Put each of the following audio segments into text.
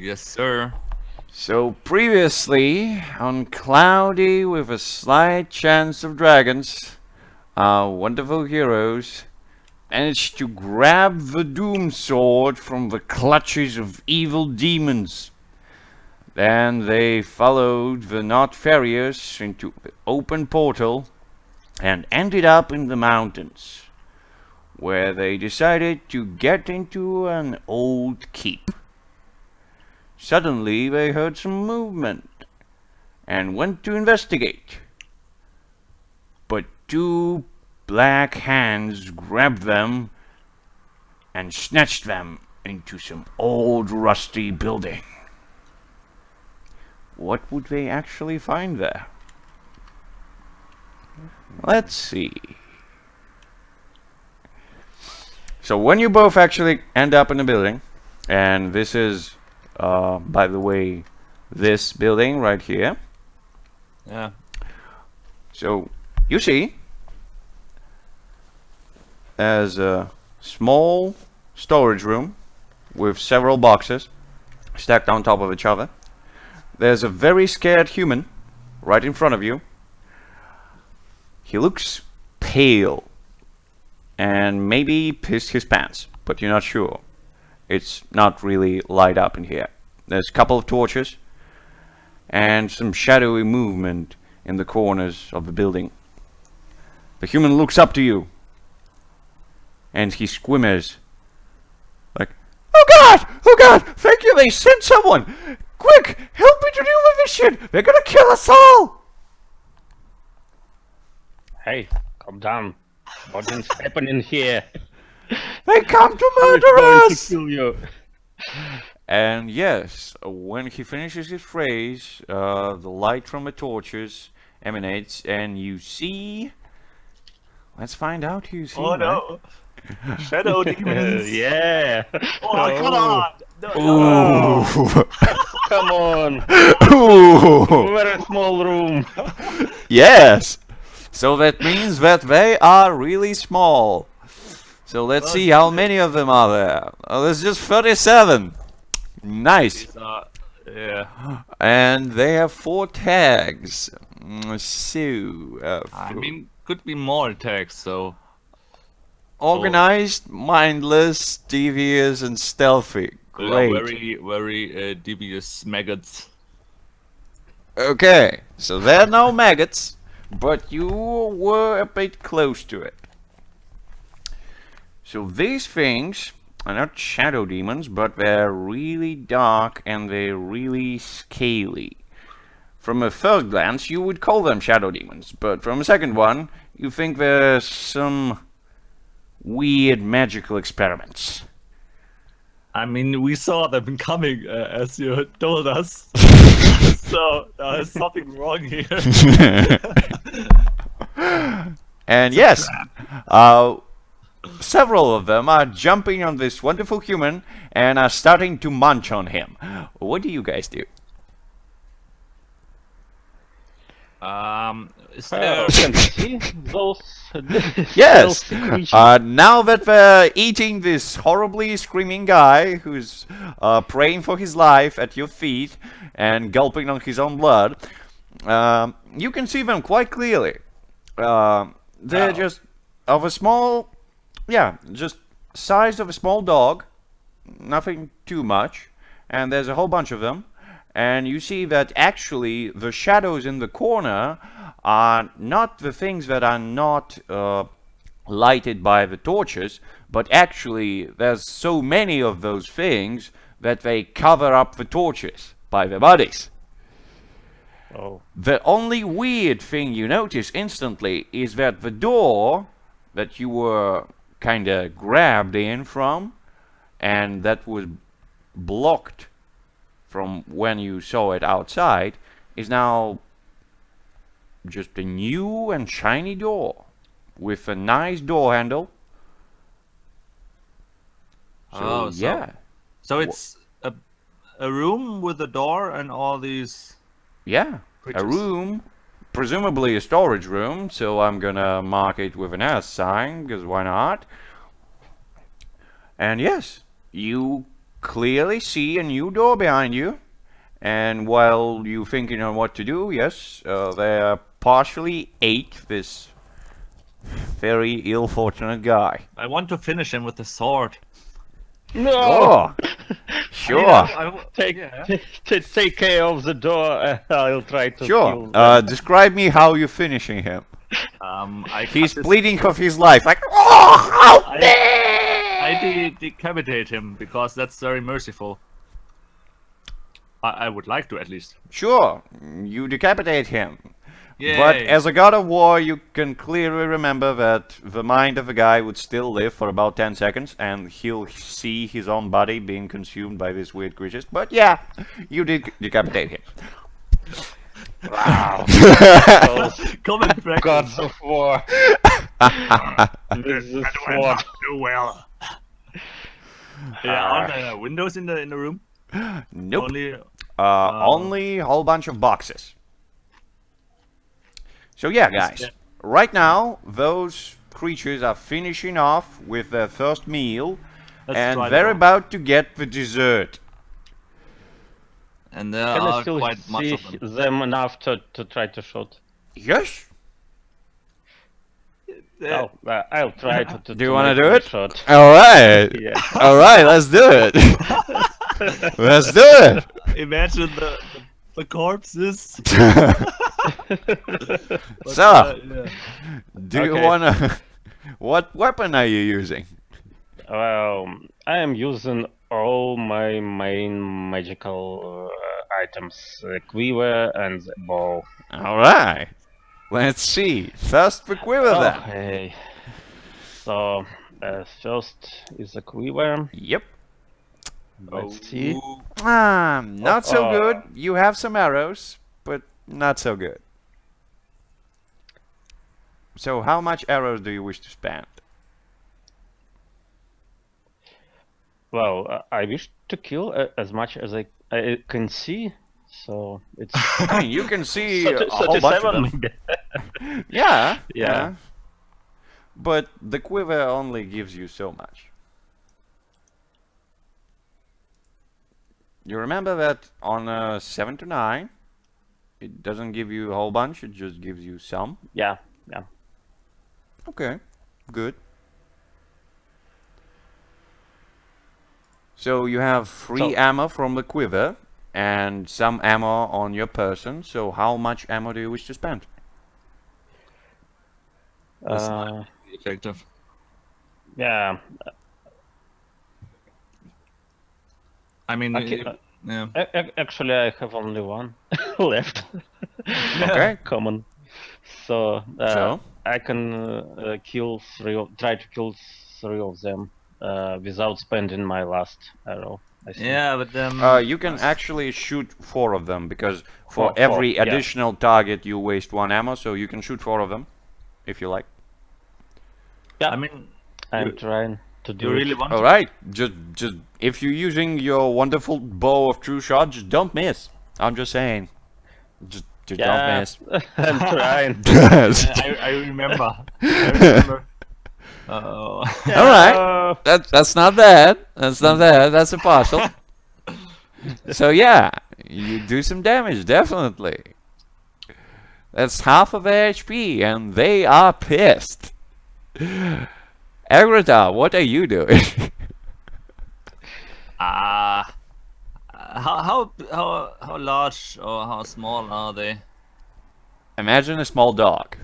Yes, sir. So previously, on Cloudy with a slight chance of dragons, our wonderful heroes managed to grab the Doom Sword from the clutches of evil demons. Then they followed the Not Farriers into the open portal and ended up in the mountains, where they decided to get into an old keep. Suddenly they heard some movement and went to investigate. But two black hands grabbed them and snatched them into some old rusty building. What would they actually find there? Let's see. So when you both actually end up in the building, and this is, by the way, this building right here. Yeah. So you see, there's a small storage room with several boxes stacked on top of each other. There's a very scared human right in front of you. He looks pale and maybe pissed his pants, but you're not sure. It's not really light up in here. There's a couple of torches and some shadowy movement in the corners of the building. The human looks up to you and he squimmers like, "Oh God! Oh God! Thank you! They sent someone! Quick! Help me to deal with this shit! They're gonna kill us all!" Hey, calm down. What is happening here? They come to Who is murder going to us! kill you? And yes, when he finishes his phrase, the light from the torches emanates, and you see. Let's find out who you see. Oh no! Shadow demons! Yeah. Oh, come on! No, Ooh. Come on. Ooh. Very small room. Yes. So that means that they are really small. So let's see how many of them are there. Oh, there's just 37. Nice. yeah. And they have 4 tags. I mean, could be more attacks, so. Organized, mindless, devious, and stealthy. They are Great. very, very devious maggots. Okay, so they're no maggots, but you were a bit close to it. So these things are not shadow demons, but they're really dark and they're really scaly. From a first glance, you would call them shadow demons, but from a second one, you think they're some weird magical experiments. I mean, we saw them coming, as you told us. So, there's something wrong here. And yes, several of them are jumping on this wonderful human and are starting to munch on him. What do you guys do? Is there? Can see those Yes. stealthy creatures? Now that they're eating this horribly screaming guy who's praying for his life at your feet and gulping on his own blood, you can see them quite clearly. They're just of a small, just size of a small dog, nothing too much, and there's a whole bunch of them. And you see that actually the shadows in the corner are not the things that are not lighted by the torches, but actually there's so many of those things that they cover up the torches by their bodies. Oh. The only weird thing you notice instantly is that the door that you were kinda grabbed in from, and that was blocked from when you saw it outside, is now just a new and shiny door with a nice door handle. So, yeah. So it's a room with a door and all these. Yeah, a creatures. room, presumably a storage room, so I'm gonna mark it with an S sign, because why not? And yes, you clearly see a new door behind you. And while you thinking on what to do, yes, they partially ate this very ill-fortunate guy. I want to finish him with the sword. No! Oh, sure, Take care of the door. I'll try to sure. kill them. Describe me how you're finishing him. He's He's bleeding of his life, like, oh, help me! I decapitate him because that's very merciful. I would like to at least. Sure, you decapitate him. Yay. But as a god of war, you can clearly remember that the mind of a guy would still live for about 10 seconds, and he'll see his own body being consumed by these weird creatures. But yeah, you did decapitate him. Wow. Common practice. Gods of war. This is what. do well. Yeah, are there windows in the room? Nope. Only Only a whole bunch of boxes. So yeah, guys, right now those creatures are finishing off with their first meal, and they're about to get the dessert. And there Can I are still quite much see of them. them enough to try to shoot? Yes. Oh, I'll try to Do you want to do it? Shot. All right. Yeah. All right. Let's do it. Let's do it. Imagine the corpses. So, yeah. do you Okay. wanna? What weapon are you using? I am using all my main magical items, quiver and the bow. All right. Let's see. First the quiver then. Okay. So, first is the quiver. Yep. Let's see. Not so good. You have some arrows, but not so good. So how much arrows do you wish to spend? Well, I wish to kill as much as I can see. So it's I mean, you can see a whole bunch of them. Yeah, Yeah. But the quiver only gives you so much. You remember that on 7 to 9, it doesn't give you a whole bunch, it just gives you some. Yeah. Okay, good. So you have free ammo from the quiver and some ammo on your person. So how much ammo do you wish to spend? Effective. Yeah. I mean, Okay, yeah. Actually, I have only one left. Okay. Common. So, So? I can try to kill 3 of them without spending my last arrow. I think. Yeah, but You can actually shoot 4 of them because for Four, every yeah. additional target you waste 1 ammo, so you can shoot 4 of them if you like. Yeah. I mean, I'm trying to do you really it. want All right, just if you're using your wonderful bow of true shot, just don't miss. I'm just saying, just don't miss. I'm trying. I remember. I remember. All right, that's not bad. That's not bad. That's a partial. So yeah, you do some damage definitely. That's half of their HP, and they are pissed. Agrita, what are you doing? How large or how small are they? Imagine a small dog,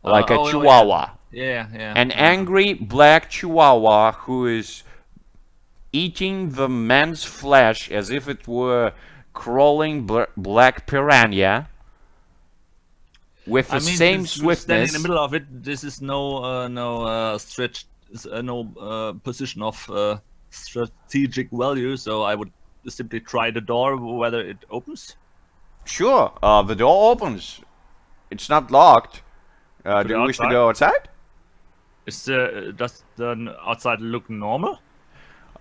like a oh, chihuahua. Yeah, yeah. An angry black chihuahua who is eating the man's flesh as if it were crawling black piranha with the same this- standing swiftness. in the middle of it. This is no position of strategic value. So I would simply try the door whether it opens. Sure, the door opens. It's not locked. Do the you wish to outside? go outside? Does the outside look normal?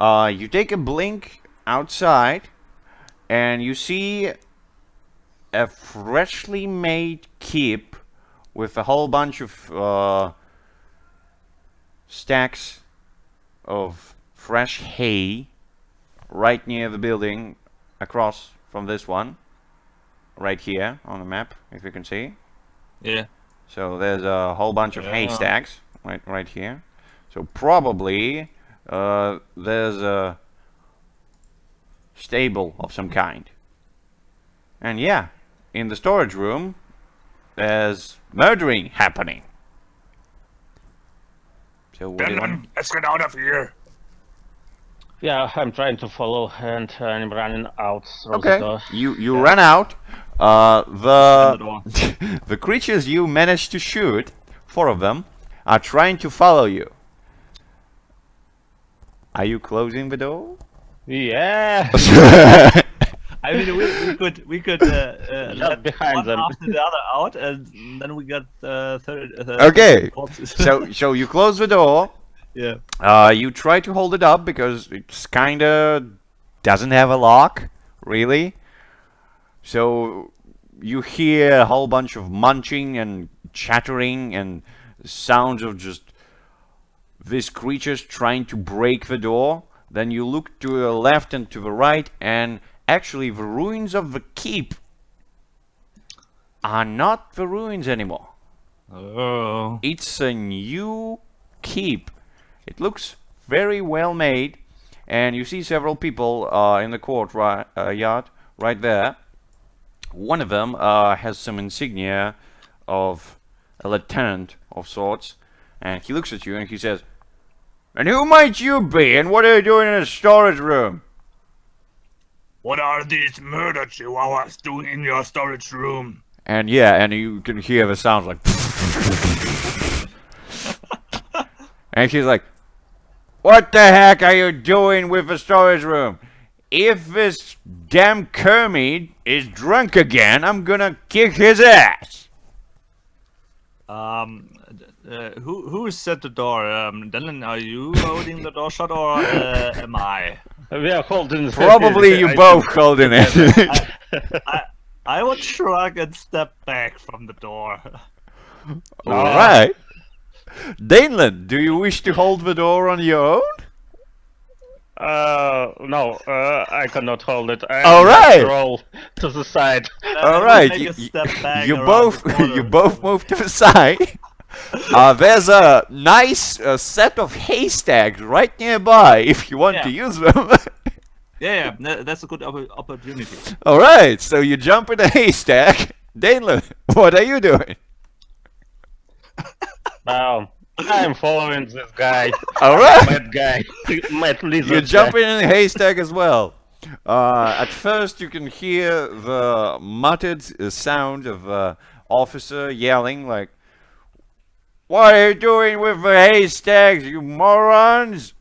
You take a blink outside, and you see a freshly made keep with a whole bunch of stacks of fresh hay right near the building, across from this one, right here on the map, if you can see. Yeah. So there's a whole bunch of Yeah. haystacks right here. So probably there's a stable of some kind. And yeah, in the storage room, there's murdering happening. So what do you want? Let's get out of here. Yeah, I'm trying to follow, and I'm running out through the Okay, door. you run out. Open the door. The creatures you managed to shoot, 4 of them, are trying to follow you. Are you closing the door? Yeah. I mean, we could let behind one them. after the other out, and then we got third. Okay. corpses. So you close the door. yeah. You try to hold it up because it's kinda doesn't have a lock, really. So you hear a whole bunch of munching and chattering and sounds of just these creatures trying to break the door. Then you look to the left and to the right, and actually the ruins of the keep are not the ruins anymore. Oh. It's a new keep. It looks very well made, and you see several people in the courtyard right there. One of them has some insignia of a lieutenant of sorts, and he looks at you and he says, "And who might you be, and what are you doing in a storage room?" What are these murder chihuahuas doing in your storage room? And yeah, and you can hear the sounds like and she's like, "What the heck are you doing with the storage room? If this damn Kermit is drunk again, I'm gonna kick his ass." Who set the door? Dylan, are you holding the door shut, or am I? We are holding. Probably you both holding it. I would shrug and step back from the door. Alright. Daneland, do you wish to hold the door on your own? No, I cannot hold it. I All right. just roll to the side. Alright, Take a step back you around both the corner. you both move to the side. There's a nice set of haystacks right nearby if you want to Yeah. use them. Yeah, that's a good opportunity. Alright, so you jump in a haystack. Daneland, what are you doing? I'm following this guy. Alright. Mad guy. Mad lizard. You jump guy. in a haystack as well. At first, you can hear the muttered sound of officer yelling like, "What are you doing with the haystacks, you morons?"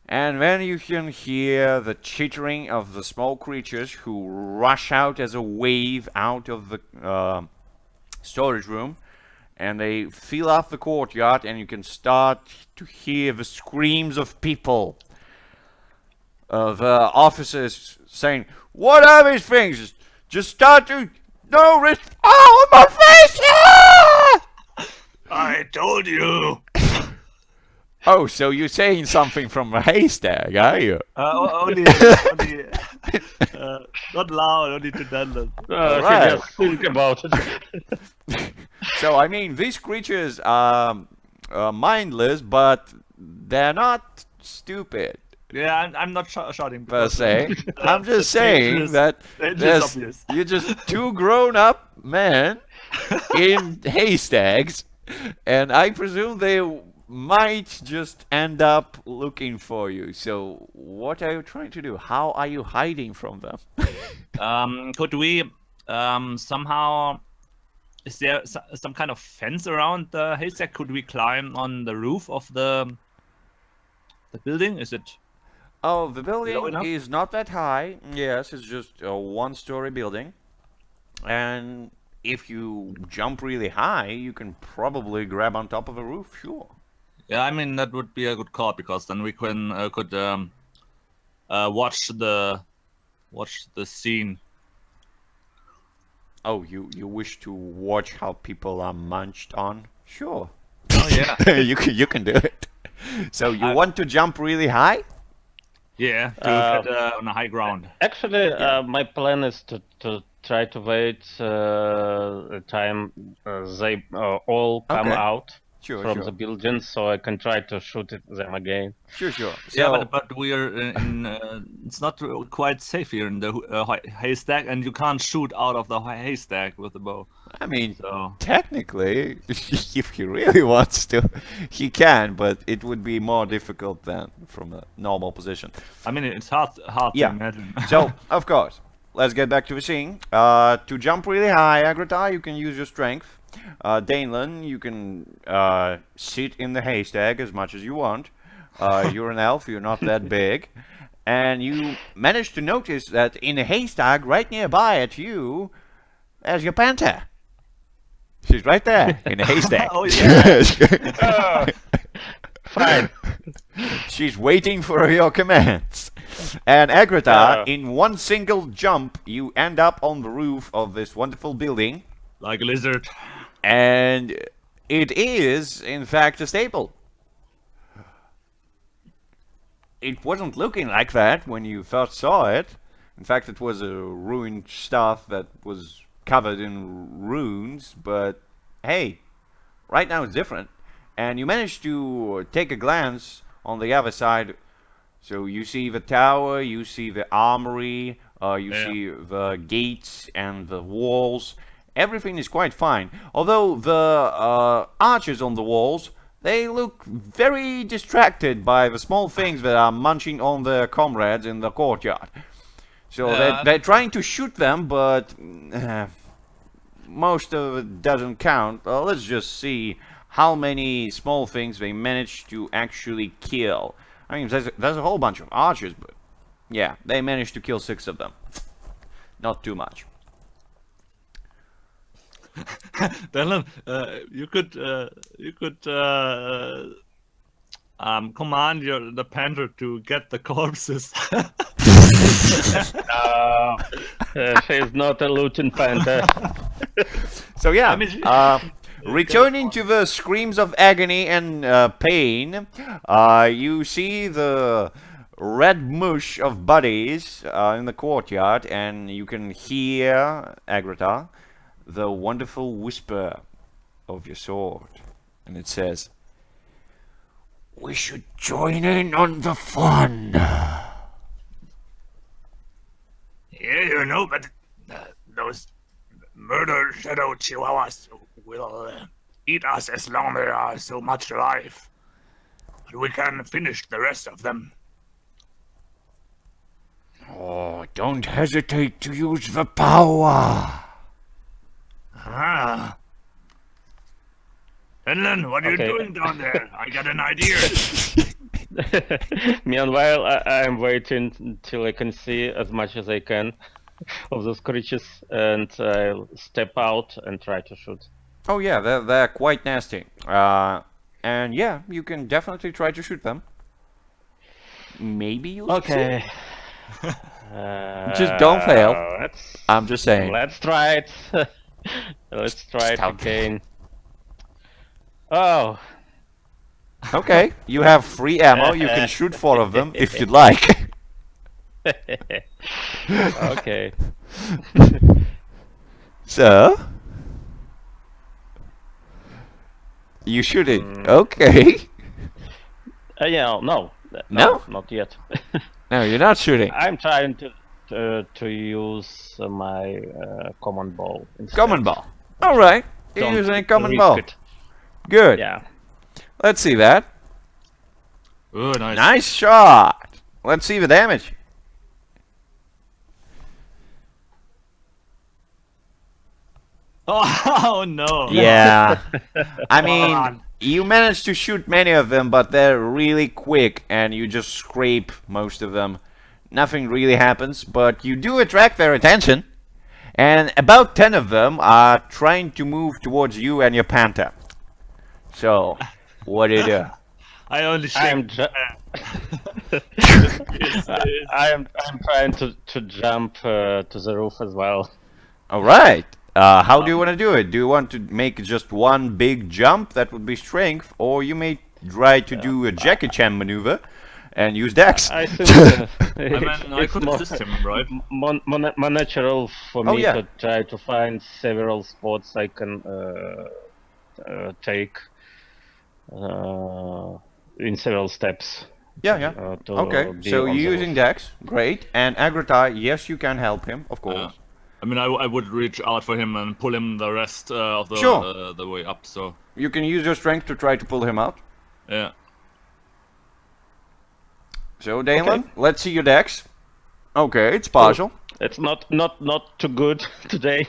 And then you can hear the chittering of the small creatures who rush out as a wave out of the storage room. And they fill up the courtyard, and you can start to hear the screams of people. The officers saying, "What are these things? Just start to... No, oh, my face! Ah!" I told you. Oh, so you're saying something from a haystack, are you? Only not loud, only to Dylan. Alright. Just think about it. So, I mean, these creatures are mindless, but they're not stupid, Yeah, I'm not shouting. per because, se. I'm just saying dangerous- that dangerous obvious. you're just 2 grown-up men in haystacks, and I presume they might just end up looking for you. So, what are you trying to do? How are you hiding from them? Could we somehow? Is there some kind of fence around the haystack? Could we climb on the roof of the building? Is it? Oh, the Low building enough? is not that high. Yes, it's just a 1-story building. And if you jump really high, you can probably grab on top of the roof, sure. Yeah, I mean that would be a good call, because then we could watch the scene. Oh, you wish to watch how people are munched on? Sure. Oh yeah. you can do it. So you want to jump really high? Yeah, to get on a high ground. Actually, Yeah. my plan is to try to wait the time they all come Okay. out Sure, from sure. the buildings, so I can try to shoot them again. Sure, sure. Yeah, So, but we are in it's not quite safe here in the haystack, and you can't shoot out of the haystack with the bow. I mean, So technically, if he really wants to, he can, but it would be more difficult than from a normal position. I mean, it's hard Yeah. to imagine. So, of course, let's get back to the scene. To jump really high, Agrata, you can use your strength. Danelan, you can sit in the haystack as much as you want. You're an elf, you're not that big. And you manage to notice that in the haystack right nearby at you, there's your panther. She's right there in the haystack. Oh, yeah. Fine. She's waiting for your commands. And Agrata, in one single jump, you end up on the roof of this wonderful building. Like a lizard. And it is, in fact, a stable. It wasn't looking like that when you first saw it. In fact, it was a ruined stuff that was covered in ruins. But hey, right now it's different. And you managed to take a glance on the other side. So you see the tower, you see the armory, you see the gates and the walls. Everything is quite fine. Although the archers on the walls, they look very distracted by the small things that are munching on their comrades in the courtyard. So they're trying to shoot them, but most of it doesn't count. Let's just see how many small things they managed to actually kill. I mean, there's a whole bunch of archers, but yeah, they managed to kill 6 of them. Not too much. Dylan, you could command the panther to get the corpses. No, she's not a looting panther. So yeah, I mean, returning to the screams of agony and pain, you see the red mush of bodies in the courtyard, and you can hear, Agrata, the wonderful whisper of your sword. And it says, "We should join in on the fun." Yeah, you know, but those murder shadow chihuahuas will eat us as long as they are so much alive. But we can finish the rest of them. Oh, don't hesitate to use the power. Ah. Finland, what are you doing down there? I got an idea. Meanwhile, I'm waiting until I can see as much as I can of those creatures, and I'll step out and try to shoot. Oh yeah, they're quite nasty. And yeah, you can definitely try to shoot them. Maybe you Okay. Just don't fail. Let's, I'm just saying. let's try it. Let's try it Stop. again. Oh. Okay, you have free ammo. You can shoot 4 of them if you'd like. Okay. So, you shoot it. Okay. Yeah, no. No? Not yet. No, you're not shooting. I'm trying to use my common bow instead. Common ball. All right. You're Don't using a common risk ball. it. Good. Yeah. Let's see that. Oh, nice. Nice shot. Let's see the damage. Oh no. Yeah. I mean, on. you managed to shoot many of them, but they're really quick and you just scrape most of them. Nothing really happens, but you do attract their attention. And about 10 of them are trying to move towards you and your panther. So, what do you do? I only I'm shake. I'm trying to jump to the roof as well. Alright. How do you want to do it? Do you want to make just one big jump? That would be strength. Or you may try to do a Jackie Chan maneuver and use Dex. I think I mean, I it's could assist him, right? more natural for Oh, me yeah. to try to find several spots I can take in several steps. Yeah, yeah. To Okay, be so on you're the using roof. Dex, great. And Agrata, yes, you can help him, of course. I mean, I would reach out for him and pull him the rest of Sure. the way up. So You can use your strength to try to pull him out. yeah. So, Dalen, let's see your Dex. Okay, it's partial. It's not too good today.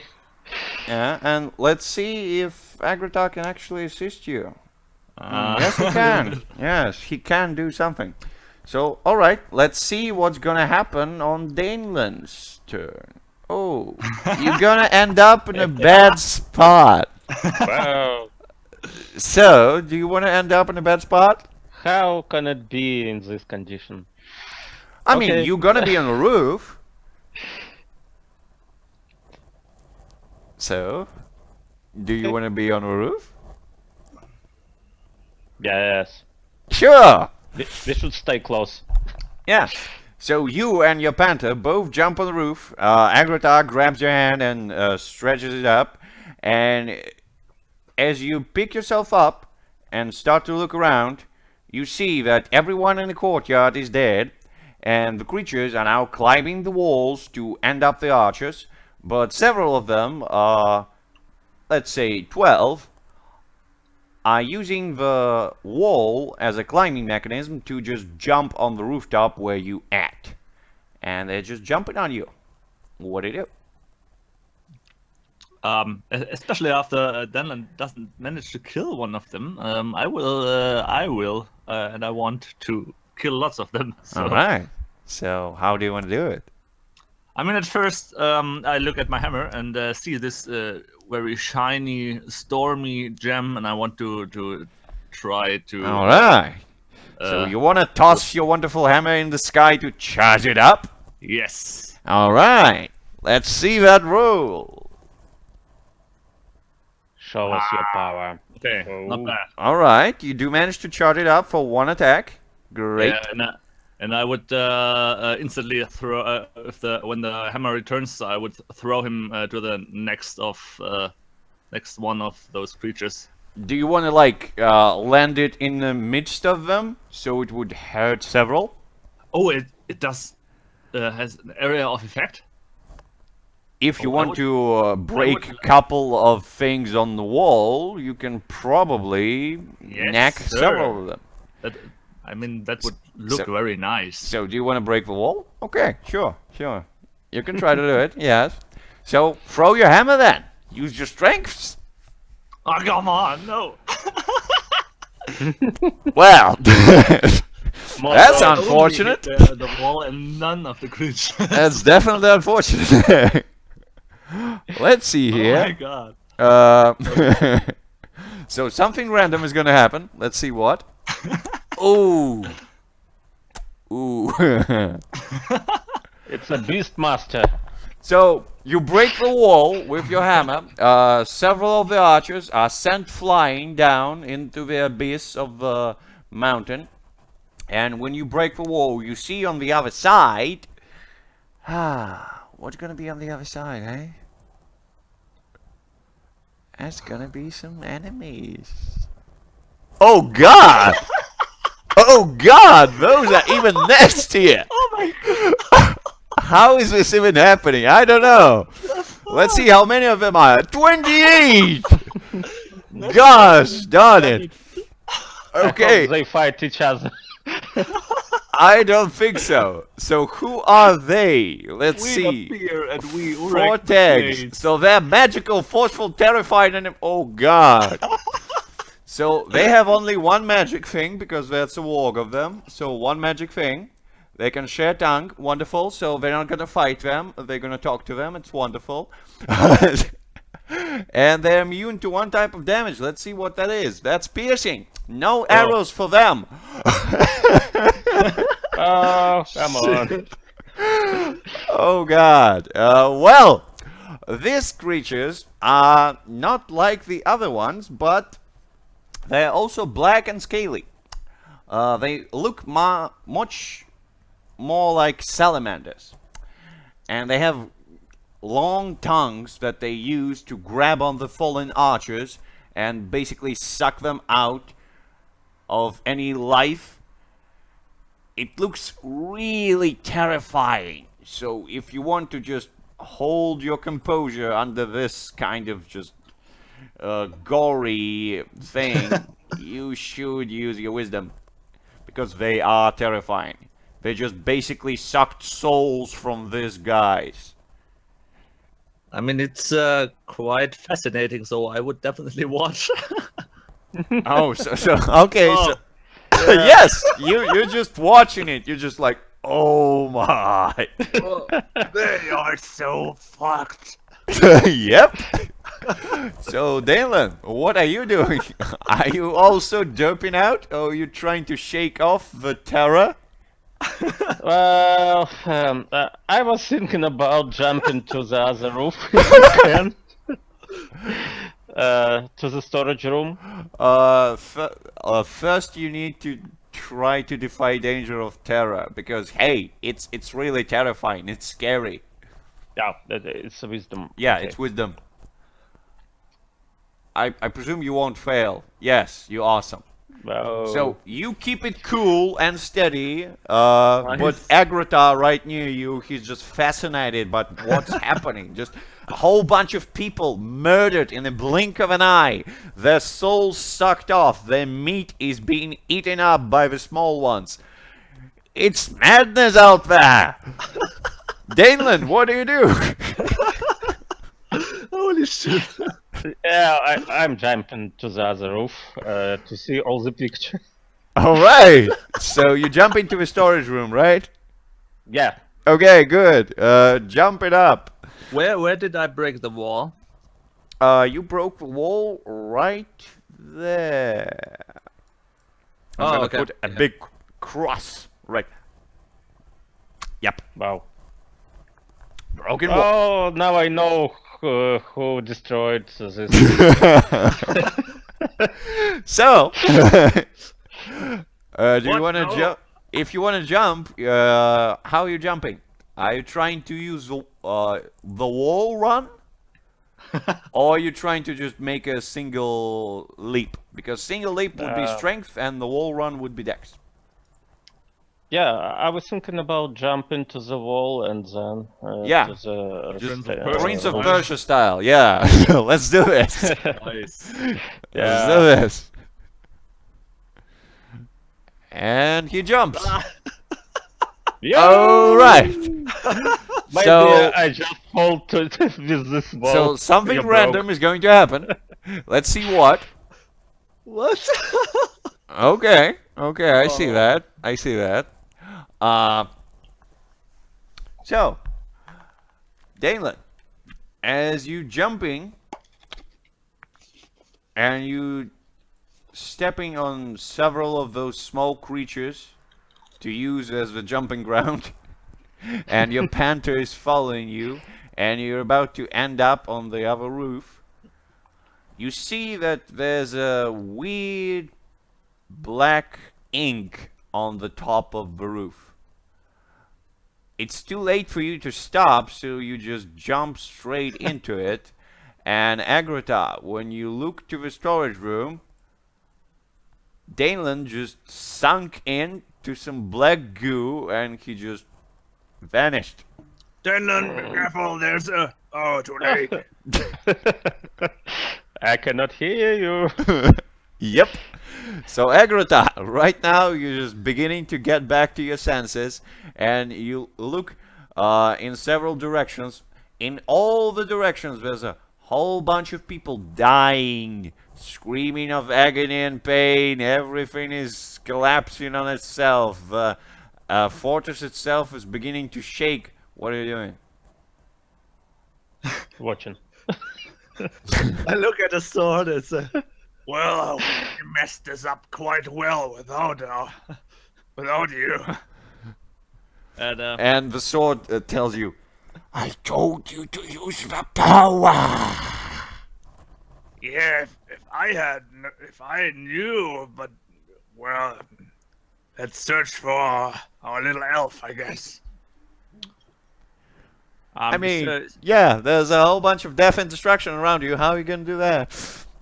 Yeah, and let's see if Agrata can actually assist you. Uh, Yes, he can. Yes, he can do something. So, alright, let's see what's gonna happen on Daneland's turn. Oh, you're gonna end up in a bad spot. Wow. So, do you want to end up in a bad spot? How can it be in this condition? I mean, Okay. you're gonna be on a roof. So, do you want to be on a roof? Yes. Sure! We should stay close. Yeah. So you and your panther both jump on the roof. Agrata grabs your hand and stretches it up. And as you pick yourself up and start to look around, you see that everyone in the courtyard is dead. And the creatures are now climbing the walls to end up the archers. But several of them, let's say 12, are using the wall as a climbing mechanism to just jump on the rooftop where you at. And they're just jumping on you. What do you do? Especially after Denland doesn't manage to kill one of them, I will, and I want to kill lots of them. So. Alright. So, how do you want to do it? I mean, at first, I look at my hammer and see this very shiny, stormy gem, and I want to try to. Alright. So, you want to toss your wonderful hammer in the sky to charge it up? Yes. Alright. Let's see that roll. Show us your power. Okay, not Oh. bad. Alright. You do manage to charge it up for one attack. Great. And I would instantly throw when the hammer returns, I would throw him to the next one of those creatures. Do you want to like land it in the midst of them so it would hurt several? Oh, it does has an area of effect. If you Oh, I want would- to break a couple of things on the wall, you can probably Yes, knack sir. several of them. I mean, that would look So- very nice. So, do you want to break the wall? Okay, sure. You can try to do it, yes. So, throw your hammer then. Use your strengths. Oh, come on, no. Well, More that's so- unfortunate. Only hit the wall and none of the creatures. That's definitely unfortunate. Let's see Oh my here. god. So something random is gonna happen. Let's see what. Ooh. Ooh. It's a Beastmaster. So you break the wall with your hammer. Several of the archers are sent flying down into the abyss of the mountain. And when you break the wall, you see on the other side. What's gonna be on the other side, eh? There's gonna be some enemies. Oh God! Oh God! Those are even nastier. Oh my god. How is this even happening? I don't know. Let's see how many of them are. 28! Gosh darn it. Okay, They fight each other. I don't think so. So who are they? Let's We see. appear and we Four wreck the tags. place. So they're magical, forceful, terrified, and oh God. So they have only one magic thing because there's a warg of them. So one magic thing. They can share tongue. Wonderful. So they're not gonna fight them. They're gonna talk to them. It's wonderful. And they're immune to one type of damage. Let's see what that is. That's piercing. No arrows for them. Oh, come on. Oh God. Well, these creatures are not like the other ones, but they're also black and scaly. They look much more like salamanders. And they have long tongues that they use to grab on the fallen archers and basically suck them out of any life. It looks really terrifying. So if you want to just hold your composure under this kind of just gory thing, you should use your wisdom. Because they are terrifying. They just basically sucked souls from these guys. I mean, it's quite fascinating, so I would definitely watch. Oh, so okay, Oh, so yes, you're just watching it. You're just like, oh my. They are so fucked. Yep. So Dalen, what are you doing? Are you also doping out, or are you trying to shake off the terror? Well, I was thinking about jumping to the other roof if you can. To the storage room. First you need to try to defy danger of terror, because hey, it's really terrifying. It's scary. Yeah, it's a wisdom. Yeah, Okay. it's wisdom. I presume you won't fail. Yes, you're awesome. Well, So you keep it cool and steady, but Nice. Agrota right near you, he's just fascinated by what's happening. Just a whole bunch of people murdered in the blink of an eye. Their souls sucked off. Their meat is being eaten up by the small ones. It's madness out there. Daneland, what do you do? holy shit! yeah, I'm jumping to the other roof to see all the pictures. All right. So you jump into the storage room, right? Yeah. Okay, good. Jump it up. Where did I break the wall? You broke the wall right there. I'm Oh, gonna okay. put a Yeah. big cross right. Yep. Wow. Broken wall. Oh, now I know who destroyed this. So, do you What? want to No. jump? If you want to jump, how are you jumping? Are you trying to use the wall run? Or are you trying to just make a single leap? Because single leap would be strength and the wall run would be dex. Yeah, I was thinking about jumping to the wall and then Yeah. to the Just Prince of Prince of Persia. Persia style, yeah. Let's do this. Nice. Let's do this. And he jumps. Yeah. All right. Maybe So- I just hold to with this wall. So something You broke. random is going to happen. Let's see what. What? Okay. Okay, I see that. I see that. So, Dalen, as you jumping and you stepping on several of those small creatures to use as the jumping ground, and your panther is following you, and you're about to end up on the other roof, you see that there's a weird black ink on the top of the roof. It's too late for you to stop, so you just jump straight into it. And Agrota, when you look to the storage room, Daneland just sunk in to some black goo and he just vanished. Denland, be careful, there's a... Oh, too late. I cannot hear you. Yep. So Agrota, right now you're just beginning to get back to your senses, and you look in several directions. In all the directions, there's a whole bunch of people dying, screaming of agony and pain. Everything is collapsing on itself. The fortress itself is beginning to shake. What are you doing? Watching. I look at the sword and say, Well, we messed this up quite well without you. And the sword tells you, I told you to use the power. Yeah, if I knew, but well, Let's search for our little elf, I guess. I mean, yeah, there's a whole bunch of death and destruction around you. How are you gonna do that?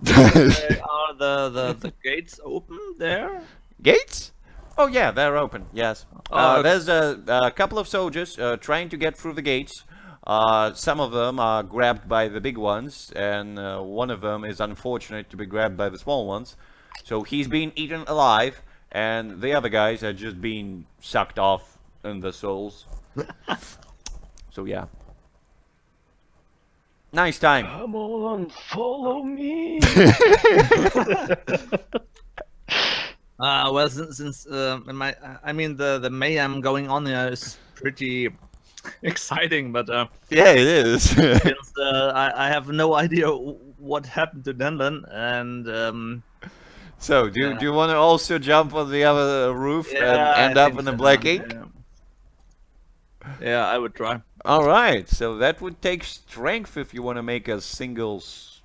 are the gates open there? Gates? Oh yeah, they're open. Yes. Oh, okay. There's a couple of soldiers trying to get through the gates. Some of them are grabbed by the big ones, and one of them is unfortunate to be grabbed by the small ones. So he's being eaten alive, and the other guys are just being sucked off in the souls. So yeah. Nice time. Come on, follow me. Well, since I mean the mayhem going on here is pretty exciting, but Yeah, it is. since I have no idea what happened to Denlin, and So, do you want to also jump on the other roof and I end up think in the so, black ink? Yeah, I would try. All right. So that would take strength if you want to make a singles.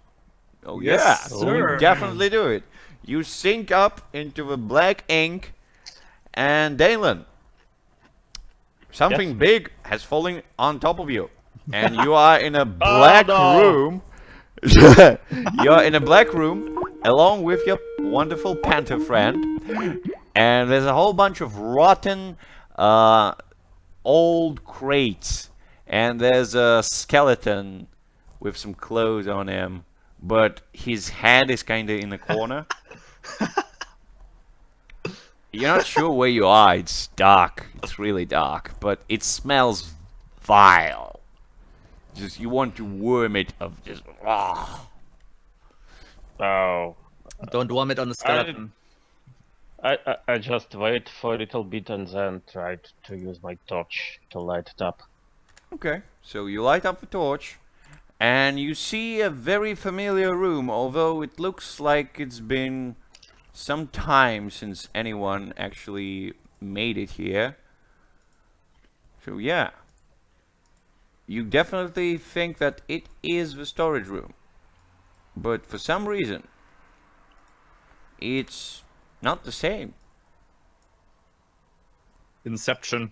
Oh Yes, yeah, sir. you definitely do it. You sink up into the black ink, and Dalen, something Yes. big has fallen on top of you, and you are in a black no. room. You're in a black room along with your wonderful panther friend, and there's a whole bunch of rotten old crates, and there's a skeleton with some clothes on him, but his head is kind of in the corner. You're not sure where you are. It's dark. It's really dark, but it smells vile. Just you want to worm it of just. Ah. Oh, Don't vomit on the skeleton. I just wait for a little bit and then try to use my torch to light it up. Okay, so you light up the torch, and you see a very familiar room, although it looks like it's been some time since anyone actually made it here. So yeah, you definitely think that it is the storage room, but for some reason, it's not the same. Inception.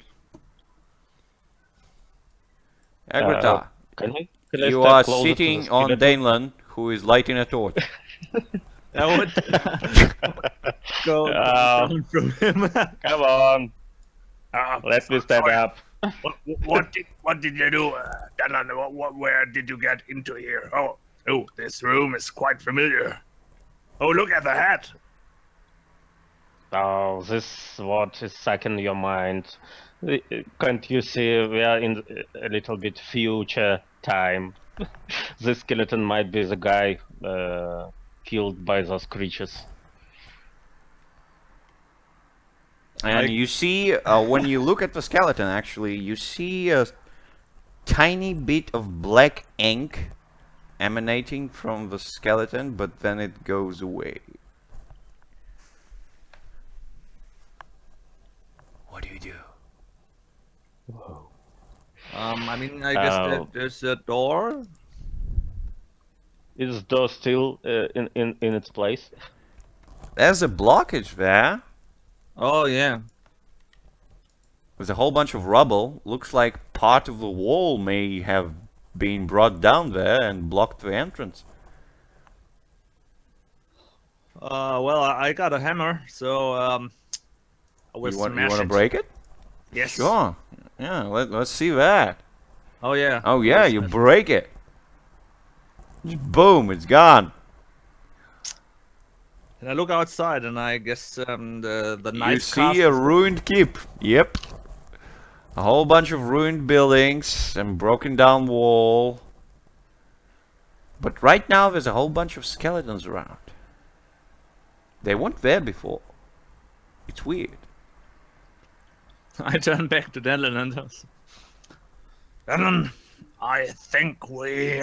Agrata, Can I you step are closer to the sitting on skeleton? Danelan, who is lighting a torch. I would go Oh. down from him. Come on, let me stand sorry. up. What did you do, Dylan? Where did you get into here? Oh, this room is quite familiar. Oh, look at the hat. Oh, this what is sucking your mind. Can't you see we are in a little bit future time? This skeleton might be the guy killed by those creatures. And you see, when you look at the skeleton, actually, you see a tiny bit of black ink emanating from the skeleton, but then it goes away. What do you do? I mean, I guess Oh. there's a door. Is the door still in its place? There's a blockage there. Oh yeah. There's a whole bunch of rubble. Looks like part of the wall may have been brought down there and blocked the entrance. Well, I got a hammer, so I will You want smash to it. break it? Yes. Sure. Yeah, let's see that. Oh yeah. Oh yeah, you break it. Just boom, it's gone. And I look outside, and I guess the You knife. see a ruined keep. Yep. A whole bunch of ruined buildings and broken down wall. But right now there's a whole bunch of skeletons around. They weren't there before. It's weird. I turn back to Dylan and Dylan, I think we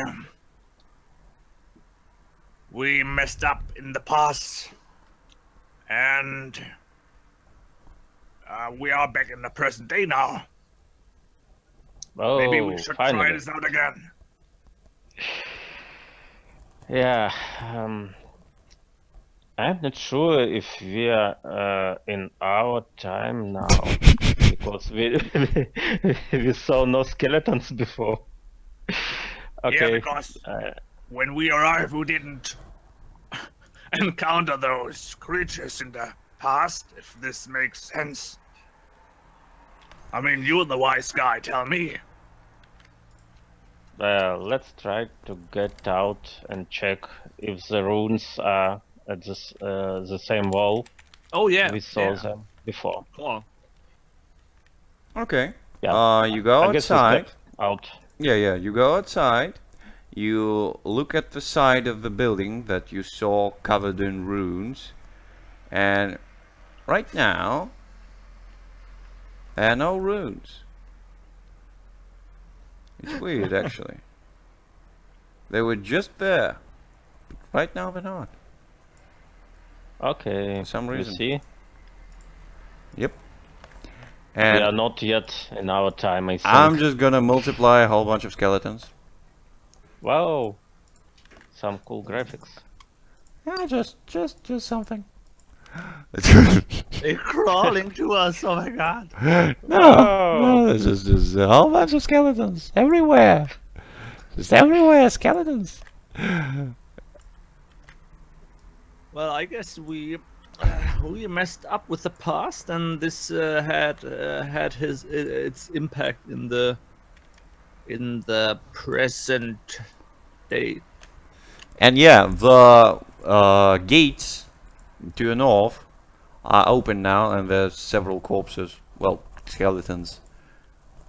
messed up in the past, and we are back in the present day now. Oh, Maybe we should try finally. this out again. I'm not sure if we are in our time now because we saw no skeletons before. Okay. Yeah, because uh, when we arrived, we didn't encounter those creatures in the past, if this makes sense. I mean, you're the wise guy, tell me. let's try to get out and check if the runes are at the same wall Oh yeah. we saw Yeah. them before. Cool. Okay. Yeah. You go I guess we outside. step out. Yeah, you go outside. You look at the side of the building that you saw covered in runes. And right now, there are no runes. It's weird, actually. They were just there. Right now, they're not. Okay. For some reason. You see, Yep. we are And not yet in our time. I think. I'm just gonna multiply a whole bunch of skeletons. Wow. Some cool graphics. Yeah, just something. They're crawling to us. Oh my god. No, there's just a whole bunch of skeletons everywhere. Just everywhere, skeletons. Well, I guess we messed up with the past, and this had its impact in the present day. And yeah, the gates to the north are open now, and there's several corpses, well, skeletons,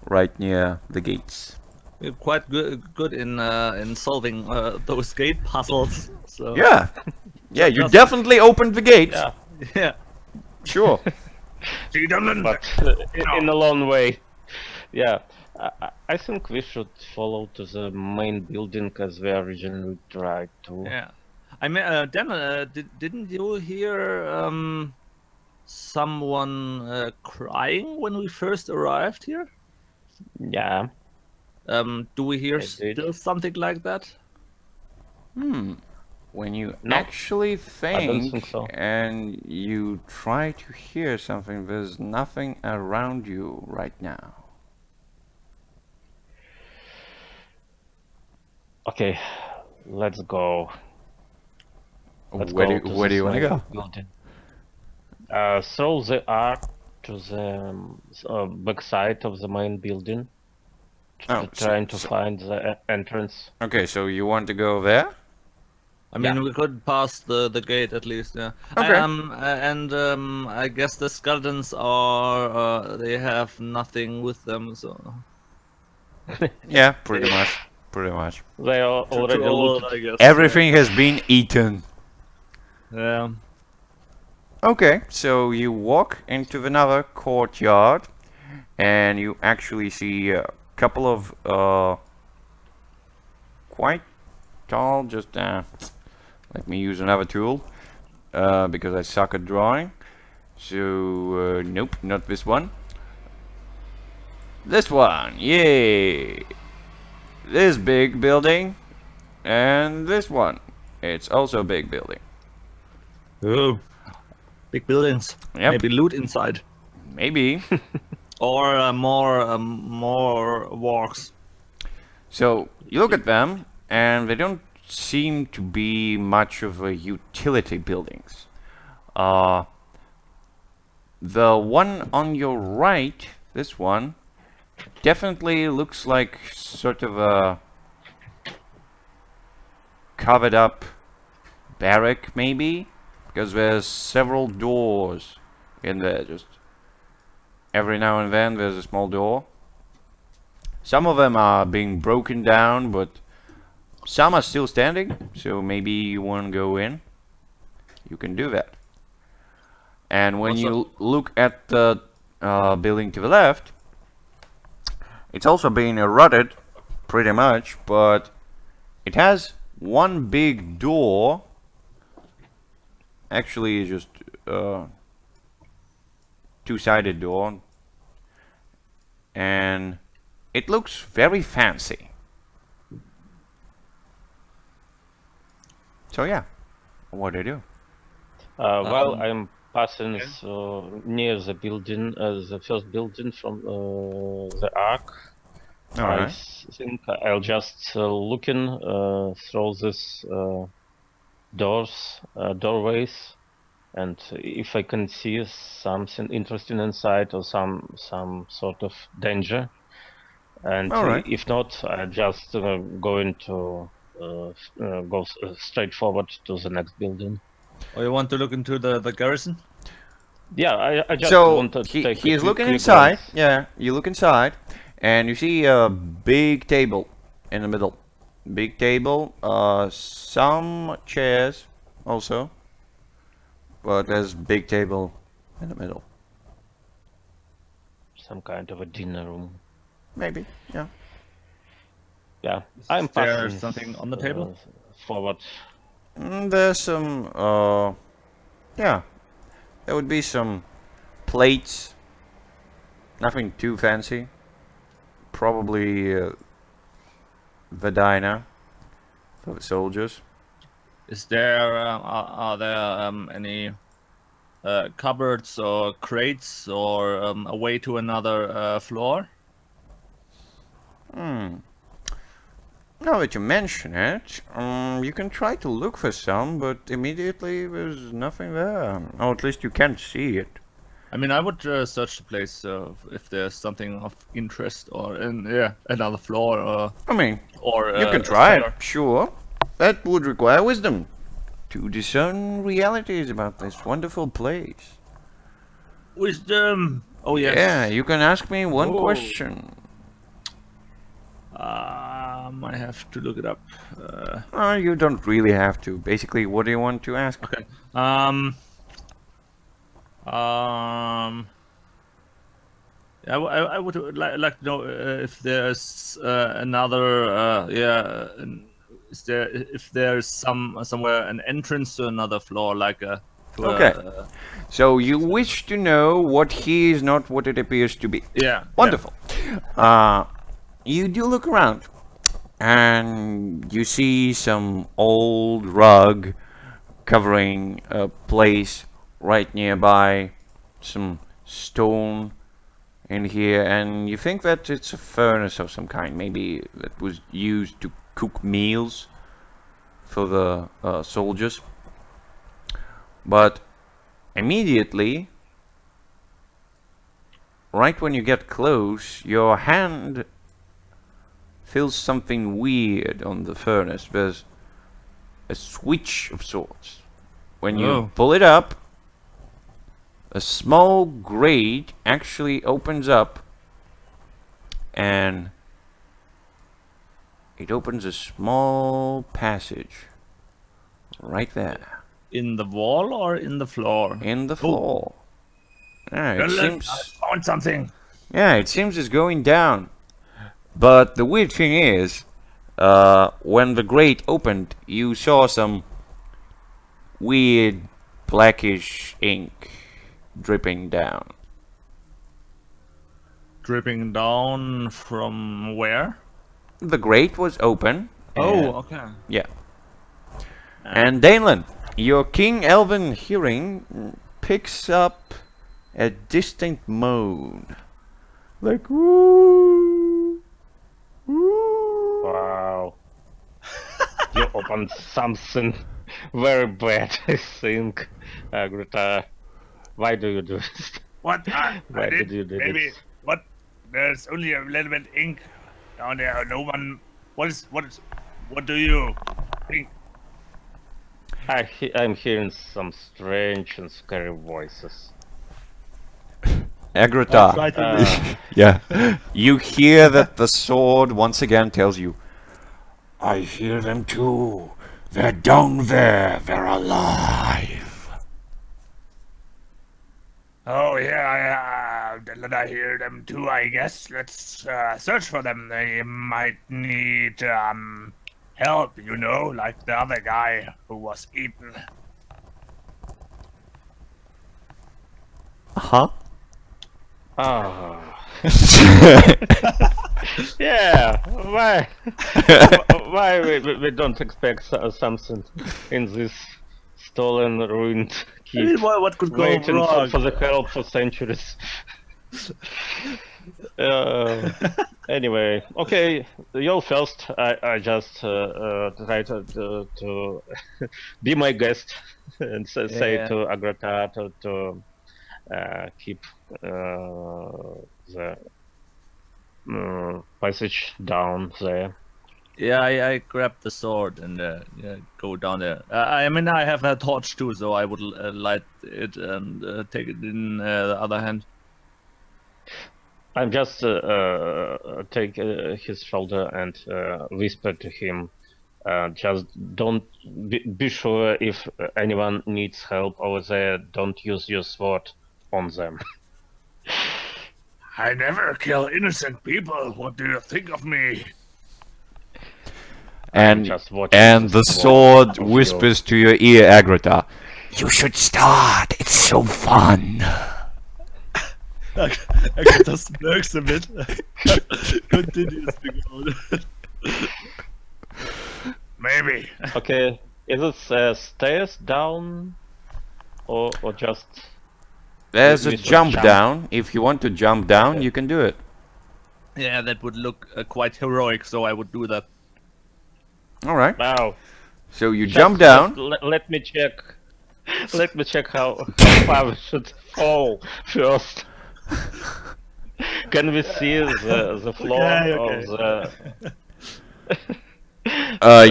right near the gates. We're quite good in solving those gate puzzles. So Yeah, yeah, you Just- definitely opened the gates. Yeah. yeah. Sure. See them then? But in a long way. Yeah. I think we should follow to the main building as we originally tried to. Yeah. I mean, Daniel, didn't you hear someone crying when we first arrived here? Yeah. Do we hear I did. still something like that? When you No, actually don't think so. and you try to hear something, there's nothing around you right now. Okay, let's go. Let's Where go do to where do this you want to main go? building. Throw the arc to the back side of the main building. Oh, Trying to find the entrance. okay, so you want to go there? I mean, Yeah. we could pass the gate at least, yeah. Okay. I guess the skeletons are they have nothing with them, so Yeah, pretty much. Pretty much. They are already too old, looted. I guess. Everything has been eaten. Yeah. Okay, so you walk into another courtyard, and you actually see a couple of quite tall. Just let me use another tool because I suck at drawing. So nope, not this one. This one, yay! This big building, and this one. It's also a big building. Oh. Big buildings. Yep. Maybe loot inside. Maybe. Or more walks. So you look at them, and they don't seem to be much of a utility buildings. The one on your right, this one, definitely looks like sort of a covered up barrack, maybe, because there's several doors in there. Just every now and then there's a small door. Some of them are being broken down, but some are still standing, so maybe you want to go in. You can do that. And when you look at the building to the left, it's also being eroded, pretty much, but it has one big door. Actually, just two-sided door, and it looks very fancy. So yeah, what do you do? Well, Um, I'm passing okay. near the building, the first building from the arc. All I right. think I'll just looking through this doorways, and if I can see something interesting inside or some sort of danger, and All right. if not, I just going to go straight forward to the next building. Or you want to look into the garrison? Yeah, I just So wanted to he take a he's looking quick inside. glance. Yeah, you look inside, and you see a big table in the middle. Big table. Some chairs also, but there's big table in the middle. Some kind of a dinner room. Maybe. Yeah. Yeah, I'm Is there passing something on the table? forward. There's some. Yeah. There would be some plates. Nothing too fancy. Probably Vadina for the soldiers. Is there are there any cupboards or crates or a way to another floor? Hmm. Now that you mention it, you can try to look for some, but immediately there's nothing there. Or at least you can't see it. I mean, I would search the place if there's something of interest or another floor I mean, or you can a try cellar. it, sure. That would require wisdom to discern realities about this wonderful place. Wisdom. Oh yes. Yeah, you can ask me one Oh. question. I have to look it up. You don't really have to. Basically, what do you want to ask? Okay. I would like to know if there's another is there if there's somewhere an entrance to another floor like a to Okay. a, So you wish to know what he is not what it appears to be. yeah. Wonderful. You do look around, and you see some old rug covering a place right nearby, some stone in here, and you think that it's a furnace of some kind, maybe that was used to cook meals for the soldiers. But immediately, right when you get close, your hand feels something weird on the furnace. There's a switch of sorts. When you Oh. pull it up, a small grate actually opens up, and it opens a small passage right there In the wall or in the floor? in the floor. Yeah, it Well, I seems. found something. Yeah, it seems it's going down. But the weird thing is, when the grate opened, you saw some weird blackish ink dripping down. Dripping down from where? The grate was open. Oh, okay. Yeah. And Daneland, your King Elven hearing picks up a distant moan. Like, woo, woo. Wow. You opened something very bad, I think. Greta, why do you do this? What? I Why did. did you do Maybe. this? What? There's only a little bit ink down there. No one. What do you think? I'm hearing some strange and scary voices. Agrota. Try to Yeah. You hear that the sword once again tells you, I hear them too. They're down there. They're alive. Oh yeah, I hear them too. I guess let's search for them. They might need help. You know, like the other guy who was eaten. Huh? Ah. Yeah, why we don't expect something in this stolen, ruined I kid. mean, what could go Waiting wrong? for the help for centuries. Anyway, okay, you first. I just try to be my guest and say Yeah. to Agrata to keep the passage down there. Yeah, I grab the sword and yeah, go down there. I mean, I have a torch too, so I would light it and take it in the other hand. I'm just take his shoulder and whisper to him. Just don't be sure if anyone needs help over there. Don't use your sword on them. I never kill innocent people. What do you think of me? And just watching and the this sword of you. whispers to your ear, Agrata. You should start. It's so fun. I can just smirks a bit. Continues to go. Maybe. Okay, is it stairs down or just? There's a We should jump jump. down. If you want to jump down, Okay. you can do it. Yeah, that would look quite heroic, so I would do that. All right. Wow. So you Just- jump just down. let me check. Let me check how far we should fall first. Can we see the floor Okay, of the?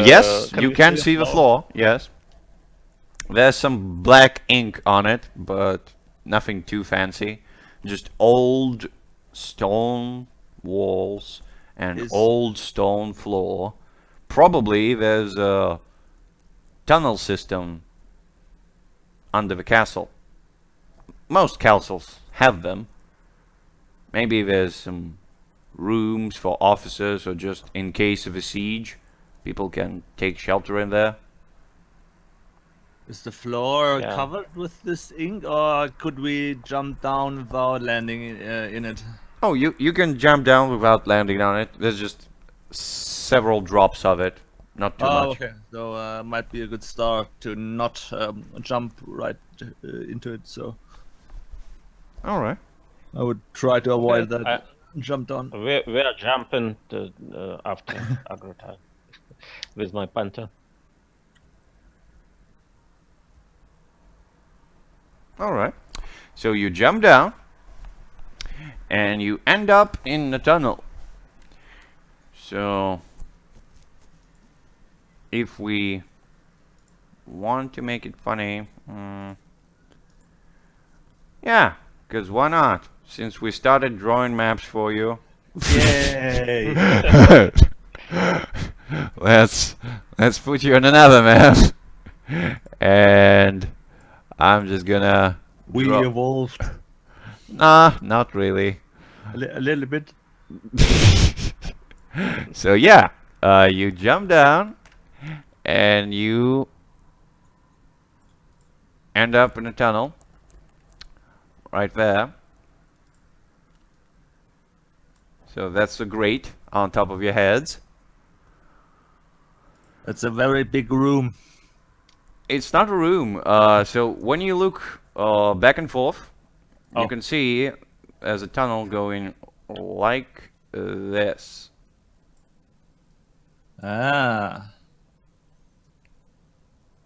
Yes, can you we can see see the the floor. Yes. There's some black ink on it, but nothing too fancy. Just old stone walls and Is- old stone floor. Probably there's a tunnel system under the castle. Most castles have them. Maybe there's some rooms for officers or just in case of a siege. People can take shelter in there. Is the floor Yeah. covered with this ink, or could we jump down without landing in it? Oh, you can jump down without landing on it. There's just several drops of it. Not too Oh, much. okay. So might be a good start to not jump right into it. So Alright. I would try to avoid Okay, that jump down. We are jumping after Agrota with my panther. Alright. So you jump down and you end up in the tunnel. So if we want to make it funny, yeah, because why not? Since we started drawing maps for you, Yay! let's put you on another map. And I'm just gonna We draw- evolved Nah, not really. a little bit. So yeah, you jump down and you end up in a tunnel right there. So that's the grate on top of your heads. It's a very big room. It's not a room. So when you look back and forth, you Oh. can see there's a tunnel going like this. Ah.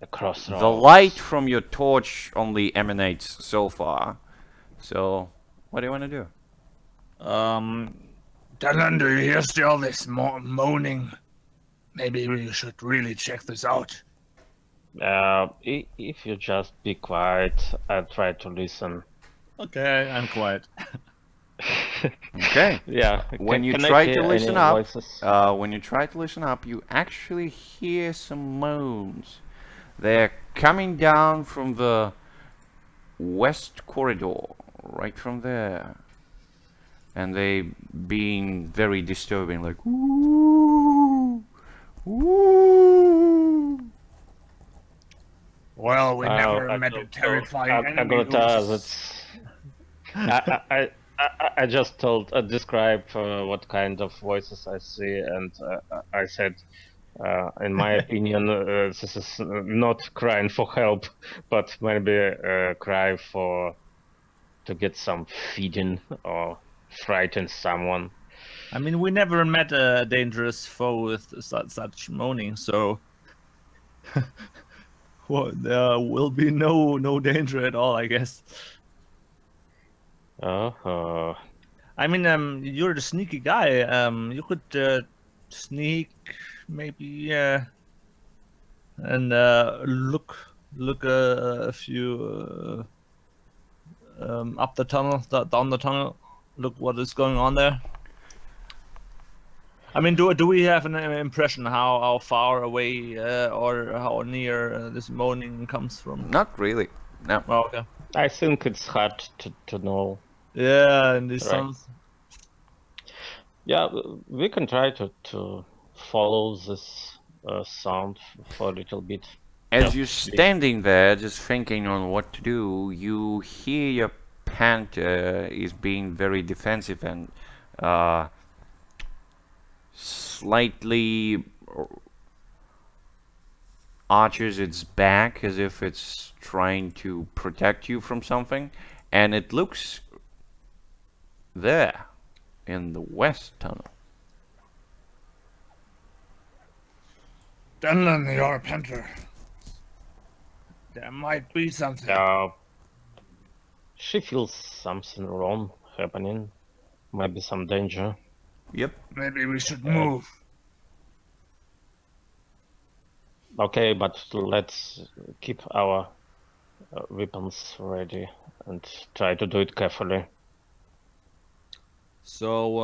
The crossroads. The light from your torch only emanates so far. So, what do you want to do? Dylan, do you hear still this moaning? Maybe we should really check this out. If you just be quiet, I'll try to listen. Okay, I'm quiet. Okay. Yeah. When you can I try hear to listen any up, voices? you actually hear some moans. They're coming down from the west corridor, right from there. And they being very disturbing, like ooh, ooh. Well, we never I met a don't- terrifying enemy. Agrota, who's- that's. I just described what kind of voices I see, and I said In my opinion, this is not crying for help, but maybe a cry to get some feeding or frighten someone. I mean, we never met a dangerous foe with such moaning, so well, there will be no danger at all, I guess. Uh-huh. I mean, you're the sneaky guy. You could sneak, maybe, and look a few up the tunnel, down the tunnel. Look what is going on there. I mean, do we have an impression how far away or how near this moaning comes from? Not really. No. Oh, okay. I think it's hard to know. Yeah, and these Right. sounds. Yeah, we can try to follow this sound for a little bit. As Yeah. you're standing there, just thinking on what to do, you hear your panther is being very defensive and slightly arches its back as if it's trying to protect you from something, and it looks there in the west tunnel. Denlin, you're a panther. There might be something. She feels something wrong happening. Maybe some danger. Yep. Maybe we should move. Okay, but let's keep our weapons ready and try to do it carefully. So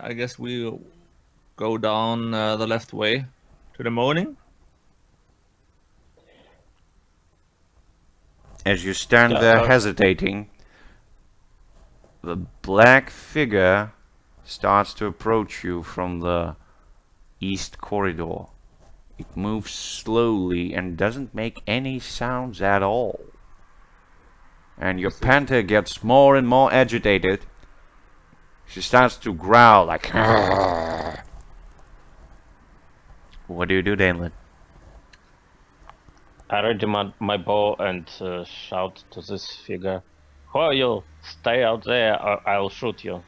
I guess we go down the left way to the moaning. As you stand Yeah, there hesitating, the black figure starts to approach you from the east corridor. It moves slowly and doesn't make any sounds at all. And your panther gets more and more agitated. She starts to growl like, "Argh." What do you do, Danelin? I ready my bow and shout to this figure, "Who are you? Stay out there or I'll shoot you."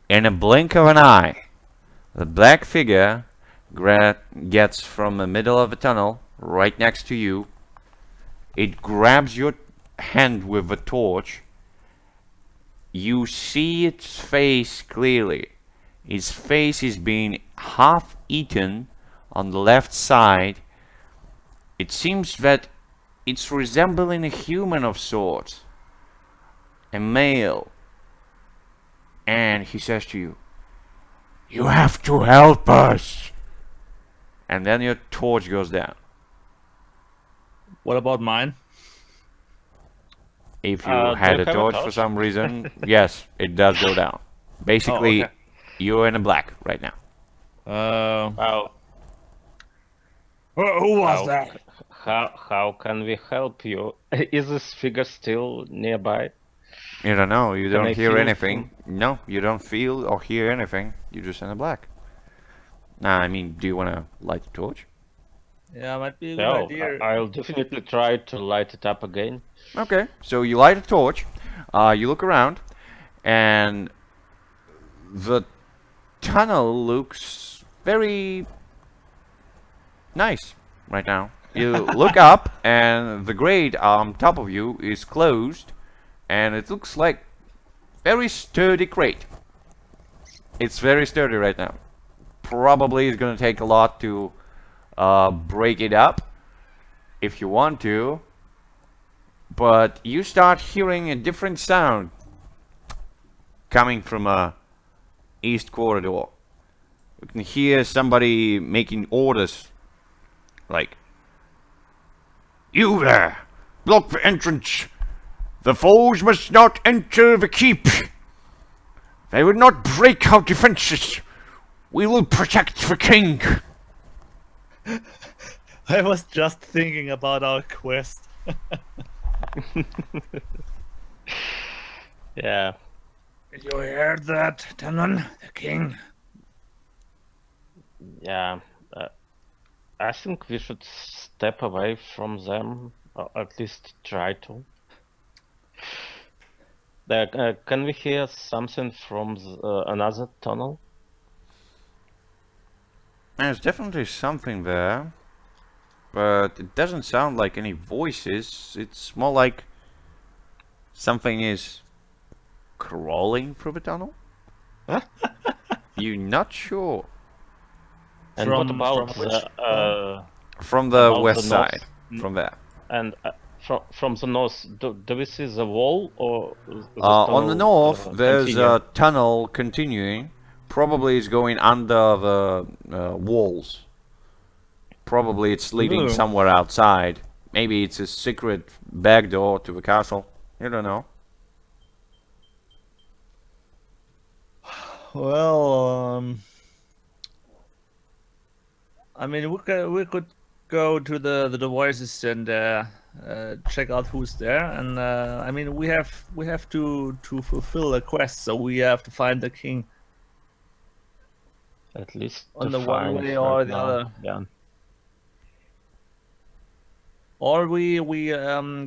In a blink of an eye, the black figure gets from the middle of the tunnel, right next to you. It grabs your hand with a torch. You see its face clearly. Its face is being half eaten on the left side. It seems that it's resembling a human of sorts. A male. And he says to you, "You have to help us." And then your torch goes down. What about mine? If you Do had you a have a torch for torch? some reason, yes, it does go down. Basically, okay. you're in the black right now. How Who was How- that? how can we help you? Is this figure still nearby? You don't know, you Can don't I hear feel anything. No, you don't feel or hear anything. You're just in the black. Nah, I mean, do you want to light the torch? Yeah, might be a good No, idea. I'll definitely try to light it up again. Okay, so you light a torch, you look around, and the tunnel looks very nice right now. You look up, and the grate on top of you is closed, and it looks like very sturdy crate. It's very sturdy right now. Probably it's gonna take a lot to break it up if you want to, but you start hearing a different sound coming from a east corridor. You can hear somebody making orders like, "You there! Block the entrance! The foes must not enter the keep! They will not break our defenses! We will protect the king!" I was just thinking about our quest. Yeah. Did you hear that, Denlin? The king? Yeah. I think we should step away from them, or at least try to. Can we hear something from another tunnel? There's definitely something there, but it doesn't sound like any voices. It's more like something is crawling through the tunnel. You're not sure. And what From about which From the about west the north? side. From there. And from the north, do we see the wall or the On the tunnel, north, there's continue? a tunnel continuing. Probably it's going under the walls. Probably it's leading Ooh. somewhere outside. Maybe it's a secret back door to the castle. You don't know. Well, I mean, we could go to the voices and check out who's there. And I mean, we have to fulfill a quest, so we have to find the king At least on to the one find way or right the now. other. Yeah. Or we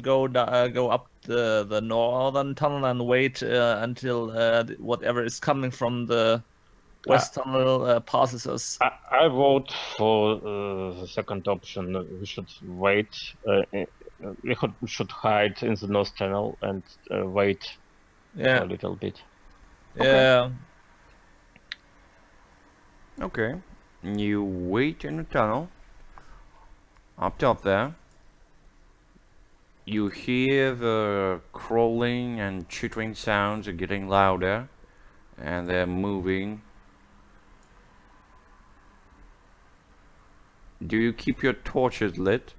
go up the northern tunnel and wait until whatever is coming from the west tunnel passes us. I vote for the second option. We should wait. We should hide in the north tunnel and wait for Yeah, a little bit. yeah. Okay. You wait in the tunnel. Up top there. You hear the crawling and chittering sounds are getting louder. And they're moving. Do you keep your torches lit?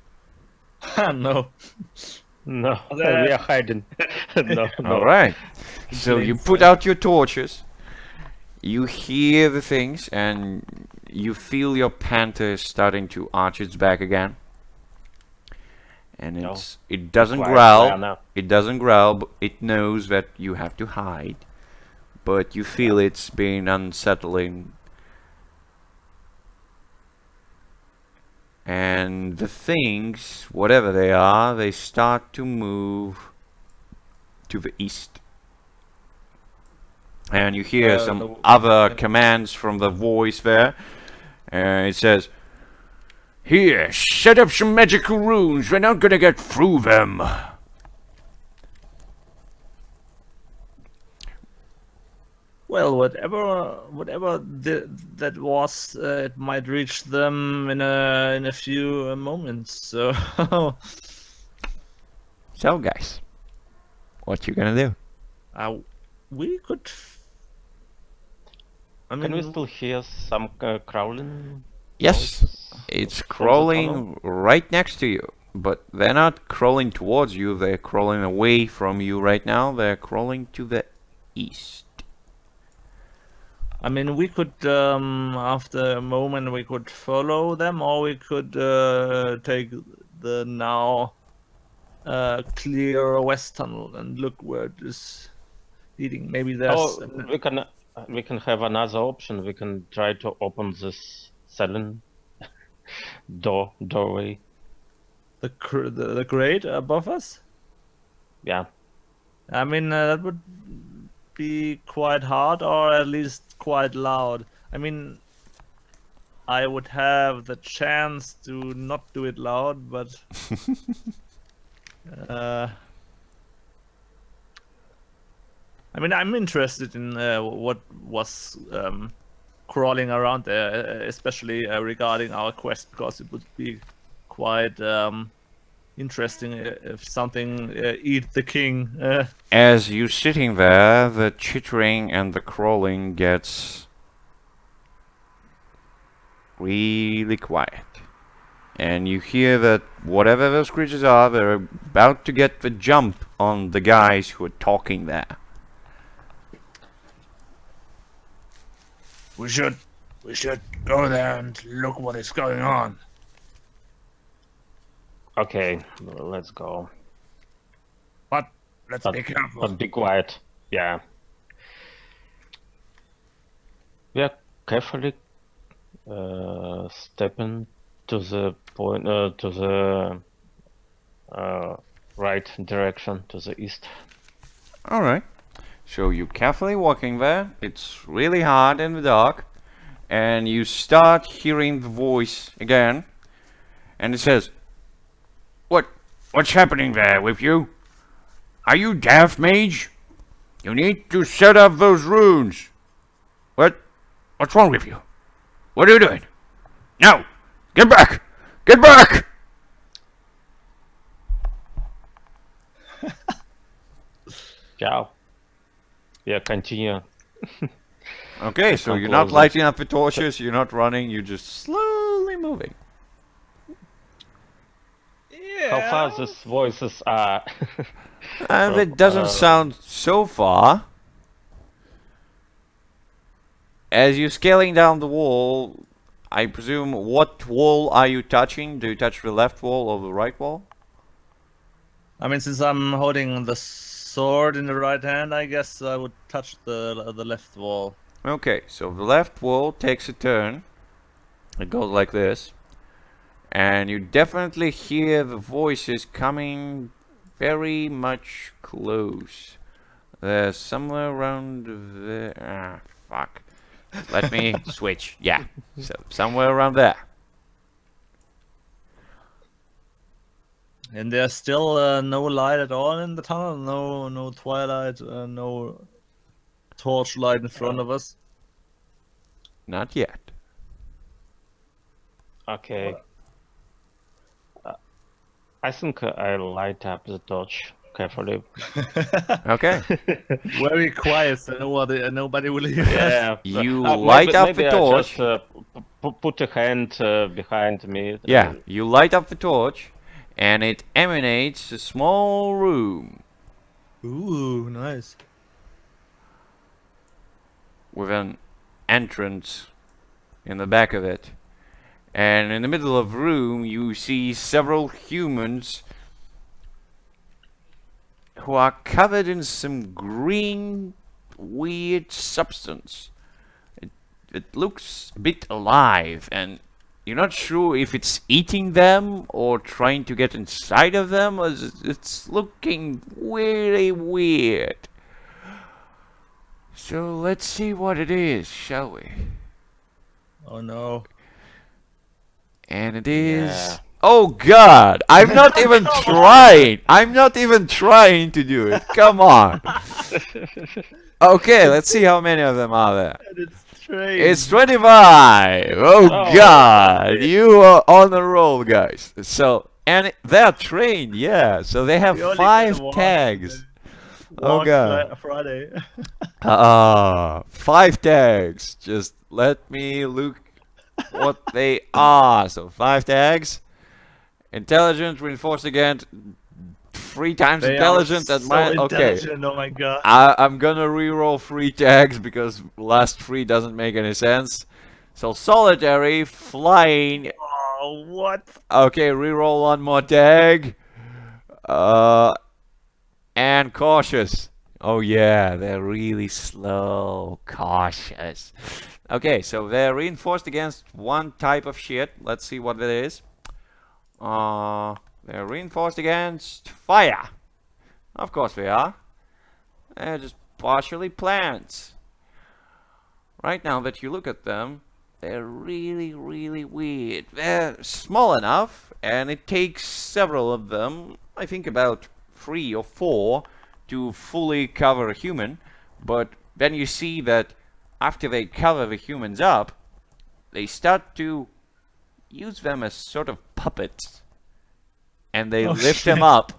No. No, Okay. we are hiding. No. Alright. So you put out your torches. You hear the things and you feel your panther starting to arch its back again. And No. it doesn't Quiet growl. there now. It doesn't growl, but it knows that you have to hide. But you feel it's being unsettling. And the things, whatever they are, they start to move to the east. And you hear some other commands from the voice there. It says, "Here, set up some magical runes. We're not gonna get through them." Well, whatever that was, it might reach them in a few moments. So, So, guys, what you gonna do? we could. I Can we mean, still hear some crawling? Yes, noises it's from the crawling tunnel? right next to you. But they're not crawling towards you, they're crawling away from you right now. They're crawling to the east. I mean, we could after a moment we could follow them, or we could take the now clear west tunnel and look where it is leading. Maybe there's. Oh, we can have another option. We can try to open this ceiling doorway. The grate above us. Yeah. I mean, that would be quite hard, or at least quite loud. I mean, I would have the chance to not do it loud, but I mean, I'm interested in what was crawling around there, especially regarding our quest, because it would be quite interesting if something eat the king. As you're sitting there, the chittering and the crawling gets really quiet. And you hear that whatever those creatures are, they're about to get the jump on the guys who are talking there. We should go there and look what is going on. Okay, let's go. But let's be careful. But be quiet. Yeah. We are carefully Stepping to the point, to the right direction, to the east. Alright. So you carefully walking there. It's really hard in the dark. And you start hearing the voice again. And it says, What's happening there with you? Are you deaf, mage? You need to set up those runes. What's wrong with you? What are you doing? No! Get back! Get back! Ciao. Yeah, continue. Okay, so come you're not closer. lighting up the torches, you're not running, you're just slowly moving. How far these voices are? And From, it doesn't sound so far. As you're scaling down the wall, I presume, what wall are you touching? Do you touch the left wall or the right wall? I mean, since I'm holding the sword in the right hand, I guess I would touch the left wall. Okay, so the left wall takes a turn. It goes like this. And you definitely hear the voices coming very much close. They're somewhere around there. Ah, fuck. Let me switch. Yeah, so somewhere around there. And there's still no light at all in the tunnel. No twilight. No torchlight in front of us. Not yet. Okay. I think I light up the torch carefully. Okay. Very quiet, so nobody will hear us. Yeah. You maybe- light up maybe the I torch. just, put a hand behind me. Yeah, you light up the torch, and it emanates a small room Ooh, nice. with an entrance in the back of it. And in the middle of the room, you see several humans who are covered in some green, weird substance. It looks a bit alive, and you're not sure if it's eating them or trying to get inside of them. It's looking really weird. So let's see what it is, shall we? Oh no. And it is... Yeah. Oh god! I'm not even trying! I'm not even trying to do it! Come on! Okay, let's see how many of them are there. And it's strange. It's 25! Oh Oh. god! You are on a roll, guys. So, and they're trained, yeah. So they have We only 5 get one. tags. Oh Walk god. Friday. 5 tags. Just let me look what they are. So 5 tags. Intelligent, reinforced again. 3 times They intelligent. are That so might okay. intelligent, oh my god. I'm gonna reroll 3 tags because last 3 doesn't make any sense. So solitary, flying. Oh, what? Okay, reroll 1 more tag. And cautious. Oh yeah, they're really slow. Cautious. Okay, so they're reinforced against 1 type of shit. Let's see what it is. They're reinforced against fire. Of course they are. They're just partially plants. Right now that you look at them, they're really, really weird. They're small enough, and it takes several of them, I think about 3 or 4, to fully cover a human. But then you see that after they cover the humans up, they start to use them as sort of puppets. And they Oh, lift them shit. up,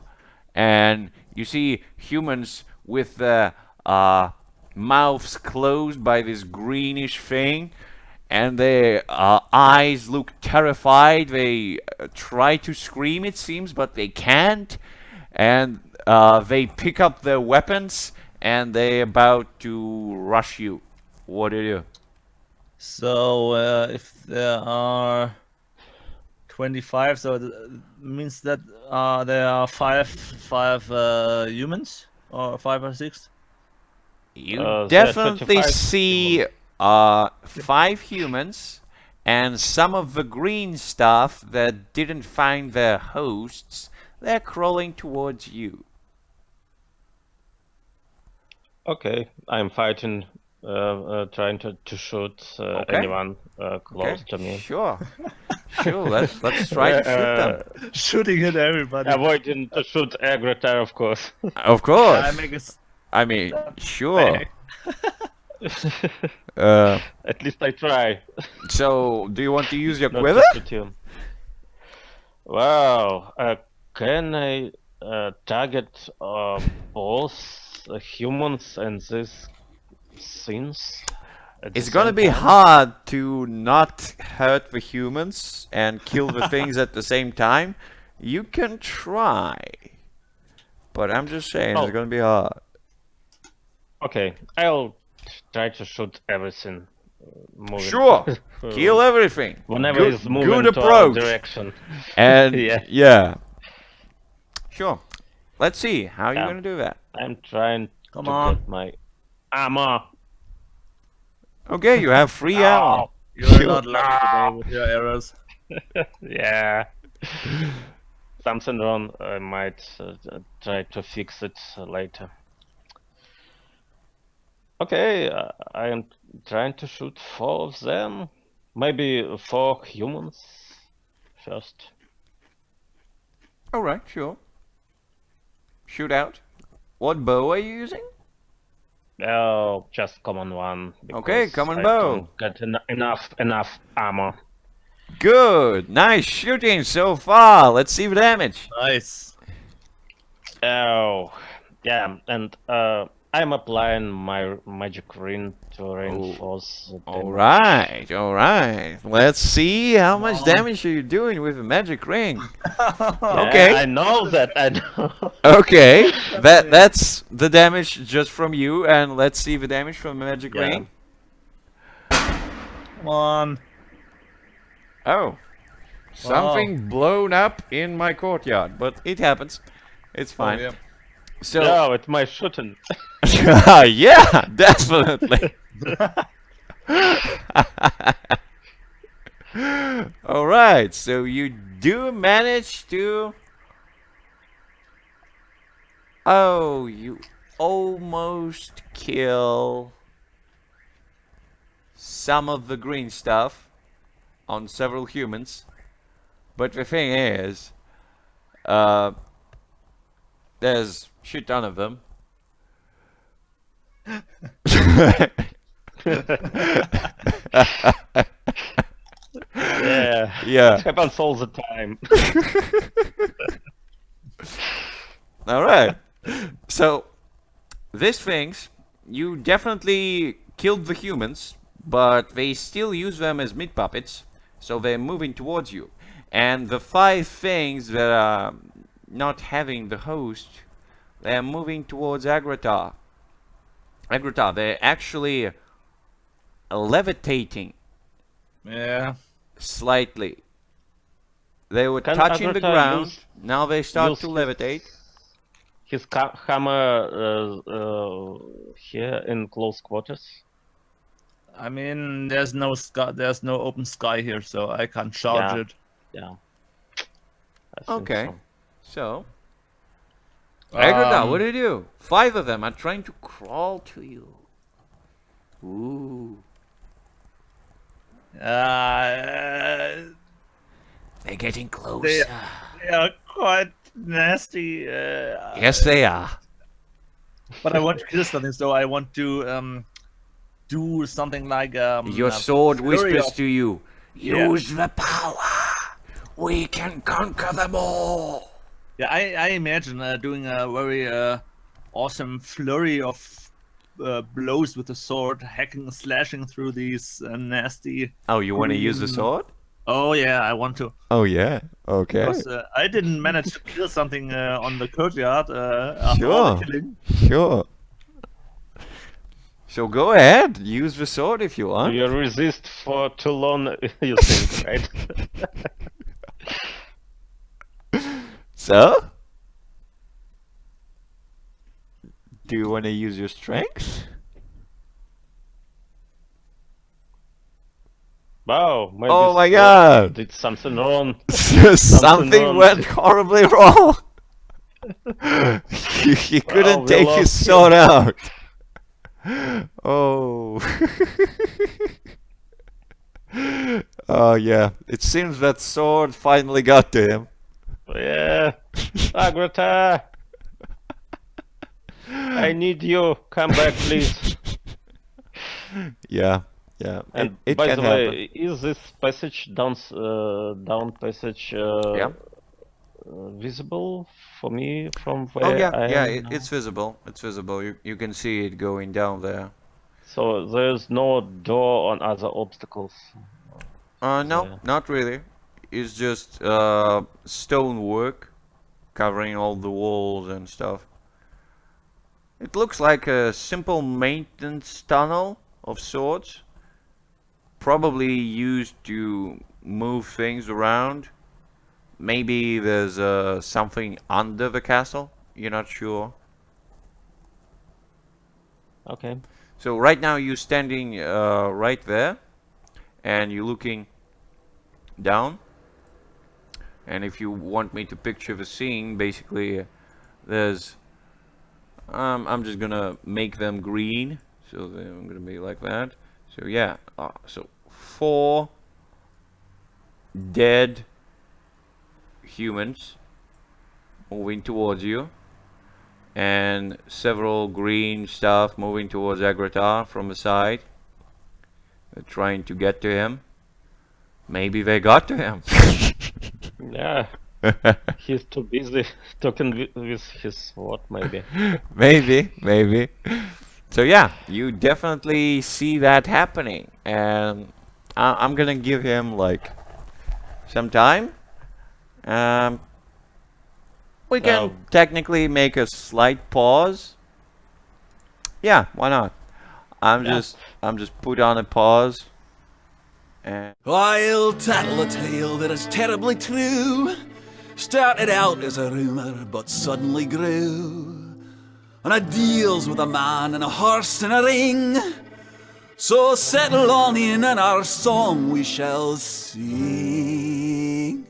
and you see humans with their mouths closed by this greenish thing, and their eyes look terrified. They try to scream, it seems, but they can't. And they pick up their weapons, and they're about to rush you. What do you do? So, if there are 25, so it means that there are five humans, or 5 or 6. You There are definitely 25 see 5 humans And some of the green stuff that didn't find their hosts, they're crawling towards you. Okay, I'm fighting, trying to shoot Okay. anyone close to me. Sure. Sure, let's try to shoot them. Shooting at everybody. Avoiding to shoot Agrota, of course. Of course. I make a I mean, sure. At least I try. So, do you want to use your Not quiver? to shoot you. Wow. Can I target both humans and these things? At It's the gonna same be time? hard to not hurt the humans and kill the things at the same time. You can try. But I'm just saying, Oh. it's gonna be hard. Okay, I'll try to shoot everything. Moving. Sure. Kill everything. Whenever Good- it's moving good to our approach. direction. And Yeah. yeah. Sure. Let's see how you're Yeah. gonna do that. I'm trying Come to on. get my armor. Okay, you have free ammo. You're not lucky today with your arrows. Yeah. Something wrong. I might try to fix it later. Okay, I am trying to shoot 4 of them. Maybe 4 humans first. Alright, sure. Shoot out. What bow are you using? Oh, just common one. Okay, because common I bow. don't get enough armor. Good. Nice shooting so far. Let's see the damage. Nice. Oh, yeah, and I'm applying my magic ring to reinforce the damage. Alright, alright. Let's see how much damage are you doing with the magic ring. Yeah, Okay. I know that. I know. Okay. That's the damage just from you, and let's see the damage from the magic Yeah. ring. Come on. Oh. Something blown up in my courtyard, but it happens. It's fine. Oh, yeah. So No, it's my shooting. yeah, definitely. All right, so you do manage to. Oh, you almost kill some of the green stuff on several humans, but the thing is, there's shit ton of them. Yeah. Yeah. It happens all the time. All right. So, these things, you definitely killed the humans, but they still use them as meat puppets, so they're moving towards you. And the 5 things that are not having the host, they're moving towards Agrota. Agrota, they're actually levitating Yeah. slightly. They were Can touching the Agrota ground, use- now they start use to his- levitate. His hammer here in close quarters. I mean, there's no sky. There's no open sky here, so I can't charge Yeah. it. Yeah. I think Okay. so. So, Agrota, Um, what do you do? 5 of them are trying to crawl to you. Ooh. They're getting closer. They are quite nasty. Yes, they are. But I want to kill something, so I want to do something like Your a sword flurry whispers of- to you. Yeah. Use the power. We can conquer them all. Yeah, I imagine doing a very awesome flurry of blows with the sword, hacking, slashing through these nasty. Oh, you want to use the Green- sword? Oh yeah, I want to. Oh, yeah. Okay. Because I didn't manage to kill something on the courtyard after all Sure. the killing. Sure. So go ahead. Use the sword if you Do want. you resist for too long, you think, right? So? Do you want to use your strength? Wow, maybe Oh my Sword god! did something wrong. Something wrong. went horribly wrong. he couldn't we take lost his you. sword out. Oh. Oh yeah. It seems that sword finally got to him. Yeah. Agrata! I need you. Come back, please. Yeah. Yeah. And it by can the happen. way, is this passage down passage Yeah. visible for me from where Oh yeah. I Yeah. am now? It's visible. It's visible. You can see it going down there. So there's no door on other obstacles. No, there. not really. It's just stonework covering all the walls and stuff. It looks like a simple maintenance tunnel of sorts. Probably used to move things around. Maybe there's something under the castle. You're not sure. Okay. So right now you're standing right there, and you're looking down. And if you want me to picture the scene, basically there's I'm just gonna make them green, so I'm gonna be like that. So yeah, so 4 dead humans moving towards you, and several green stuff moving towards Agratar from the side. They're trying to get to him. Maybe they got to him. Yeah. He's too busy talking with his sword, maybe. Maybe. So yeah, you definitely see that happening, and I'm gonna give him like some time. We can Now- technically make a slight pause. Yeah, why not? I'm Yeah. just put on a pause. And I'll tattle a tale that is terribly true. Started out as a rumour, but suddenly grew. And it deals with a man and a horse and a ring. So settle on in, and our song we shall sing.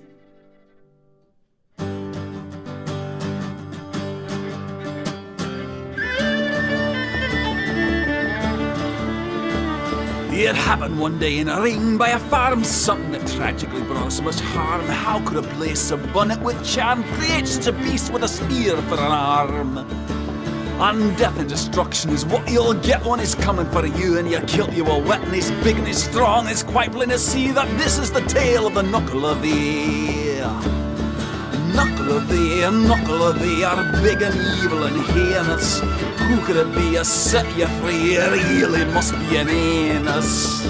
It happened one day in a ring by a farm, something that tragically brought us much harm. How could a place so abundant with charm create such a beast with a spear for an arm? And death and destruction is what you'll get when he's coming for you, and your kilt you will wet, and he's big and he's strong. It's quite plain to see that this is the tale of the Nuckelavee. Nuckelavee are big and evil and heinous. Who could it be? A set you free, it really must be an anus.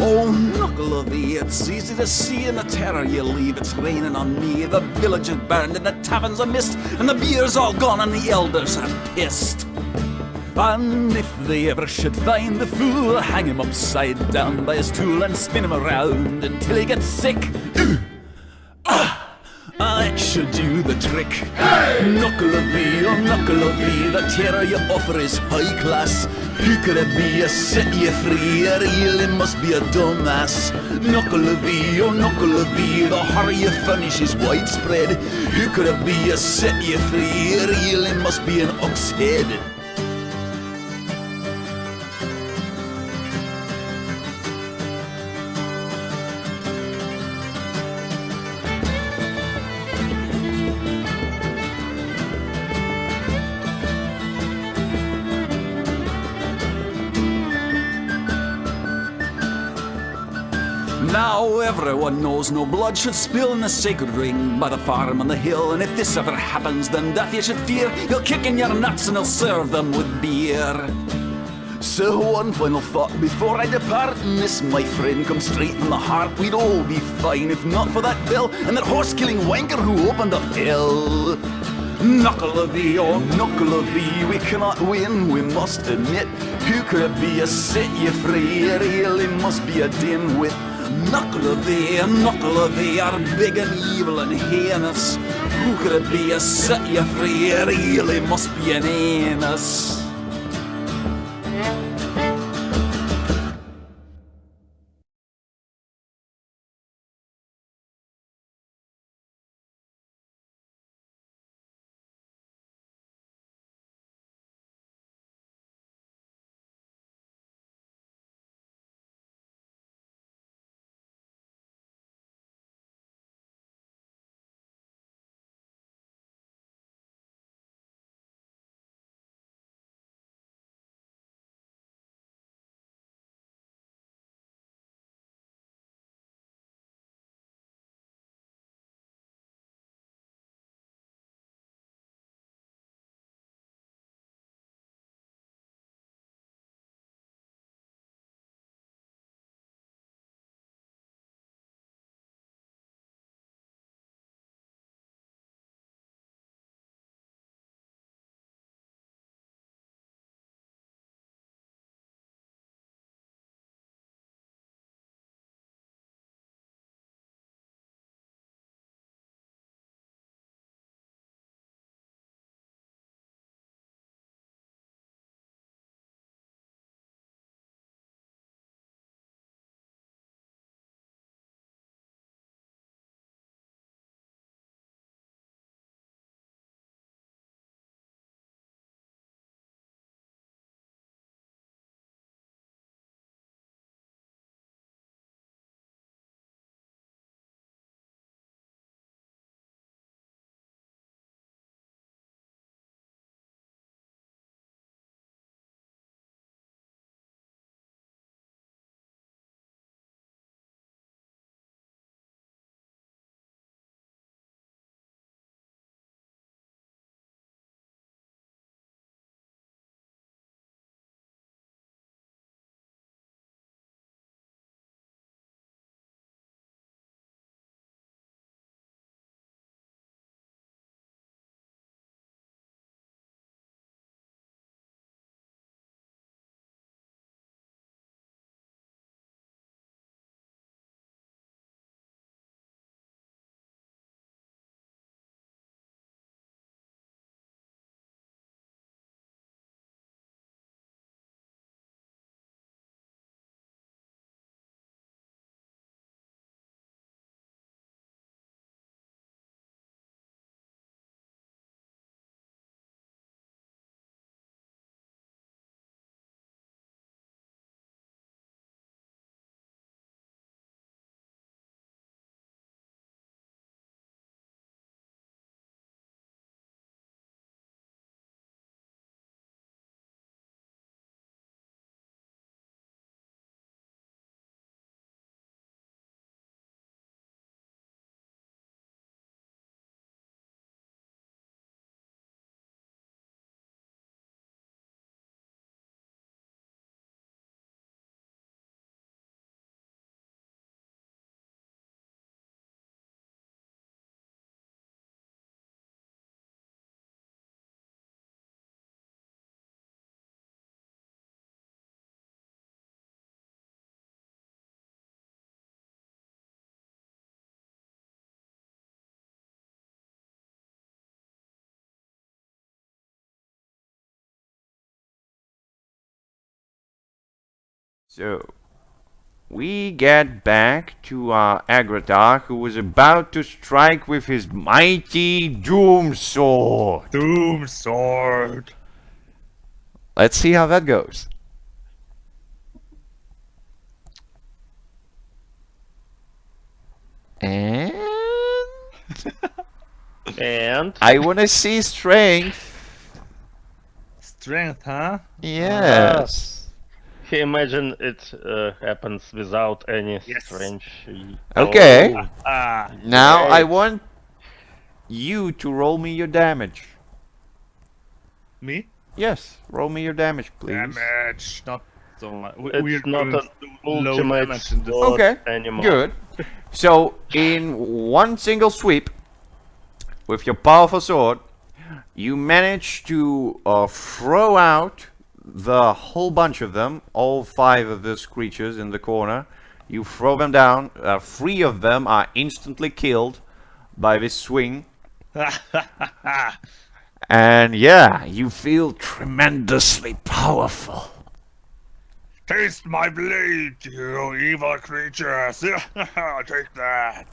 Oh, Nuckelavee, it's easy to see in the terror you leave. It's raining on me, the village is burned and the taverns are mist, and the beer's all gone and the elders are pissed. And if they ever should find the fool, hang him upside down by his tool and spin him around until he gets sick. That should do the trick. Hey! Nuckelavee, oh Nuckelavee, the terror you offer is high class. Who could it be? A set you free, it really must be a dumbass. Nuckelavee, oh Nuckelavee, the horror you furnish is widespread. Who could it be? A set you free, it really must be an ox head. Now everyone knows no blood should spill in the sacred ring by the farm on the hill. And if this ever happens, then death you should fear. He'll kick in your nuts and he'll serve them with beer. So one final thought before I depart, and this, my friend, comes straight from the heart. We'd all be fine if not for that bill and that horse-killing wanker who opened up hell. Nuckelavee, oh Nuckelavee, we cannot win, we must admit. Who could it be? A set you free, it really must be a dimwit. Nuckelavee are big and evil and heinous. Who could it be? A set you free, it really must be an anus. So, we get back to our Agratar, who was about to strike with his mighty Doom Sword. Doom sword. Let's see how that goes. And And I want to see strength. Strength, huh? Yes. imagine it happens without any Yes. strange. Okay. Oh, Ah, Now I great. want you to roll me your damage. me? Yes, roll me your damage, please. Damage, not so much. It's not doing an low ultimate damage in this. sword Okay, anymore. good. So, in one single sweep, with your powerful sword, you manage to throw out the whole bunch of them, all 5 of these creatures in the corner. You throw them down. 3 of them are instantly killed by this swing. And yeah, you feel tremendously powerful. Taste my blade, you evil creatures! Take that!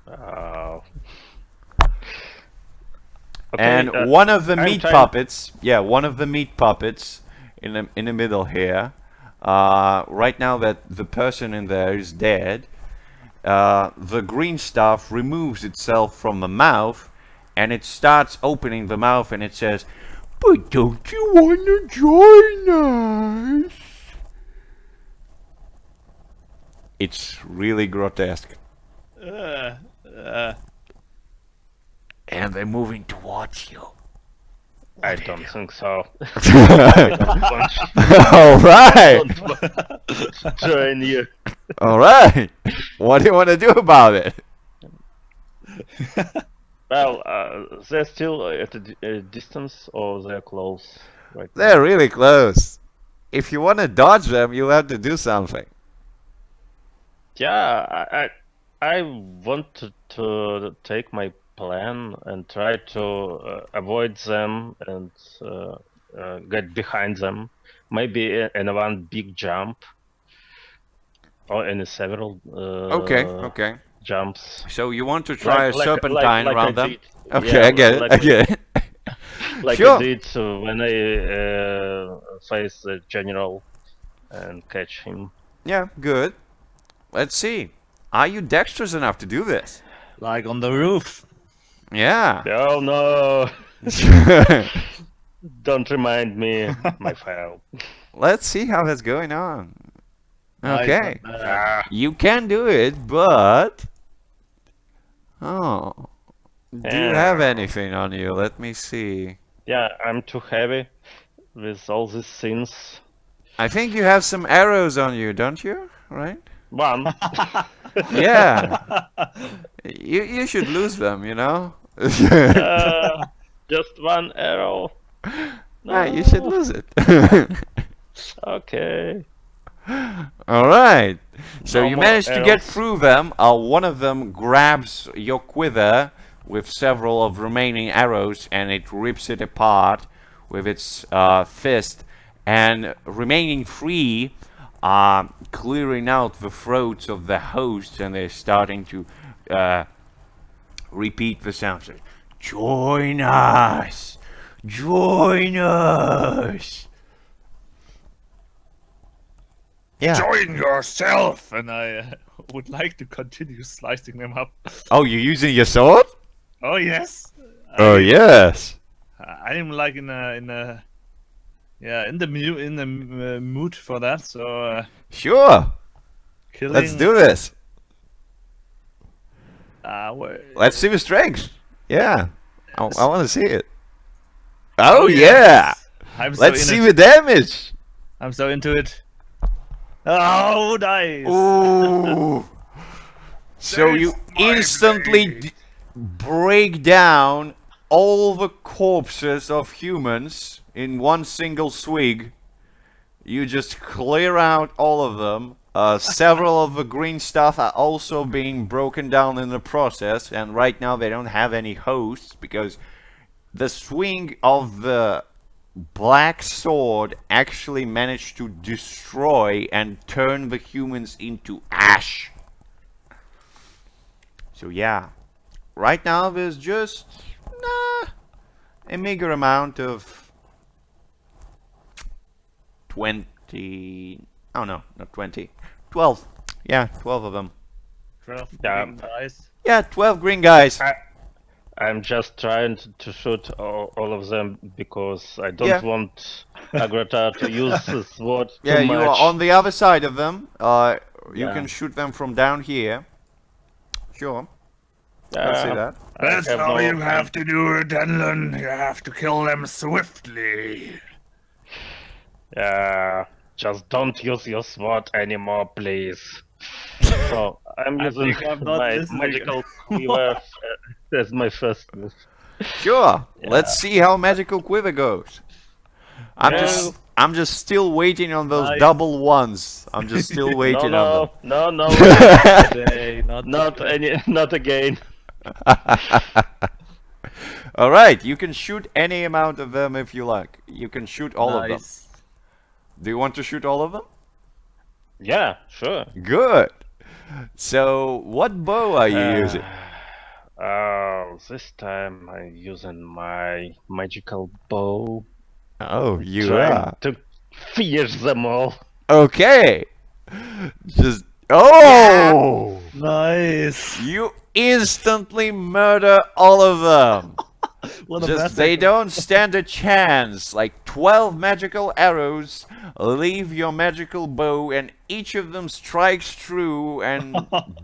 Oh. And Okay, one of the I'm meat trying- puppets, yeah, one of the meat puppets in the middle here. Right now that the person in there is dead, the green stuff removes itself from the mouth, and it starts opening the mouth, and it says, "But don't you want to join us?" It's really grotesque. And they're moving towards you. I don't think so. All right. Join you. All right. What do you want to do about it? Well, they're still at a distance, or they're close. Right now? They're really close. If you want to dodge them, you'll have to do something. Yeah, I wanted to take my plan and try to avoid them and get behind them. Maybe in one big jump, or in several Okay. jumps. So you want to try a Like- serpentine like I around them? did. Okay, Yeah, I get it. like I get it. Like Sure. I did when I faced the general and catch him. Yeah, good. Let's see. Are you dexterous enough to do this? Like on the roof. Yeah. Oh no! Don't remind me, my foul. Let's see how that's going on. Nice, Okay. not bad. You can do it, but... Oh. Do you have anything on you? Let me see. Yeah, I'm too heavy with all these sins. I think you have some arrows on you, don't you? Right? One. Yeah. You should lose them, you know? Just one arrow. Ah, you should lose it. Okay. Alright. So No you more manage to get arrows. through them. One of them grabs your quiver with several of remaining arrows, and it rips it apart with its fist. And remaining 3 are clearing out the throats of the hosts, and they're starting to repeat the sounds. Join us! Join us! Yeah. Join yourself! And I would like to continue slicing them up. Oh, you're using your sword? Oh yes. Oh, yes. I'm like in the mood for that. So Sure. killing. Let's do this. Where- Let's see the strength. Yeah. I want to see it. Oh, yes. yeah. I'm so Let's in see it. the damage. I'm so into it. Oh, nice. Ooh. So you Taste my instantly blade. break down all the corpses of humans in one single swig. You just clear out all of them. Several of the green stuff are also being broken down in the process, and right now they don't have any hosts because the swing of the black sword actually managed to destroy and turn the humans into ash. So yeah, right now there's just a meager amount of 20. Oh no, not 20. 12. Yeah, 12 of them. 12 Yeah. green guys. Yeah, 12 green guys. I'm just trying to shoot all of them because I don't Yeah. want Agrata to use the sword Yeah, too you much. are on the other side of them. You Yeah. can shoot them from down here. Sure. Let's see that. I That's have all no- you have to do, Denlon. You have to kill them swiftly. Yeah, just don't use your sword anymore, please. So I'm I using think I'm not my listening. magical quiver as my first move. Sure. Let's see how magical quiver goes. I'm just still waiting on those Nice. double ones. I'm just still waiting on No, them. Today, not again. All right, you can shoot any amount of them if you like. You can shoot all of them. Nice. Do you want to shoot all of them? Yeah, sure. Good. So, what bow are you using? This time I'm using my magical bow, Oh, you trying are. to fierce them all. Okay. Just oh! Nice. You instantly murder all of them. What a Just they massacre. don't stand a chance. Like 12 magical arrows leave your magical bow, and each of them strikes through and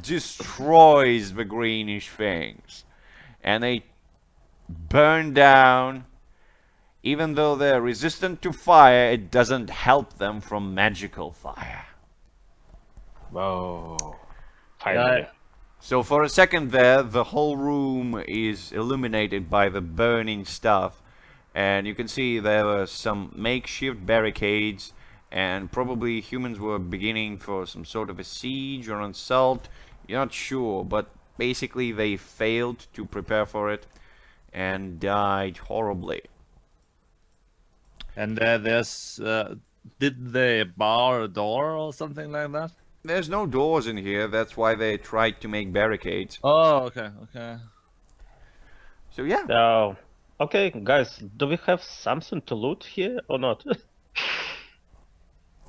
destroys the greenish things. And they burn down. Even though they're resistant to fire, it doesn't help them from magical fire. Whoa! Finally. Yeah, So for a second there, the whole room is illuminated by the burning stuff. And you can see there were some makeshift barricades, and probably humans were beginning for some sort of a siege or an assault. You're not sure, but basically they failed to prepare for it and died horribly. And there's did they bar a door or something like that? There's no doors in here, that's why they tried to make barricades. Oh, okay, okay. So yeah. Oh, okay, guys. Do we have something to loot here or not?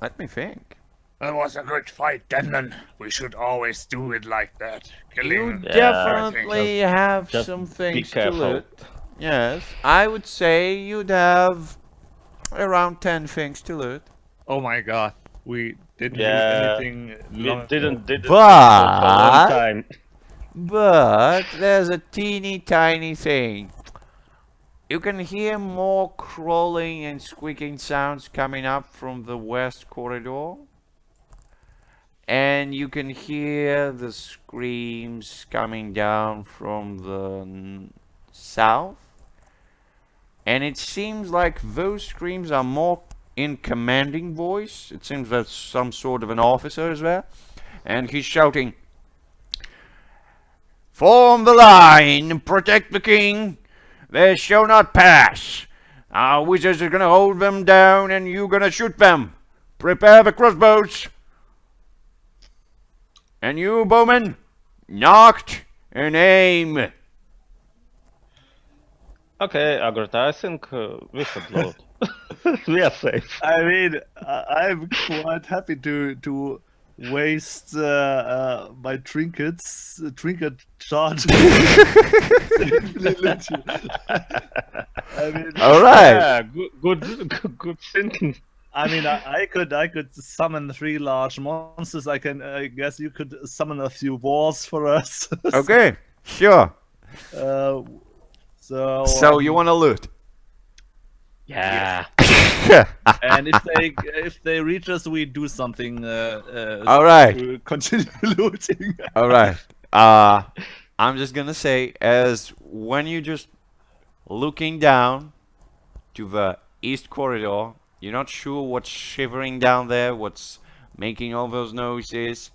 Let me think. That was a great fight, Denlon. We should always do it like that. You Killing. definitely have just some be things to careful. loot. Yes, I would say you'd have around 10 things to loot. Oh my god, we didn't Yeah, use anything. We long didn't But- for a long time. But there's a teeny tiny thing. You can hear more crawling and squeaking sounds coming up from the west corridor. And you can hear the screams coming down from the south. And it seems like those screams are more in commanding voice. It seems that some sort of an officer is there. And he's shouting, "Form the line, protect the king. They shall not pass. Our wizards are gonna hold them down and you're gonna shoot them. Prepare the crossbows. And you, bowman, knocked and aim." Okay, Agrata, I think we should loot. We are safe. I mean, I'm quite happy to waste my trinkets, trinket charge. I mean, All right. Yeah, good thinking. I mean, I could summon 3 large monsters. I guess you could summon a few walls for us. Okay, sure. So You want to loot? Yeah. and if they reach us, we do something. All right. To continue looting. All right. I'm just gonna say, as when you're just looking down to the east corridor, you're not sure what's shivering down there, what's making all those noises,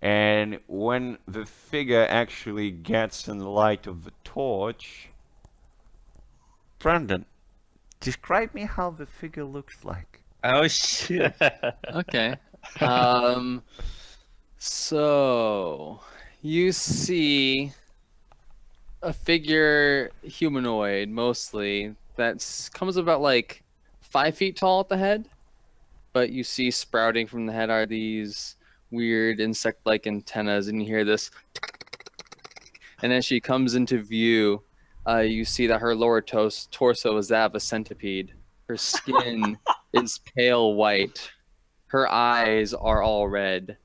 and when the figure actually gets in the light of the torch, Brandon, describe me how the figure looks like. Oh shit. Okay. So you see a figure, humanoid mostly, that comes about like 5 feet tall at the head, but you see sprouting from the head are these weird insect-like antennas, and you hear this. And as she comes into view, you see that her lower torso is that of a centipede. Her skin is pale white. Her eyes are all red.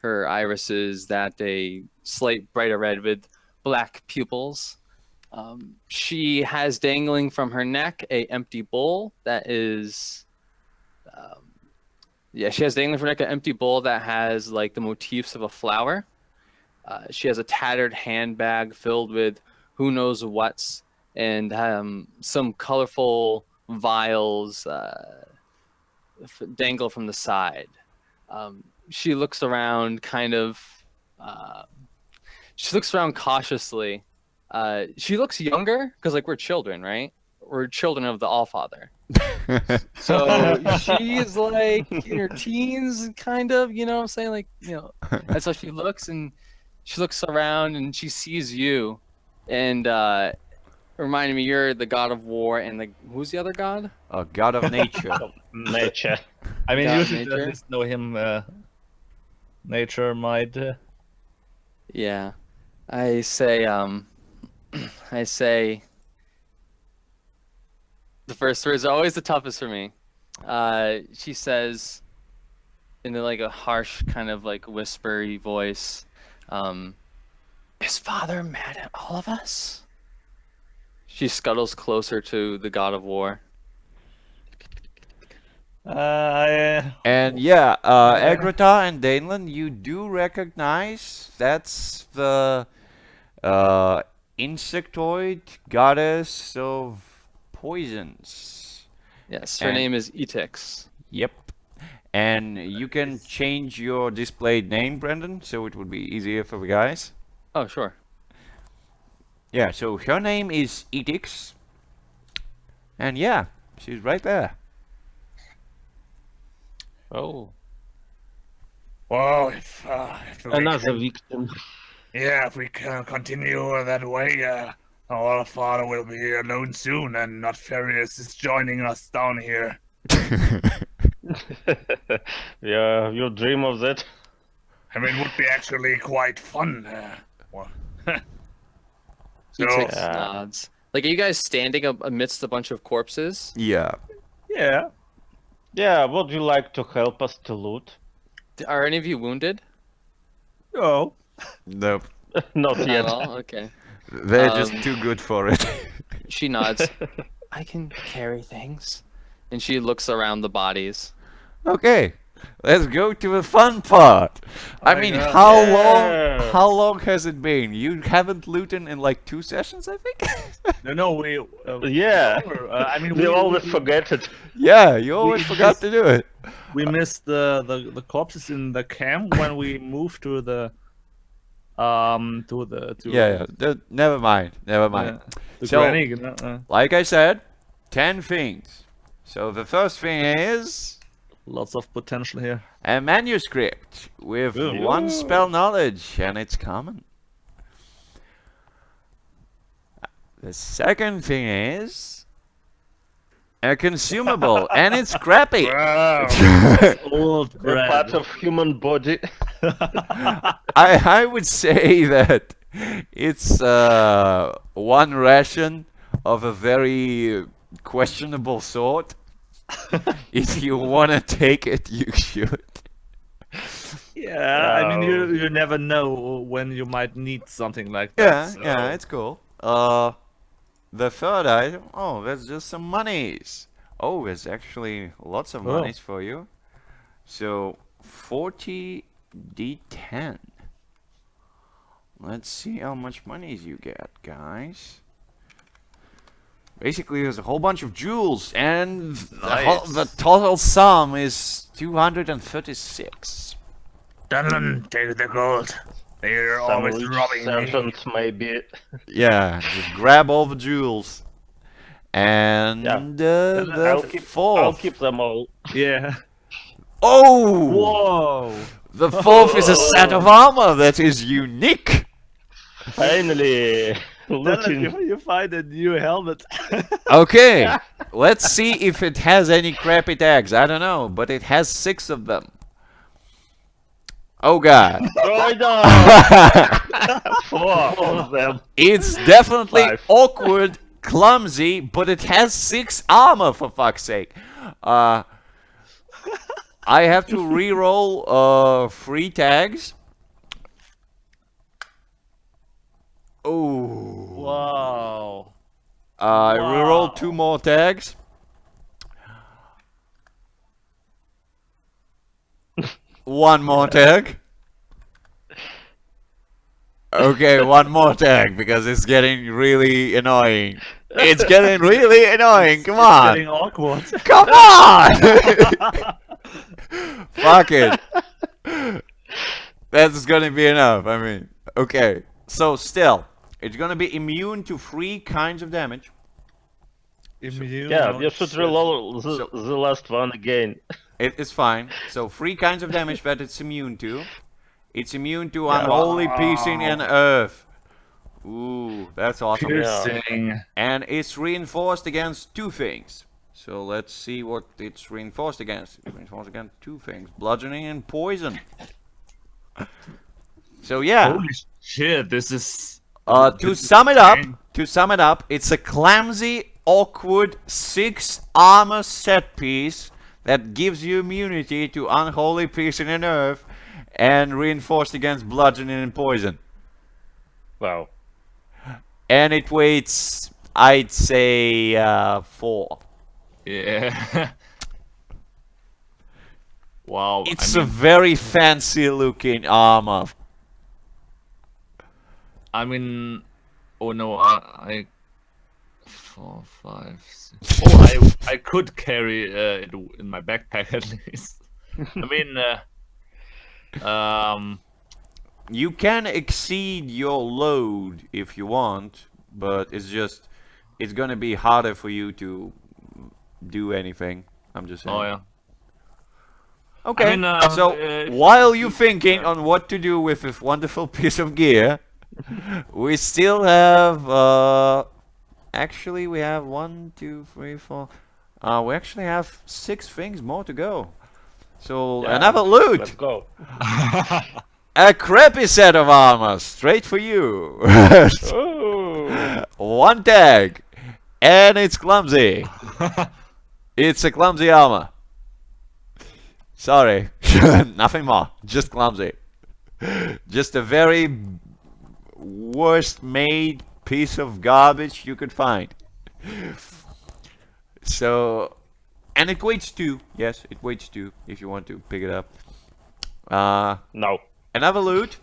Her irises that a slight brighter red with black pupils. She has dangling from her neck a empty bowl that is... she has dangling from her neck an empty bowl that has like the motifs of a flower. She has a tattered handbag filled with who knows what's, and some colorful vials dangle from the side. She looks around she looks around cautiously. She looks younger because like we're children, right? We're children of the Allfather. So she's like in her teens, kind of, you know what I'm saying? Like, you know, that's how she looks, and she looks around and she sees you, and reminding me, you're the god of war, and who's the other god? A god of nature. Nature. I mean, God you of should nature? at least know him. Nature might. Yeah, I say, the first word is always the toughest for me. She says, in like a harsh kind of like whispery voice, "Is Father mad at all of us?" She scuttles closer to the god of war. And yeah, Agrata and Danelan, you do recognize that's the insectoid goddess of poisons. Yes, her And- name is Ytix. Yep. And you can change your displayed name, Brendan, so it would be easier for the guys. Oh, sure. Yeah, so her name is Ytix. And yeah, she's right there. Oh, Well, if we another can, victim. yeah, if we can continue that way, our father will be alone soon, and Nefarious is joining us down here. Yeah, you dream of that? I mean, it would be actually quite fun. So, Ytix nods. Like, are you guys standing amidst a bunch of corpses? Yeah. Yeah. Yeah, would you like to help us to loot? Are any of you wounded? Oh. Nope. Not Not yet. at all? Okay. They're just Um, too good for it. She nods. I can carry things. And she looks around the bodies. Okay, let's go to the fun part. I mean, Yeah. how long has it been? You haven't looted in like 2 sessions, I think? No, we. Yeah. I mean, We always forget it. Yeah, you always We forgot to do it. We missed the corpses in the camp when we moved to the Yeah, never mind, never mind. the So- granny, you know, Like I said, 10 things. So the first thing is lots of potential here. a manuscript with Ooh. 1 spell knowledge, and it's common. The second thing is a consumable, and it's crappy. wow. Old A bread. part of human body. I would say that it's 1 ration of a very questionable sort. If you want to take it, you should. Yeah, I mean, you never know when you might need something like Yeah, that. so- yeah, it's cool. The third item, oh, there's just some monies. Oh, there's actually lots of Oh. monies for you. So, 40 D10. Let's see how much monies you get, guys. Basically, there's a whole bunch of jewels, and the total sum is 236. Dunlan, take the gold. They're Some always rich robbing me. sergeant maybe. Yeah, just grab all the jewels. And I'll the keep, fourth. I'll keep them all. Yeah. Oh! Whoa. The fourth is a set of armor that is unique. Finally, Then looting. you find a new helmet. Okay, let's see if it has any crappy tags. I don't know, but it has 6 of them. Oh god. Oh no! 4 of them. It's definitely 5. awkward, clumsy, but it has 6 armor for fuck's sake. I have to re-roll 3 tags. Oh. Wow. I rerolled 2 more tags. One more tag. Okay, one more tag because it's getting really annoying. It's getting really annoying. Come on. Getting awkward. Come on. Fuck it. That's gonna be enough. I mean, okay. So still, it's gonna be immune to 3 kinds of damage. Immune. Yeah, oh, you should shit. reload the, So- the last one again. It is fine. So 3 kinds of damage that it's immune to. It's immune to unholy piercing and earth. Ooh, that's awesome. Piercing. And it's reinforced against 2 things. So let's see what it's reinforced against. It's reinforced against 2 things: bludgeoning and poison. So yeah. Holy shit, this is... To this is sum it insane. up, it's a clumsy, awkward 6 armor set piece that gives you immunity to unholy piercing and earth, and reinforced against bludgeoning and poison. Wow. And it weighs, I'd say, 4. Yeah. Wow. It's a very fancy looking armor. I mean, oh no, I 4, 5, 6. Oh, I could carry it in my backpack at least. I mean, You can exceed your load if you want, but it's gonna be harder for you to do anything. I'm just saying. oh yeah. Okay, I mean, so if while you- you're thinking on what to do with this wonderful piece of gear, we still have, actually we have 1, 2, 3, 4, we actually have 6 things more to go. So Yeah, another loot! Let's go. A crappy set of armor, straight for you! Ooh. 1 tag, and it's clumsy. It's a clumsy armor. Sorry, nothing more, just clumsy. Just a very worst made piece of garbage you could find. So, and it weighs 2. Yes, it weighs 2 if you want to pick it up. No. Another loot.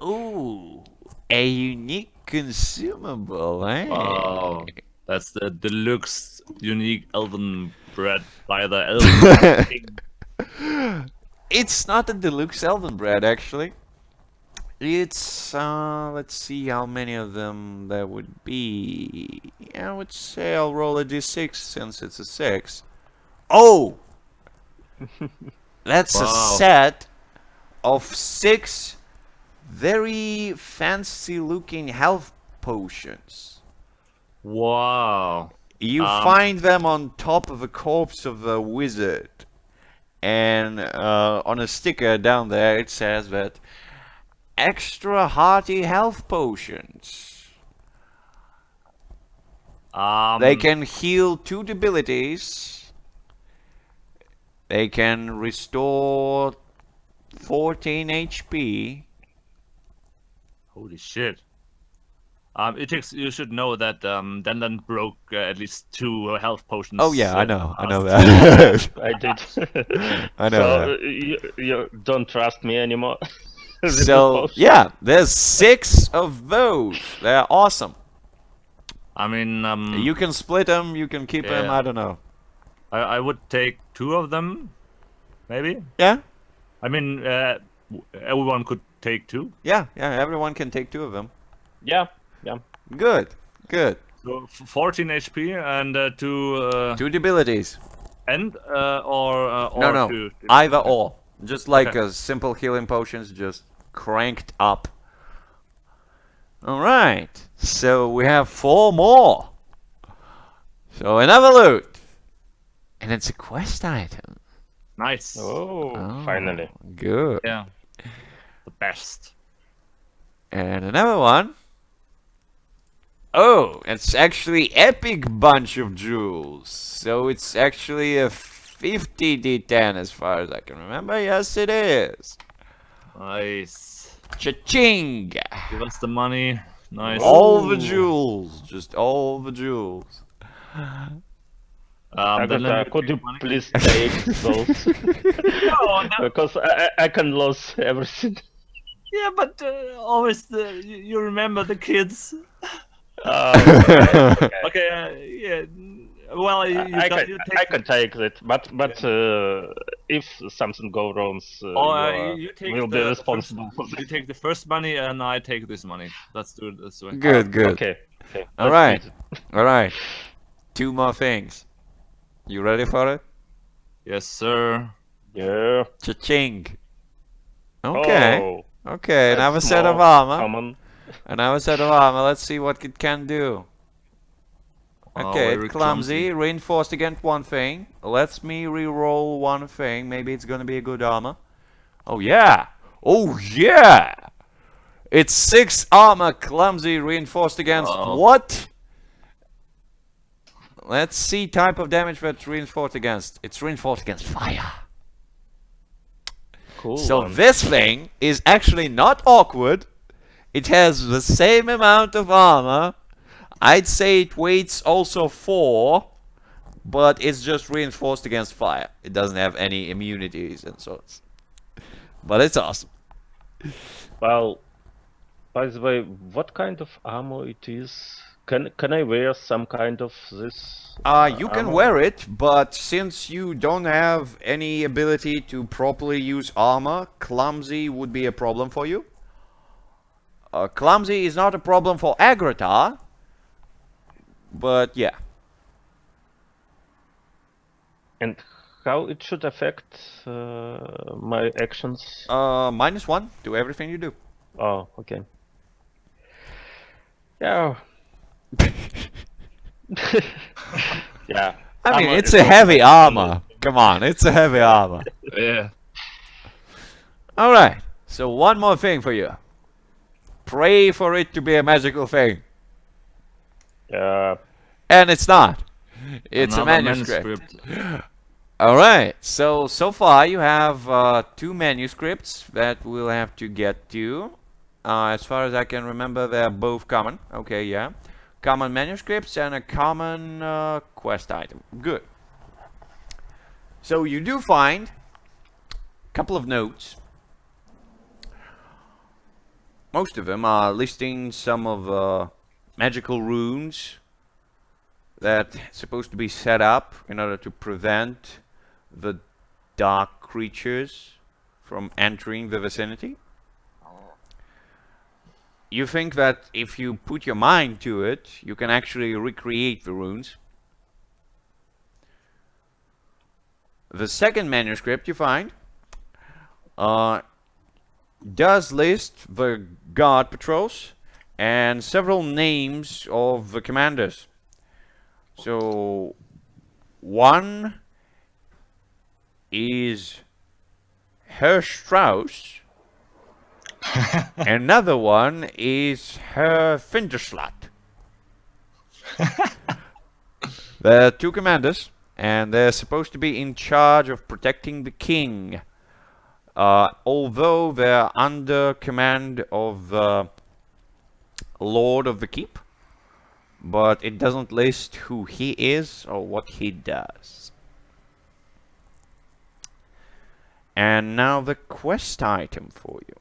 Ooh, a unique consumable, eh? Wow. That's the deluxe unique elven bread by the elven king. It's not a deluxe elven bread, actually. It's, let's see how many of them there would be. I would say I'll roll a d6 since it's a 6. Oh! That's a Wow. set of 6 very fancy looking health potions. Wow. You find them on top of a corpse of a wizard. And on a sticker down there it says that extra hearty health potions. They can heal 2 debilities. They can restore 14 HP. Holy shit. Ytix, you should know that Dandan broke at least 2 health potions. Oh yeah, I in the know past. that. I did. I know So that. you don't trust me anymore. With the So potion. yeah, there's 6 of those. They're awesome. I mean, You can split them, you can keep them, Yeah. I don't know. I would take 2 of them, maybe. Yeah? I mean, everyone could take 2. Yeah, everyone can take 2 of them. Yeah. Good, good. So 14 HP and 2 2 abilities. end or No. 2. Either or. Just like Okay. simple healing potions, just cranked up. Alright. So we have 4 more. So another loot. And it's a quest item. Nice. Oh, finally. Good. Yeah. The best. And another one. Oh, it's actually epic bunch of jewels. So it's actually a 50 D10 as far as I can remember. Yes, it is. Nice. Cha-ching! Give us the money. Nice. All the jewels. Just all the jewels. Then let me Could you take money. please take those? No, no. Because I can lose everything. Yeah, but always you remember the kids. Okay. Okay, yeah. Well, you I take. can take it, but if something goes wrong, You take will be responsible for You this. take the first money, and I take this money. Let's do it this way. Good, good. Okay. All let's right. split it. Alright. 2 more things. You ready for it? Yes, sir. Yeah. Cha-ching. Okay. Oh, Okay, another that's set of more armor. common. Another set of armor. Let's see what it can do. Oh, Okay, very it's clumsy, reinforced against one thing. Let me re-roll one thing. Maybe it's gonna be a good armor. Oh yeah! Oh yeah! It's 6 armor, clumsy, reinforced against Wow. what? Let's see type of damage that's reinforced against. It's reinforced against fire. Cool. So one. this thing is actually not awkward. It has the same amount of armor. I'd say it weighs also 4, but it's just reinforced against fire. It doesn't have any immunities and sorts. But it's awesome. Well, by the way, what kind of armor it is? Can I wear some kind of this? You can armor? wear it, but since you don't have any ability to properly use armor, clumsy would be a problem for you. Clumsy is not a problem for Agratar, but yeah. And how it should affect my actions? -1 to everything you do. Oh, okay. Yeah. Yeah. I mean, Armor it's is a not heavy my armor. Come on, it's a heavy armor. Yeah. Alright, so one more thing for you. Pray for it to be a magical thing. Yeah. And it's not. It's a Another manuscript. Alright, so far you have 2 manuscripts that we'll have to get to. As far as I can remember, they're both common. Okay, yeah. Common manuscripts and a common quest item. Good. So you do find a couple of notes. Most of them are listing some of magical runes that supposed to be set up in order to prevent the dark creatures from entering the vicinity. You think that if you put your mind to it, you can actually recreate the runes. The second manuscript you find does list the guard patrols and several names of the commanders. So one is Herr Strauss. Another one is Herr Finderslatt. There are 2 commanders, and they're supposed to be in charge of protecting the king. Although they're under command of the Lord of the Keep, but it doesn't list who he is or what he does. And now the quest item for you.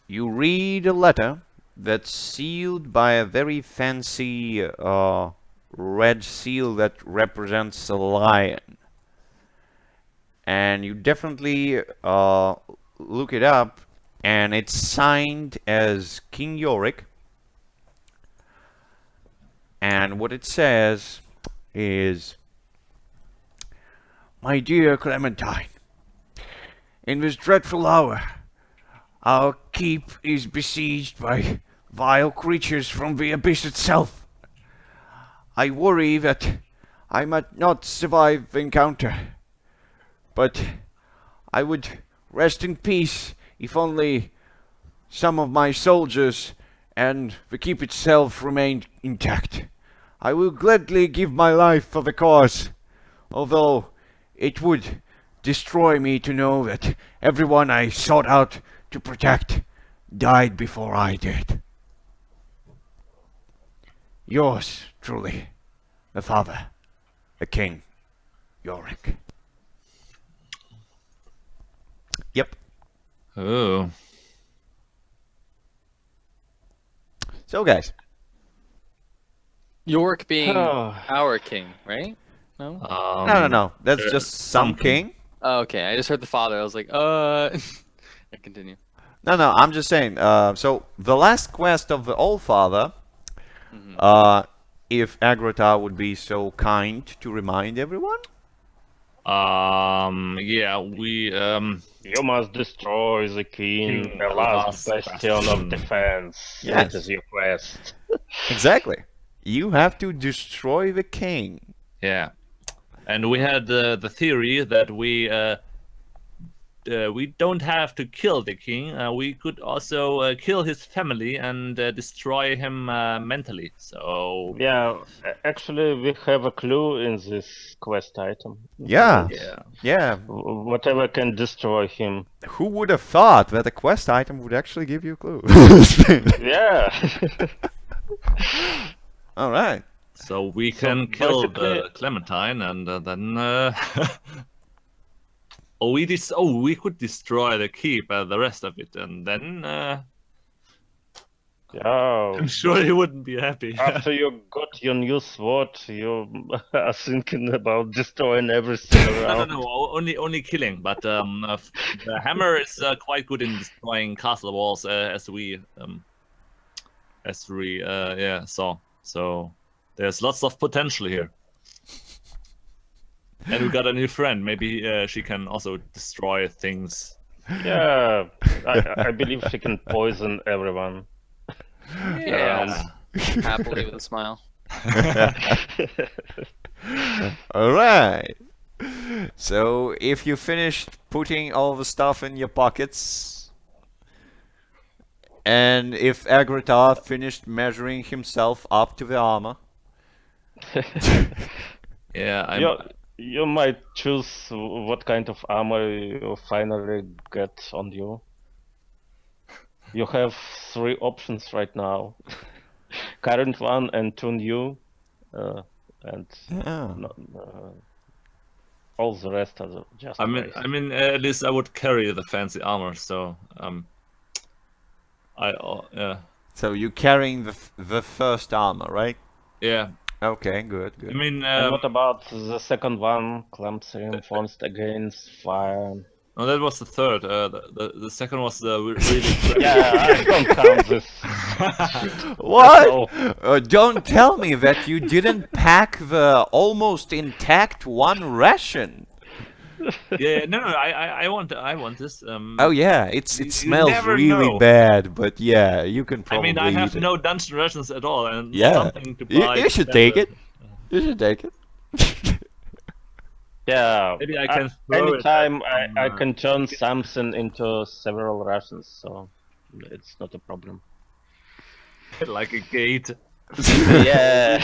You read a letter that's sealed by a very fancy red seal that represents a lion. And you definitely look it up, and it's signed as King Yorick, And what it says is, "My dear Clementine, in this dreadful hour, our keep is besieged by vile creatures from the abyss itself. I worry that I might not survive the encounter, but I would rest in peace if only some of my soldiers and the keep itself remained intact. I will gladly give my life for the cause, although it would destroy me to know that everyone I sought out to protect died before I did. Yours truly, the father, the king, Yorick." Yep. Oh. So guys, York being Oh. our king, right? No? no. That's just some king. Oh, okay. I just heard the father. I was like, I continue. No, I'm just saying. So the last quest of the All Father, if Agrota would be so kind to remind everyone. Yeah, we You must destroy the king, the last bastion of defense. Yes. That is your quest. Exactly. You have to destroy the king. yeah, and we had the theory that we don't have to kill the king. We could also kill his family and destroy him mentally. So Yeah, actually, we have a clue in this quest item. Yeah. yeah, Whatever can destroy him. Who would have thought that a quest item would actually give you a clue? Yeah. All right. so we can kill basically- the Clementine and then. we could destroy the keep, the rest of it, and then Yeah. I'm sure he wouldn't be happy. After you got your new sword, you are thinking about destroying everything around. No, only killing. But the hammer is quite good in destroying castle walls, as we saw. So there's lots of potential here. And we got a new friend. Maybe she can also destroy things. Yeah, I believe she can poison everyone. Yeah. Happily with a smile. All right. So if you finished putting all the stuff in your pockets, and if Agrota finished measuring himself up to the armor, Yeah, You might choose what kind of armor you finally get on you. You have 3 options right now. Current one and 2 new. And yeah. all the rest are just I basic. mean, at least I would carry the fancy armor. So yeah. So you're carrying the first armor, right? Yeah. Okay, good. I mean, And what about the second one? Clumsy, reinforced against fire. no, that was the third. The second was the really. Yeah, I don't count this. What? Oh. Don't tell me that you didn't pack the almost intact one ration. Yeah, no, I want this. Oh yeah, it You smells never really know. bad, but yeah, you can I probably mean, I have eat it. no dungeon rations at all, and Yeah, something to buy. you should take it. You should take it. Yeah. Maybe I can throw it Anytime at I some, can turn something into several rations, so it's not a problem. like a gate. Yeah.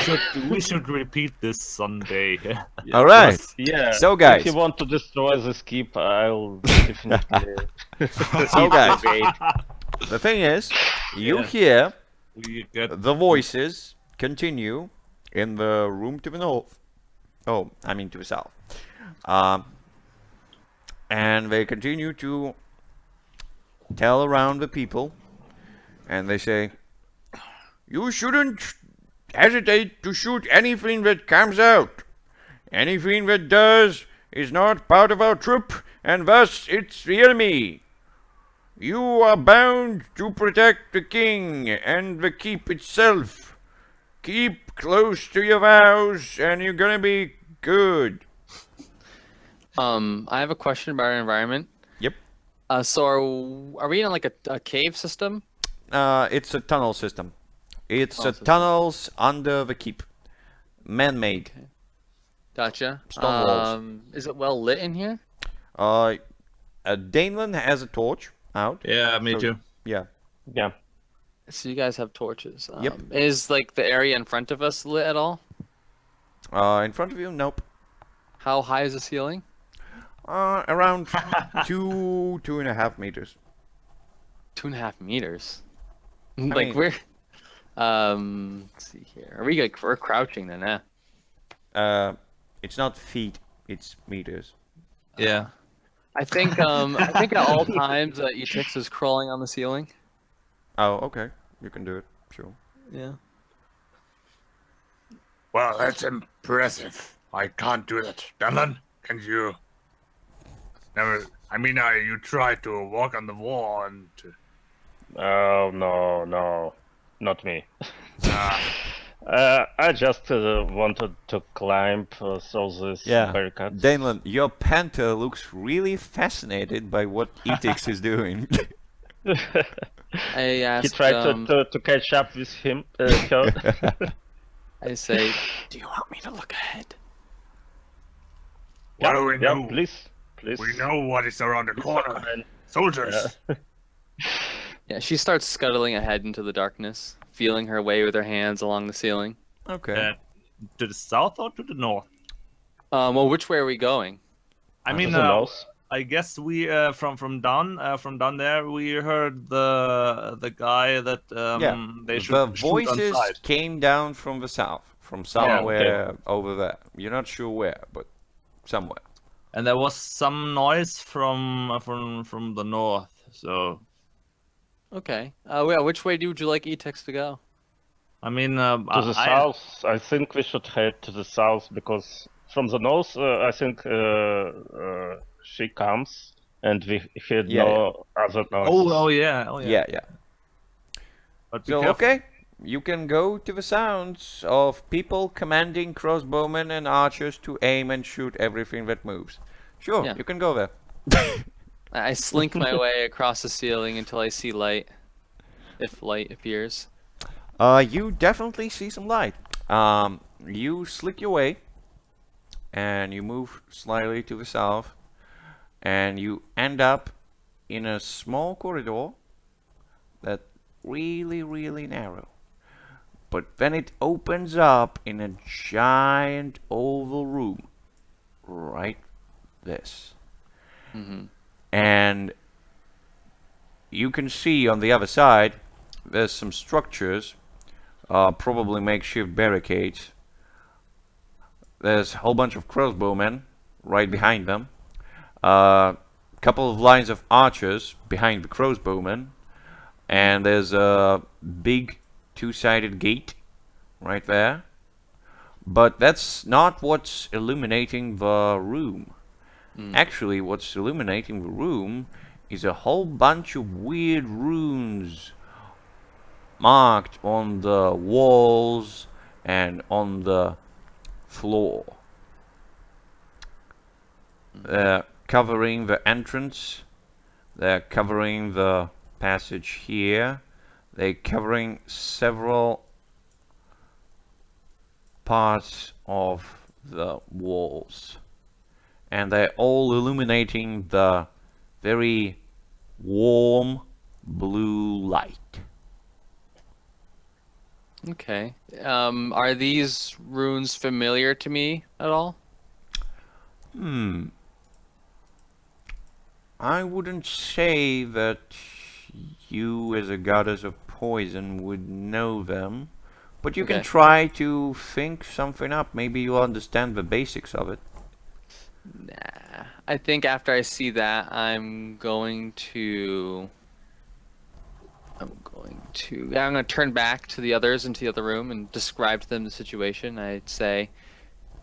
We should repeat this someday. All right. Yeah. So, guys. if you want to destroy the skip, I'll definitely. So guys, wait. the thing is, you Yeah. hear We get the voices continue in the room to the north. Oh, I mean to the south. And they continue to tell around the people, and they say, "You shouldn't hesitate to shoot anything that comes out. Anything that does is not part of our troop, and thus it's the enemy. You are bound to protect the king and the keep itself. Keep close to your vows, and you're gonna be good. I have a question about our environment. Yep. So are we in like a cave system? It's a tunnel system. It's Tunnel system. tunnels under the keep. Man-made. Okay. Gotcha. Stone walls. Is it well lit in here? Daneland has a torch out. Yeah, me So- too. Yeah. Yeah. So you guys have torches. Yep. Is like the area in front of us lit at all? In front of you, nope. How high is the ceiling? Around 2.5 meters. 2.5 meters. mean- Like we're let's see here. Are we like we're crouching then, It's not feet, it's meters. Yeah. I think at all times Ytix is crawling on the ceiling. Oh, okay. You can do it. Sure. Yeah. Well, that's impressive. I can't do that. Dylan, can you? Never. I mean, you tried to walk on the wall and. Oh no, not me. Uh, I just wanted to climb so this Yeah. barricade. Daneland, your panther looks really fascinated by what Ytix is doing. I asked. He tried to catch up with him. Her. I say, do you want me to look ahead? What do we know? Yeah, please. We know what is around the corner. Soldiers. Yeah, she starts scuttling ahead into the darkness, feeling her way with her hands along the ceiling. Okay. To the south or to the north? Well, which way are we going? I mean, Who knows? I guess we from down there we heard the guy that Yeah, they should the shoot on voices sight. came down from the south, from somewhere over there. You're not sure where, but somewhere. And there was some noise from the north. So Okay. Yeah, which way would you like Ytix to go? I mean, To the south. I think we should head to the south because from the north, I think she comes and we heard Yeah, no other noise. Oh yeah. Yeah. But be So, careful. okay. You can go to the sounds of people commanding crossbowmen and archers to aim and shoot everything that moves. Sure, Yeah. you can go there. I slink my way across the ceiling until I see light, if light appears. You definitely see some light. You slick your way, and you move slightly to the south, and you end up in a small corridor that really narrow. But then it opens up in a giant oval room, right this. And you can see on the other side there's some structures, probably makeshift barricades. There's a whole bunch of crossbowmen right behind them, couple of lines of archers behind the crossbowmen, and there's a big two-sided gate right there. But that's not what's illuminating the room. Actually, what's illuminating the room is a whole bunch of weird runes marked on the walls and on the floor. They're covering the entrance, they're covering the passage here, they're covering several parts of the walls. And they're all illuminating the very warm blue light. Okay. Are these runes familiar to me at all? I wouldn't say that you as a goddess of poison would know them, but you can Okay. try to think something up. Maybe you'll understand the basics of it. Nah. I think after I see that, I'm going to turn back to the others into the other room and describe to them the situation. I'd say,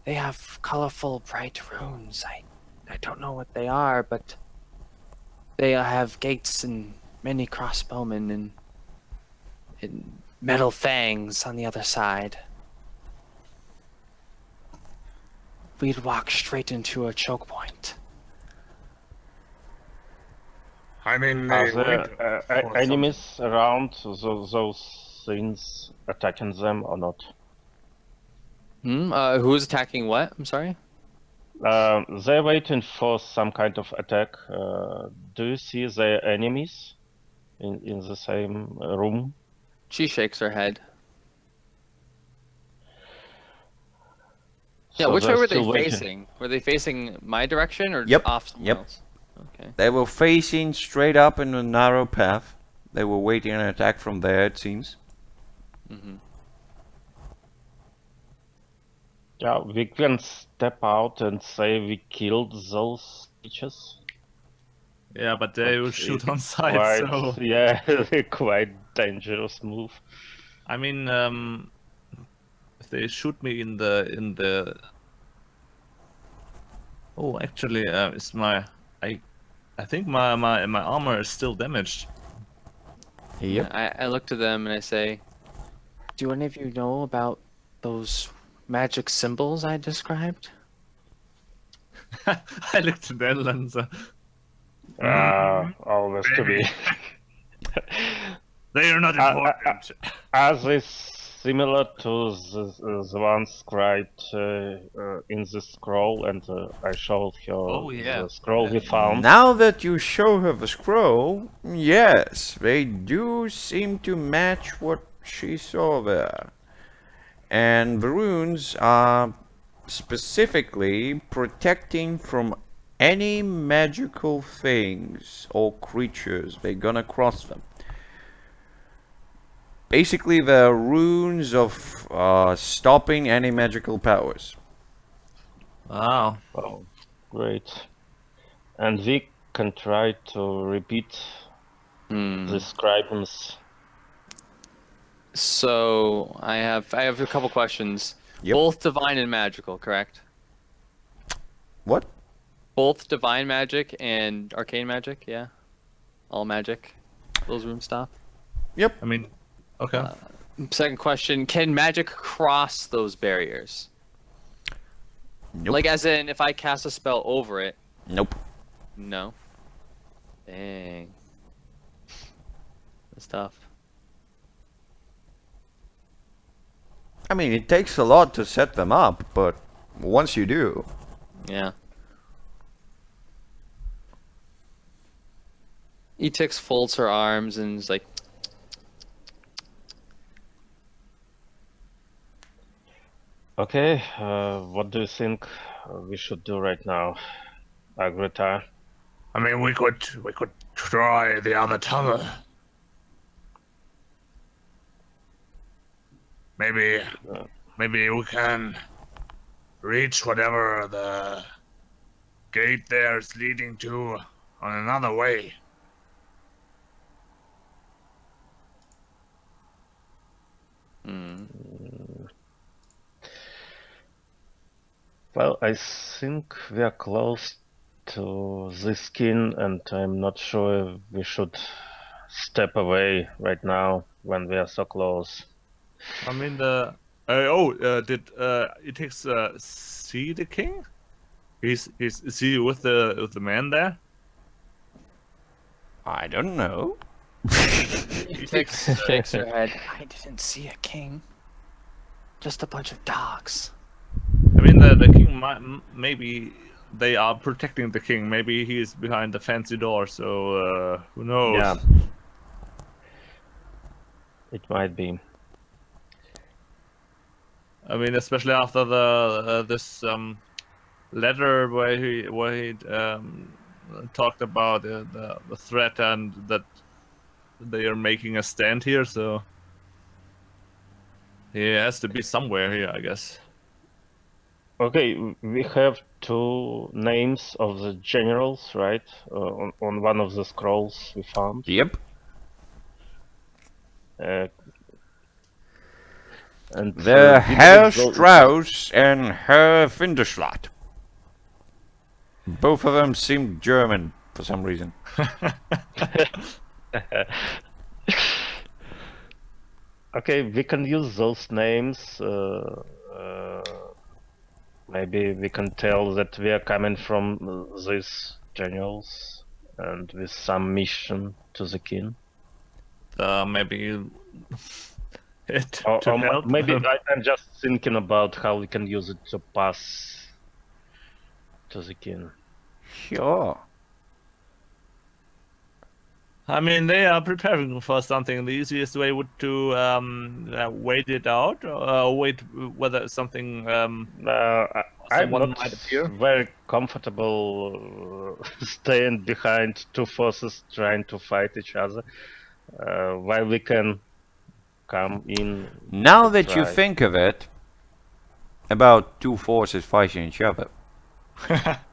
they have colorful, bright runes. I don't know what they are, but they have gates and many crossbowmen and metal fangs on the other side. we'd walk straight into a choke point. I mean, Are they there wait for enemies around those things attacking them or not? Who's attacking what? I'm sorry? They're waiting for some kind of attack. Do you see the enemies in the same room? She shakes her head. Yeah, So which way they're were they still waiting. facing? Were they facing my direction or Yep, off somewhere yep. else? Okay. They were facing straight up in a narrow path. They were waiting an attack from there, it seems. Mm-hmm. Yeah, we can step out and say we killed those creatures. Yeah, but they will But shoot it's on sight, quite, so... yeah, quite dangerous move. I mean, if they shoot me in the... Oh, actually, it's my... I think my armor is still damaged. Yep. I look to them and I say, do any of you know about those magic symbols I described? I looked at Netherlands. Always to be. They are not important. As is similar to the one scribed in the scroll, and I showed her Oh, yeah. the scroll we found. Now that you show her the scroll, yes, they do seem to match what she saw there. And the runes are specifically protecting from any magical things or creatures they're gonna cross them. Basically, the runes of stopping any magical powers. Wow. Oh, great. And we can try to repeat the scribings. So I have a couple questions. Yep. Both divine and magical, correct? What? Both divine magic and arcane magic, yeah. All magic. Those rooms stop. Yep. I mean, okay. Second question, can magic cross those barriers? Nope. Like as in if I cast a spell over it? Nope. No. Dang. That's tough. I mean, it takes a lot to set them up, but once you do, Yeah. Ytix folds her arms and is like, Okay, what do you think we should do right now, Agrita? I mean, we could try the other tunnel. Maybe we can reach whatever the gate there is leading to on another way. Well, I think we are close to the skin, and I'm not sure if we should step away right now when we are so close. I mean, did Ytix see the king? Is he with the man there? I don't know. Ytix shakes her head. I didn't see a king. Just a bunch of dogs. I mean, the king maybe they are protecting the king. Maybe he's behind the fancy door. So who knows? Yeah, it might be. I mean, especially after the this letter where he talked about the threat and that they are making a stand here. So he has to be somewhere here, I guess. Okay, we have two names of the generals, right? On one of the scrolls we found. Yep. And The we Herr didn't go- Strauss and Herr Finderschlatt. Both of them seem German for some reason. Okay, we can use those names Maybe we can tell that we are coming from these generals and with some mission to the king. Maybe it Or, to or help. maybe I'm just thinking about how we can use it to pass to the king. Sure. I mean, they are preparing for something. The easiest way would to wait it out, or wait whether something I'm someone not might appear. very comfortable staying behind two forces trying to fight each other, while we can come in. Now to that you try. think of it, about two forces fighting each other,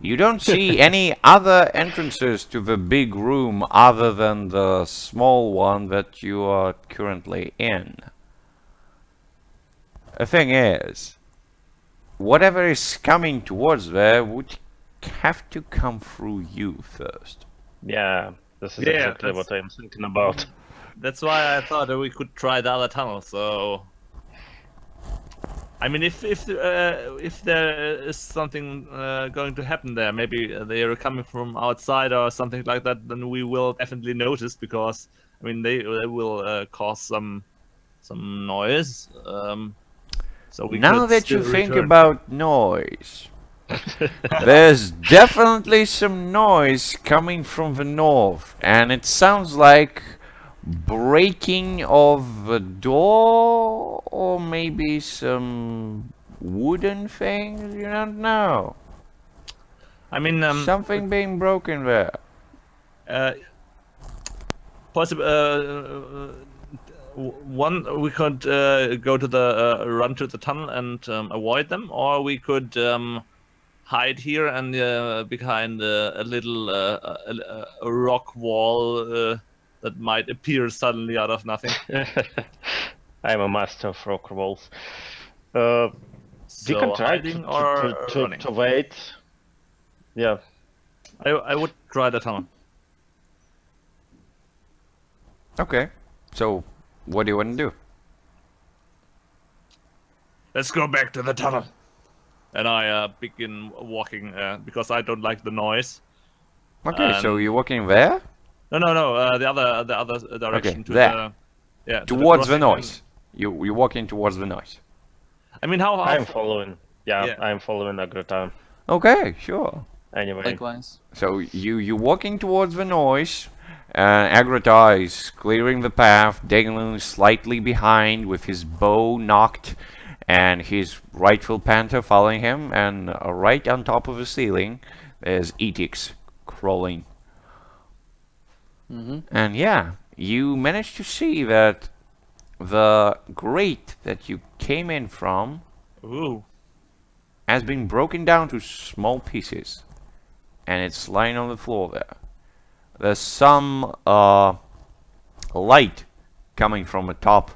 you don't see any other entrances to the big room other than the small one that you are currently in. The thing is, whatever is coming towards there would have to come through you first. Yeah, this is Yeah, exactly that's- what I'm thinking about. That's why I thought that we could try the other tunnel. So, I mean, if there is something going to happen there, maybe they are coming from outside or something like that, then we will definitely notice, because I mean they will cause some noise. So we Now could that you still think return. about noise, there's definitely some noise coming from the north, and it sounds like breaking of a door, or maybe some wooden things, you don't know. I mean, Something being broken there. possible. One, we could go to the run to the tunnel and avoid them, or we could hide here and behind a little a rock wall that might appear suddenly out of nothing. I'm a master of rock walls. We So can try hiding or running. to wait. Yeah. I would try the tunnel. Okay, so what do you want to do? Let's go back to the tunnel. And I begin walking because I don't like the noise. Okay, so Um, you're walking there? No. The other direction to there. the to Towards the crossing noise. You're walking towards the noise. I mean, how I'm following. Yeah, Yeah. I'm following Agrotime. Okay, sure. Anyway. Likewise. So you're walking towards the noise, and Agrota is clearing the path, Daglun slightly behind with his bow knocked, and his rightful panther following him, and right on top of the ceiling there's Ytix crawling. And yeah, you managed to see that the grate that you came in from Ooh. has been broken down to small pieces, and it's lying on the floor there. There's some light coming from the top.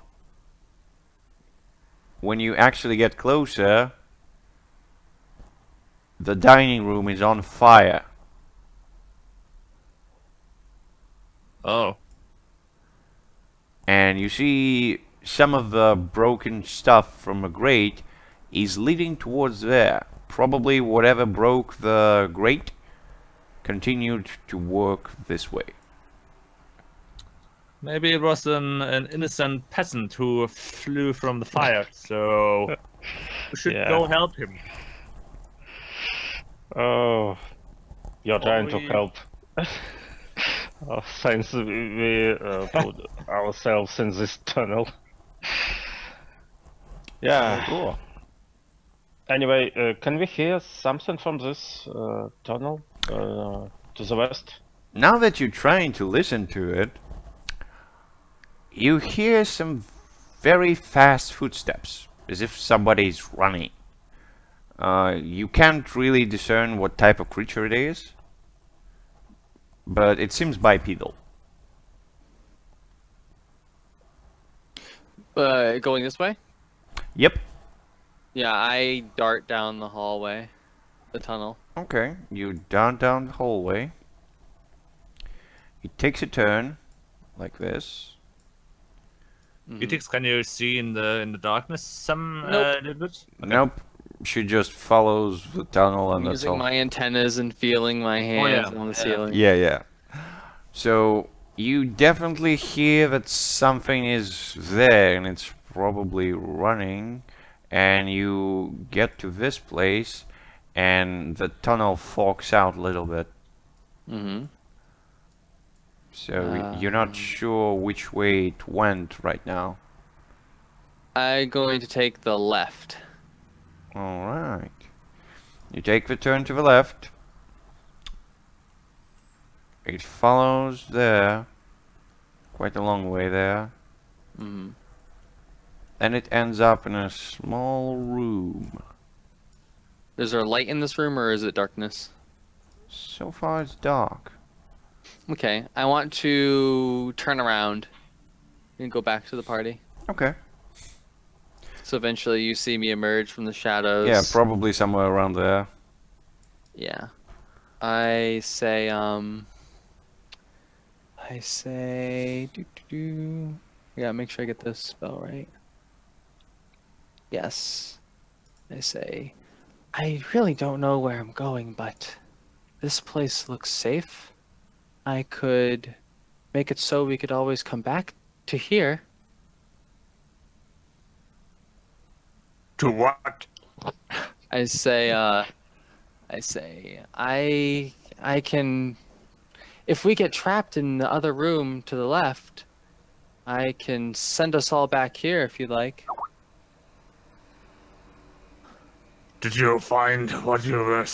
When you actually get closer, the dining room is on fire. Oh. And you see some of the broken stuff from a grate is leading towards there. Probably whatever broke the grate continued to work this way. Maybe it was an innocent peasant who flew from the fire, so we should Yeah. go help him. Oh, you're trying to we- help. Since we put ourselves in this tunnel. Yeah. Cool. Anyway, can we hear something from this tunnel to the west? Now that you're trying to listen to it, you hear some very fast footsteps, as if somebody's running. You can't really discern what type of creature it is, but it seems bipedal. Going this way? Yep. Yeah, I dart down the hallway, the tunnel. Okay, you down the hallway. It takes a turn, like this. Ytix, can you see in the darkness some Nope. little bit? Okay. Nope. she just follows the tunnel and I'm that's using all. my antennas and feeling my hands on the ceiling. Yeah, yeah. So you definitely hear that something is there and it's probably running, and you get to this place and the tunnel forks out a little bit. Mm-hmm. So you're not sure which way it went right now. I'm going to take the left. Alright. You take the turn to the left. It follows there. Quite a long way there. Mm-hmm. And it ends up in a small room. Is there light in this room or is it darkness? So far it's dark. Okay, I want to turn around and go back to the party. Okay. So eventually you see me emerge from the shadows. Yeah, probably somewhere around there. Yeah. I say, Yeah, make sure I get this spell right. Yes. I say, I really don't know where I'm going, but this place looks safe. I could make it so we could always come back to here. To what? I say, I can, if we get trapped in the other room to the left, I can send us all back here if you'd like. Did you find what you were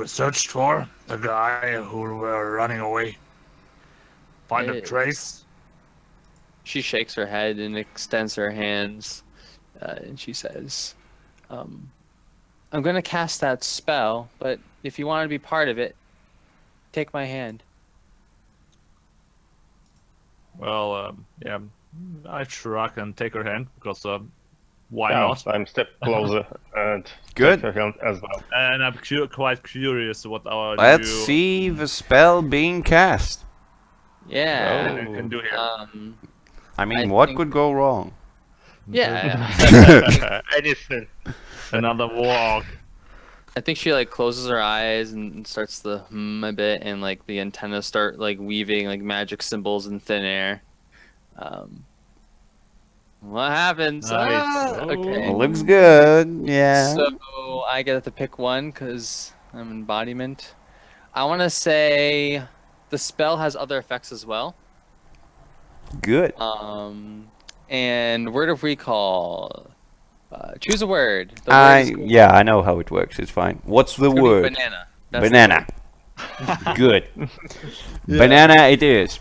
searched for? The guy who were running away. Find a trace? She shakes her head and extends her hands, and she says, I'm going to cast that spell, but if you want to be part of it, take my hand. Well, yeah, I shrug and take her hand because why Yeah, not? I'm step closer and Good. take her hand as well. And I'm quite curious what our Let's new see the spell being cast. Yeah. thing can do here. I mean, I what think- could go wrong? Yeah. Anything. Another walk. I think she like closes her eyes and starts to hum a bit, and like the antennas start like weaving like magic symbols in thin air. What happens? Nice. Ah, okay. Looks good. Yeah. So I get to pick one because I'm embodiment. I want to say the spell has other effects as well. Good. And word of recall. Choose a word. The word is going Yeah, I know how it works. It's fine. What's the to be word? banana. That's the Banana. Good. Banana it is.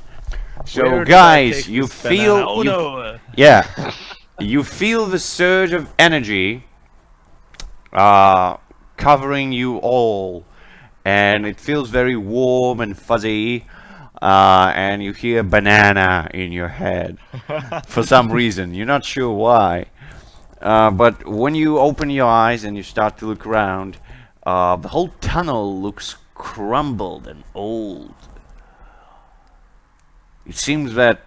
So Where did I guys, take you this banana? feel Oh you, no! yeah, you feel the surge of energy covering you all, and it feels very warm and fuzzy, and you hear banana in your head for some reason. You're not sure why. But when you open your eyes and you start to look around, the whole tunnel looks crumbled and old. It seems that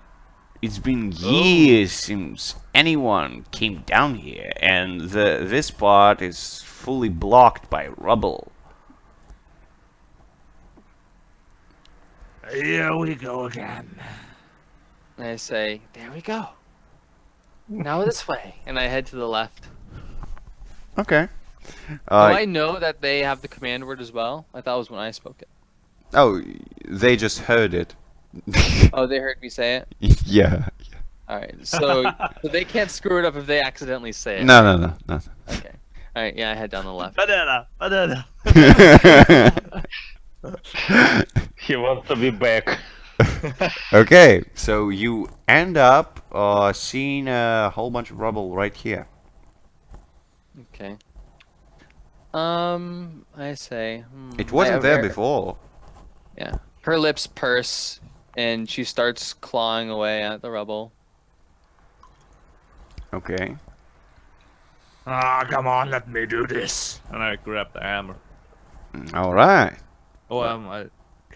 it's been years since anyone came down here, and this part is fully blocked by rubble. Here we go again. And I say, there we go. Now this way. And I head to the left. Okay. Do I know that they have the command word as well? I thought it was when I spoke it. Oh, they just heard it. Oh, they heard me say it? Yeah. Alright, so they can't screw it up if they accidentally say it. No. Okay. Alright, yeah, I head down the left. Banana! Banana! He wants to be back. Okay, so you end up seeing a whole bunch of rubble right here. Okay. I say... It wasn't there her- before. Yeah. Her lips purse, and she starts clawing away at the rubble. Okay. Ah, come on, let me do this. And I grab the hammer. All right. Oh,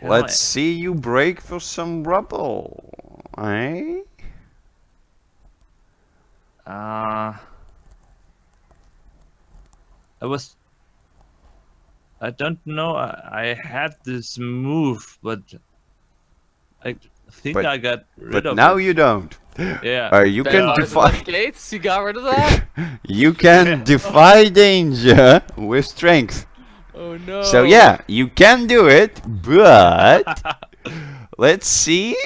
Let's see you break for some rubble. Eh? I don't know. I had this move, but I think But- I got rid But of now it. you don't. Yeah. You can Bad defy. Gates, you got rid of that? You can defy danger with strength. Oh no. So yeah, you can do it, but let's see.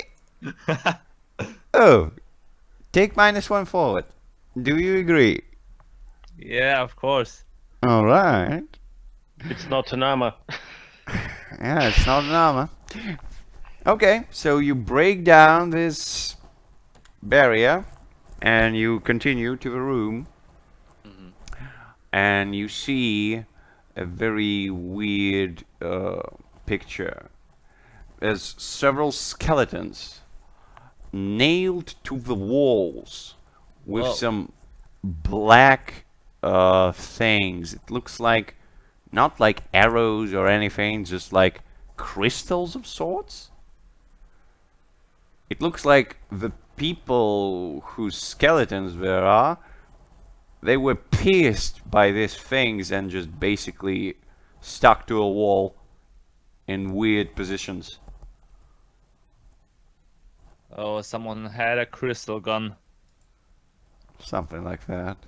Oh, take -1 forward. Do you agree? Yeah, of course. All right. It's not an armor. Yeah, it's not an armor. Okay, so you break down this barrier and you continue to the room, and you see a very weird picture. There's several skeletons nailed to the walls with Whoa. some black things. It looks like not like arrows or anything, just like crystals of sorts. It looks like the people whose skeletons there are, they were pierced by these things and just basically stuck to a wall in weird positions. Oh, someone had a crystal gun. Something like that.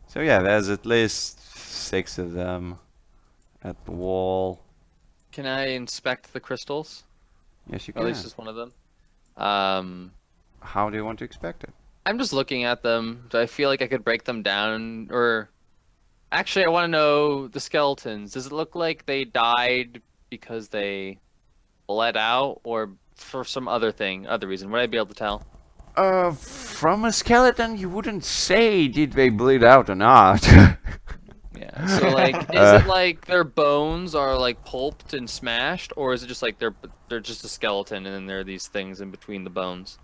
So yeah, there's at least 6 of them at the wall. Can I inspect the crystals? Yes, you Or at can. least just one of them. How do you want to expect it? I'm just looking at them. Do I feel like I could break them down? Or actually, I want to know the skeletons. Does it look like they died because they bled out, or for some other reason? Would I be able to tell? From a skeleton, you wouldn't say did they bleed out or not. Yeah. So like, is it like their bones are like pulped and smashed, or is it just like they're just a skeleton and then there are these things in between the bones?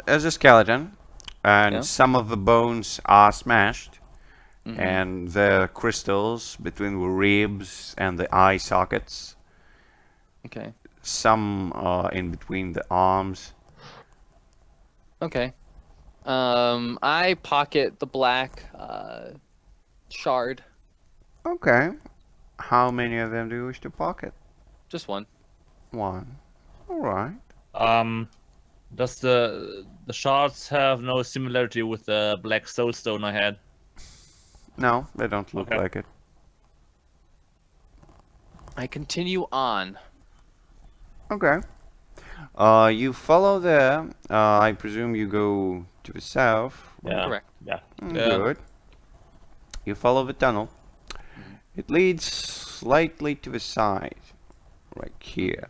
There's a skeleton, and Yeah. some of the bones are smashed, Mhm. and the crystals between the ribs and the eye sockets. Okay. Some are in between the arms. Okay. I pocket the black shard. Okay. How many of them do you wish to pocket? Just one. 1. Alright. Does the shards have no similarity with the black soulstone I had? No, they don't look Okay. like it. I continue on. Okay. You follow there. I presume you go to the south. Yeah. Correct. Yeah. Yeah. Good. You follow the tunnel. It leads slightly to the side, right here.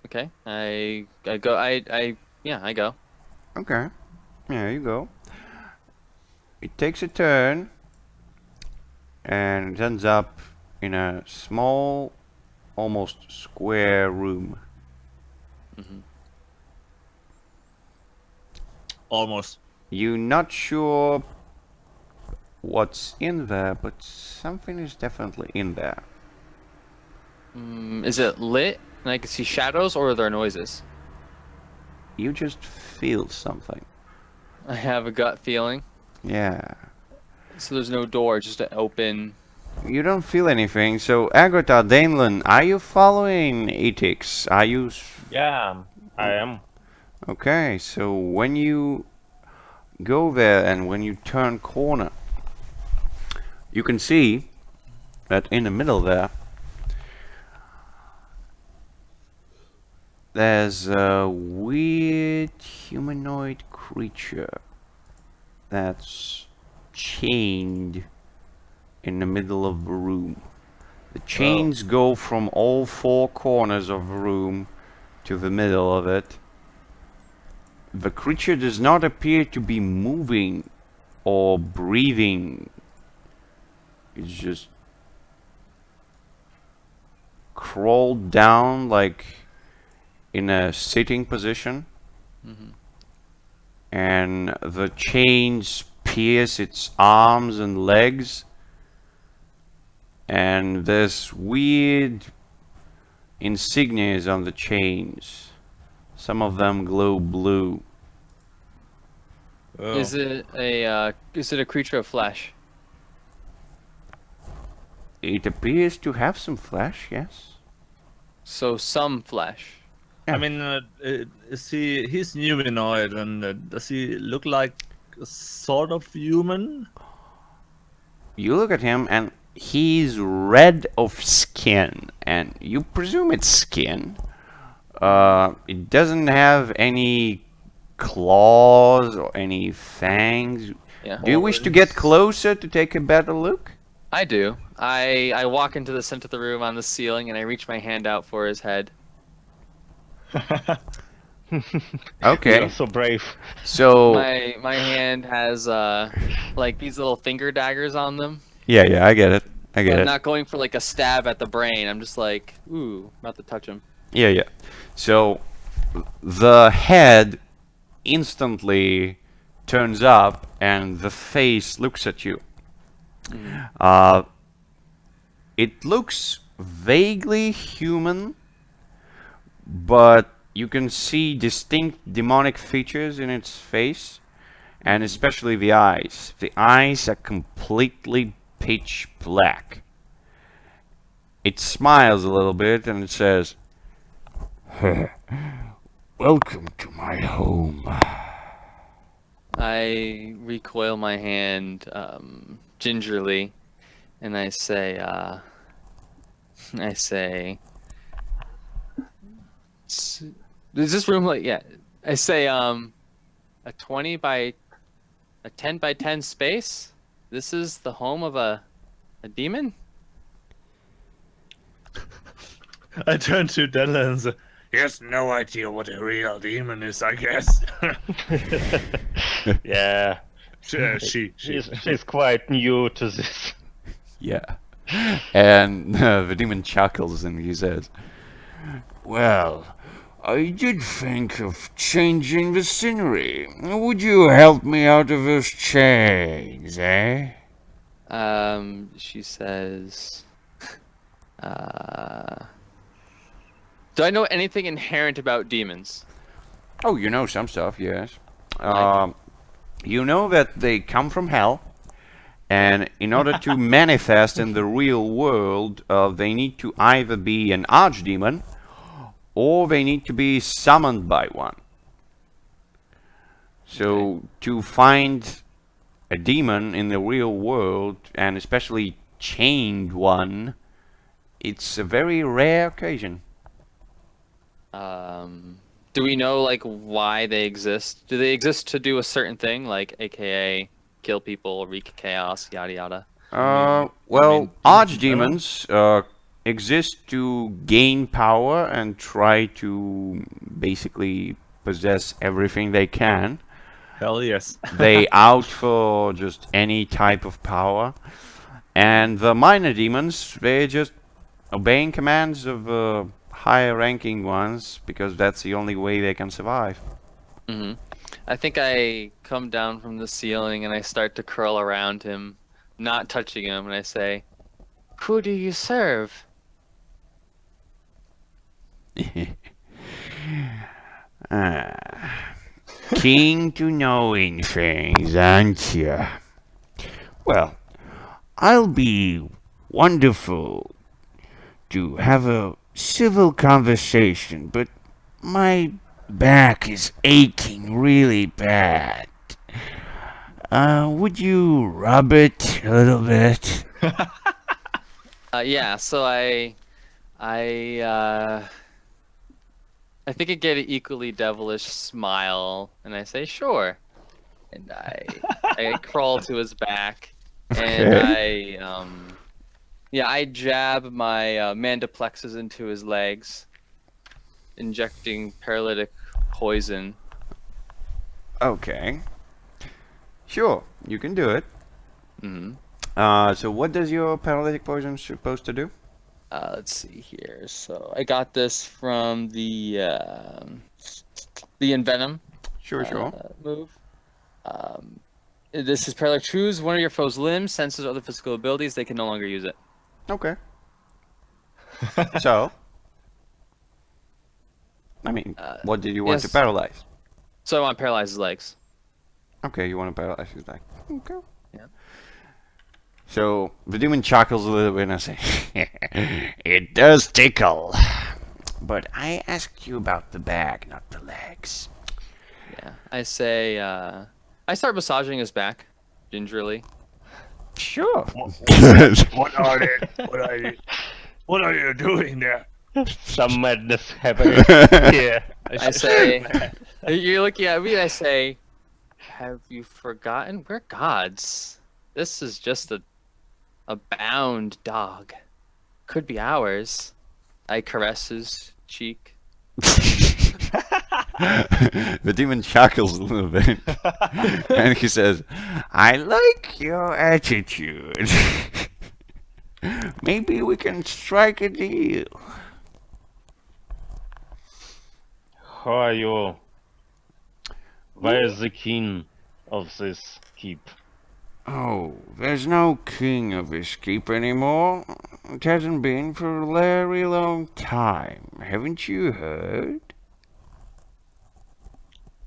Okay. I go. Yeah. I go. Okay. There you go. It takes a turn, and it ends up in a small, almost square room. Almost. You're not sure what's in there, but something is definitely in there. Is it lit and I can see shadows, or are there noises? You just feel something. I have a gut feeling. Yeah. So there's no door, just an open. You don't feel anything. So, Agota, Danelan, are you following Ytix? Are you... Yeah, I am. Okay, so when you go there and when you turn corner, you can see that in the middle there's a weird humanoid creature that's chained in the middle of the room. The chains go from all 4 corners of the room to the middle of it. The creature does not appear to be moving or breathing. It's just crawled down like in a sitting position. And the chains pierce its arms and legs. And there's weird insignias on the chains. Some of them glow blue. Oh. Is it a creature of flesh? It appears to have some flesh, yes. So some flesh. I mean, is he's humanoid, and does he look like a sort of human? You look at him and he's red of skin, and you presume it's skin. It doesn't have any claws or any fangs. Yeah. Do you wish to get closer to take a better look? I do. I walk into the center of the room on the ceiling and I reach my hand out for his head. Okay. You're so brave. So My hand has like these little finger daggers on them. yeah, I get it. I get I'm it. not going for like a stab at the brain. I'm just like, ooh, about to touch him. Yeah. So the head instantly turns up and the face looks at you. It looks vaguely human, but you can see distinct demonic features in its face, and especially the eyes. The eyes are completely pitch black. It smiles a little bit and it says, "Welcome to my home." I recoil my hand gingerly, and I say, "Is this room like yeah?" I say, a 10 by 10 space. This is the home of a demon. I turn to Della and say, He has no idea what a real demon is, I guess. Yeah. She's quite new to this. Yeah. And the demon chuckles and he says, "Well, I did think of changing the scenery. Would you help me out of those chains, eh?" She says, do I know anything inherent about demons? Oh, you know some stuff, yes. Like? You know that they come from hell, and in order to manifest in the real world, they need to either be an archdemon, or they need to be summoned by one. So, to find a demon in the real world, and especially chained one, it's a very rare occasion. Do we know like why they exist? Do they exist to do a certain thing, like AKA kill people, wreak chaos, yada yada? Well, archdemons exist to gain power and try to basically possess everything they can. hell yes. They out for just any type of power. And the minor demons, they're just obeying commands of higher ranking ones because that's the only way they can survive. I think I come down from the ceiling and I start to curl around him, not touching him, and I say, "Who do you serve?" Keen to knowing things, aren't you? Well, I'll be wonderful to have a civil conversation, but my back is aching really bad. Would you rub it a little bit? Yeah, so I think I get an equally devilish smile, and I say, "Sure," and I crawl to his back, and I jab my mandiplexes into his legs, injecting paralytic poison. Okay. Sure, you can do it. So what does your paralytic poison supposed to do? Let's see here. So I got this from the Envenom Sure. move. This is paralytic. Choose one of your foe's limbs, senses, or other physical abilities. They can no longer use it. Okay. So, I mean, what did you want to yes. paralyze? So I want to paralyze his legs. Okay, you want to paralyze his back. Okay. Yeah. So the demon chuckles a little bit and says, "It does tickle, but I asked you about the back, not the legs." Yeah. I say, I start massaging his back, gingerly. Sure. What are they? What are you doing there? Some madness happening. Yeah. I say, you're looking at me, I say, have you forgotten? We're gods. This is just a bound dog. Could be ours. I caress his cheek. The demon chuckles a little bit and he says, "I like your attitude. Maybe we can strike a deal." How are you? Where is the king of this keep? Oh, there's no king of this keep anymore. It hasn't been for a very long time. Haven't you heard?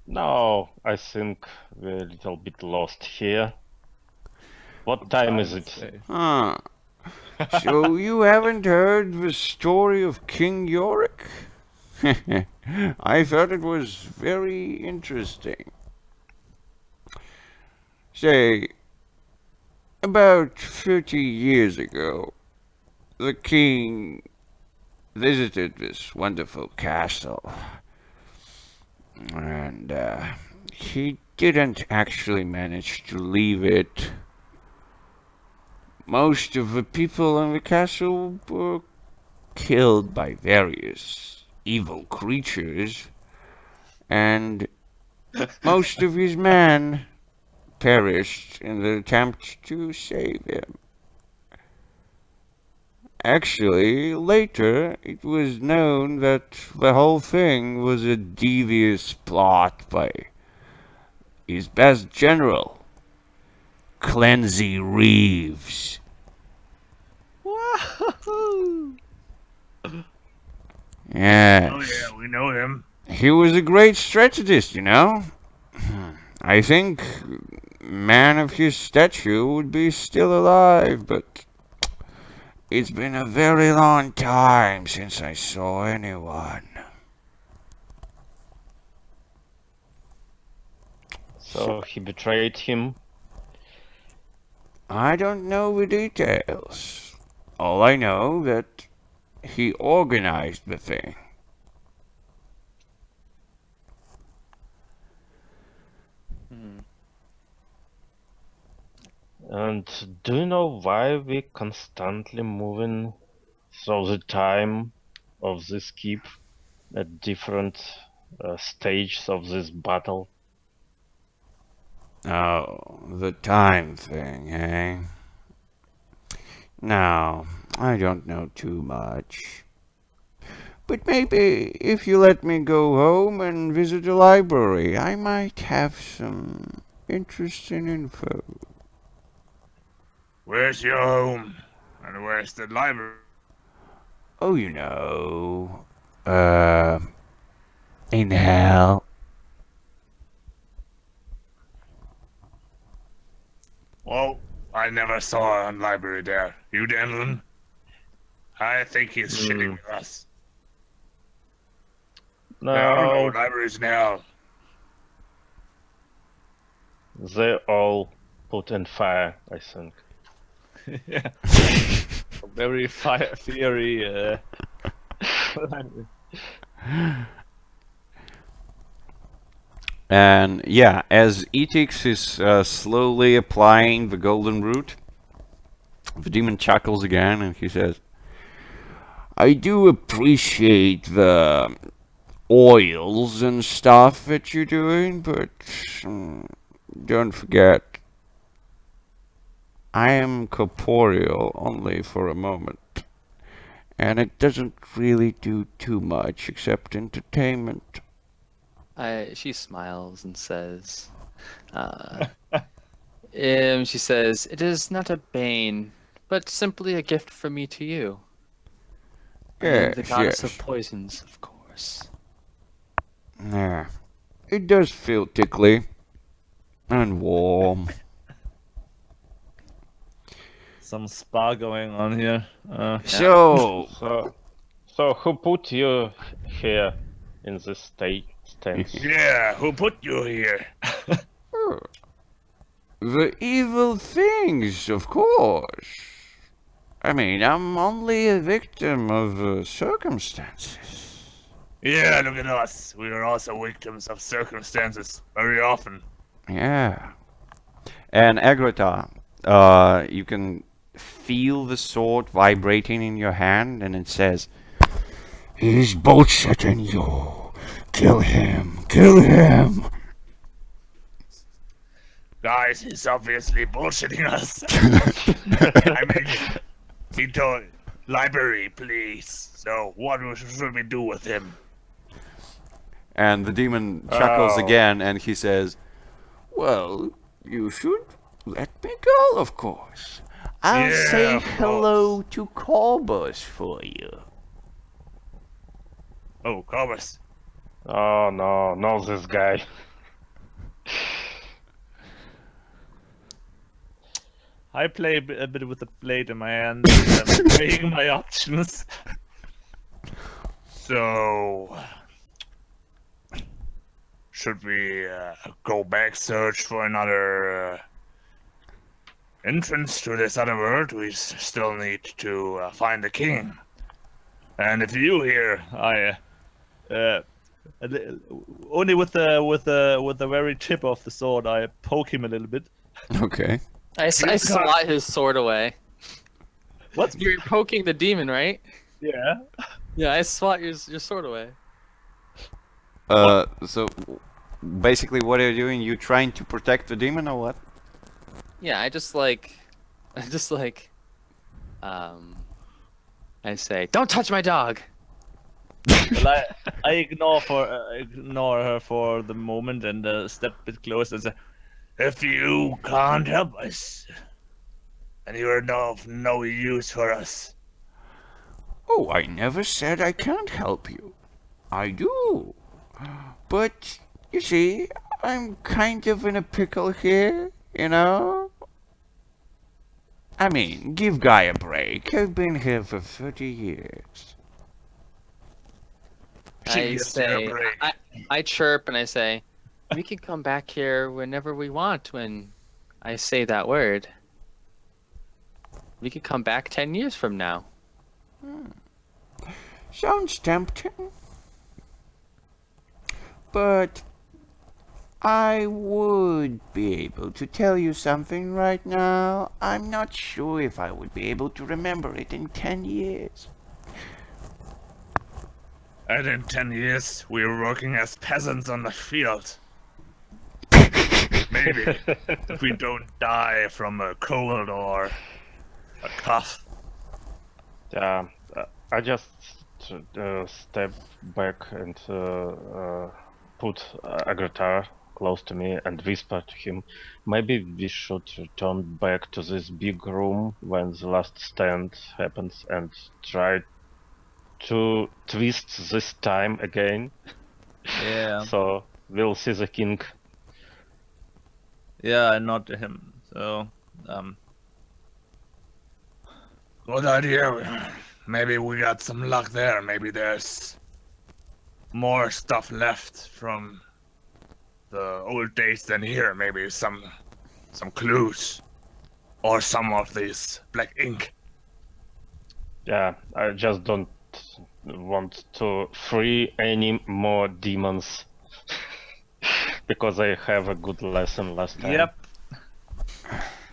No, I think we're a little bit lost here. What time is it? Huh. So you haven't heard the story of King Yorick? I thought it was very interesting. Say, about 30 years ago, the king visited this wonderful castle. And he didn't actually manage to leave it. Most of the people in the castle were killed by various evil creatures, and most of his men perished in the attempt to save him. Actually, later it was known that the whole thing was a devious plot by his best general, Clancy Reeves. Oh Yes, yeah, we know him. he was a great strategist, you know. I think man of his stature would be still alive, but it's been a very long time since I saw anyone. So he betrayed him. I don't know the details. All I know that he organized the thing. And do you know why we constantly moving through the time of this keep at different stages of this battle? Oh, the time thing, eh? No, I don't know too much. But maybe if you let me go home and visit the library, I might have some interesting info. Where's your home? And where's the library? Oh, you know, in hell. Well, I never saw a library there. You, Denlin? I think he's shitting with us. There are no No, libraries now. they all put in fire, I think. Yeah. Very fiery. And yeah, as Ytix is slowly applying the golden root, the demon chuckles again and he says, "I do appreciate the oils and stuff that you're doing, but don't forget, I am corporeal only for a moment, and it doesn't really do too much except entertainment." She smiles and says, she says, "It is not a bane, but simply a gift from me to you. I am the Yes, goddess yes. of poisons, of course." Yeah, it does feel tickly. And warm. Some spa going on here. So, So who put you here in this stance? Yeah, who put you here? the evil things, of course. I mean, I'm only a victim of circumstances. Yeah, look at us. We are also victims of circumstances very often. Yeah. And Agrota, you can feel the sword vibrating in your hand, and it says, "He's bullshitting you. Kill him. Kill him." Guys, he's obviously bullshitting us. I mean, he told library, please. So what should we do with him? And the demon chuckles Oh. again, and he says, "Well, you should let me go, of course. I'll Yeah, say of hello to Corbus for you." Oh, Corbus. Oh no, not this guy. I play a bit with the blade in my hand, weighing my options. So, should we go back search for another entrance to this other world? We still need to find the king. And if you here, Only with the very tip of the sword, I poke him a little bit. Okay. I swat his sword away. What? You're poking the demon, right? Yeah. Yeah, I swat your sword away. So basically, what are you doing? You trying to protect the demon, or what? Yeah, I say, don't touch my dog. Well, I ignore her for the moment and step a bit closer and say, if you can't help us, and you're of no use for us. Oh, I never said I can't help you. I do. But, you see, I'm kind of in a pickle here, you know? I mean, give Guy a break. I've been here for 30 years. I chirp and I say, we can come back here whenever we want when I say that word. We could come back 10 years from now. Sounds tempting. But I would be able to tell you something right now. I'm not sure if I would be able to remember it in 10 years. And in 10 years, we were working as peasants on the field. Maybe, if we don't die from a cold or a cough. Yeah, I just step back and put Agratar close to me and whisper to him, maybe we should return back to this big room when the last stand happens and try to twist this time again. yeah. So we'll see the king. Yeah, I nod to him. So, Good idea. Maybe we got some luck there. Maybe there's more stuff left from the old days than here. Maybe some clues. Or some of this black ink. Yeah, I just don't want to free any more demons. Because I have a good lesson last time. yep.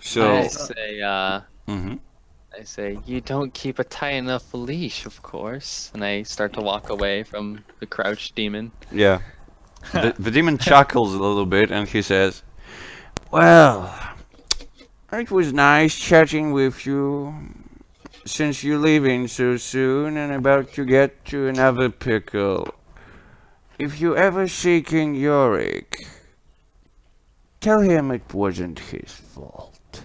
So, I say, you don't keep a tight enough leash, of course. And I start to walk away from the crouched demon. yeah. The demon chuckles a little bit and he says, "Well, it was nice chatting with you. Since you're leaving so soon and about to get to another pickle, if you ever see King Yorick, tell him it wasn't his fault."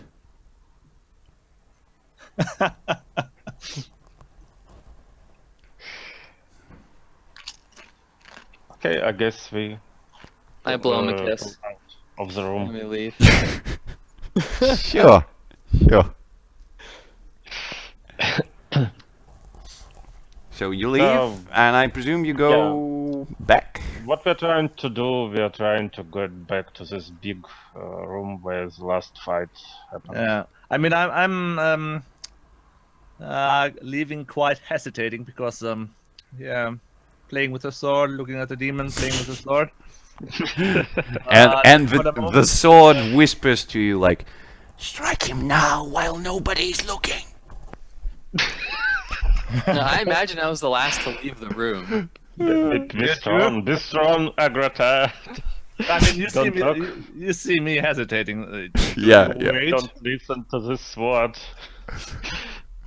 Okay, I guess we. I blow him a kiss. of the Let room. me leave. Sure. Sure. So you leave, So, and I presume you go back. What we're trying to do, we are trying to get back to this big room where the last fight happened. Yeah. I mean, I'm leaving quite hesitating because yeah, playing with the sword, looking at the demon, playing with the sword. And for the the moment, sword whispers to you like, strike him now while nobody's looking. No, I imagine I was the last to leave the room. Be strong, Agrata. I mean, you see Don't me, talk. you see me hesitating. Yeah, you yeah. wait. Don't listen to this word.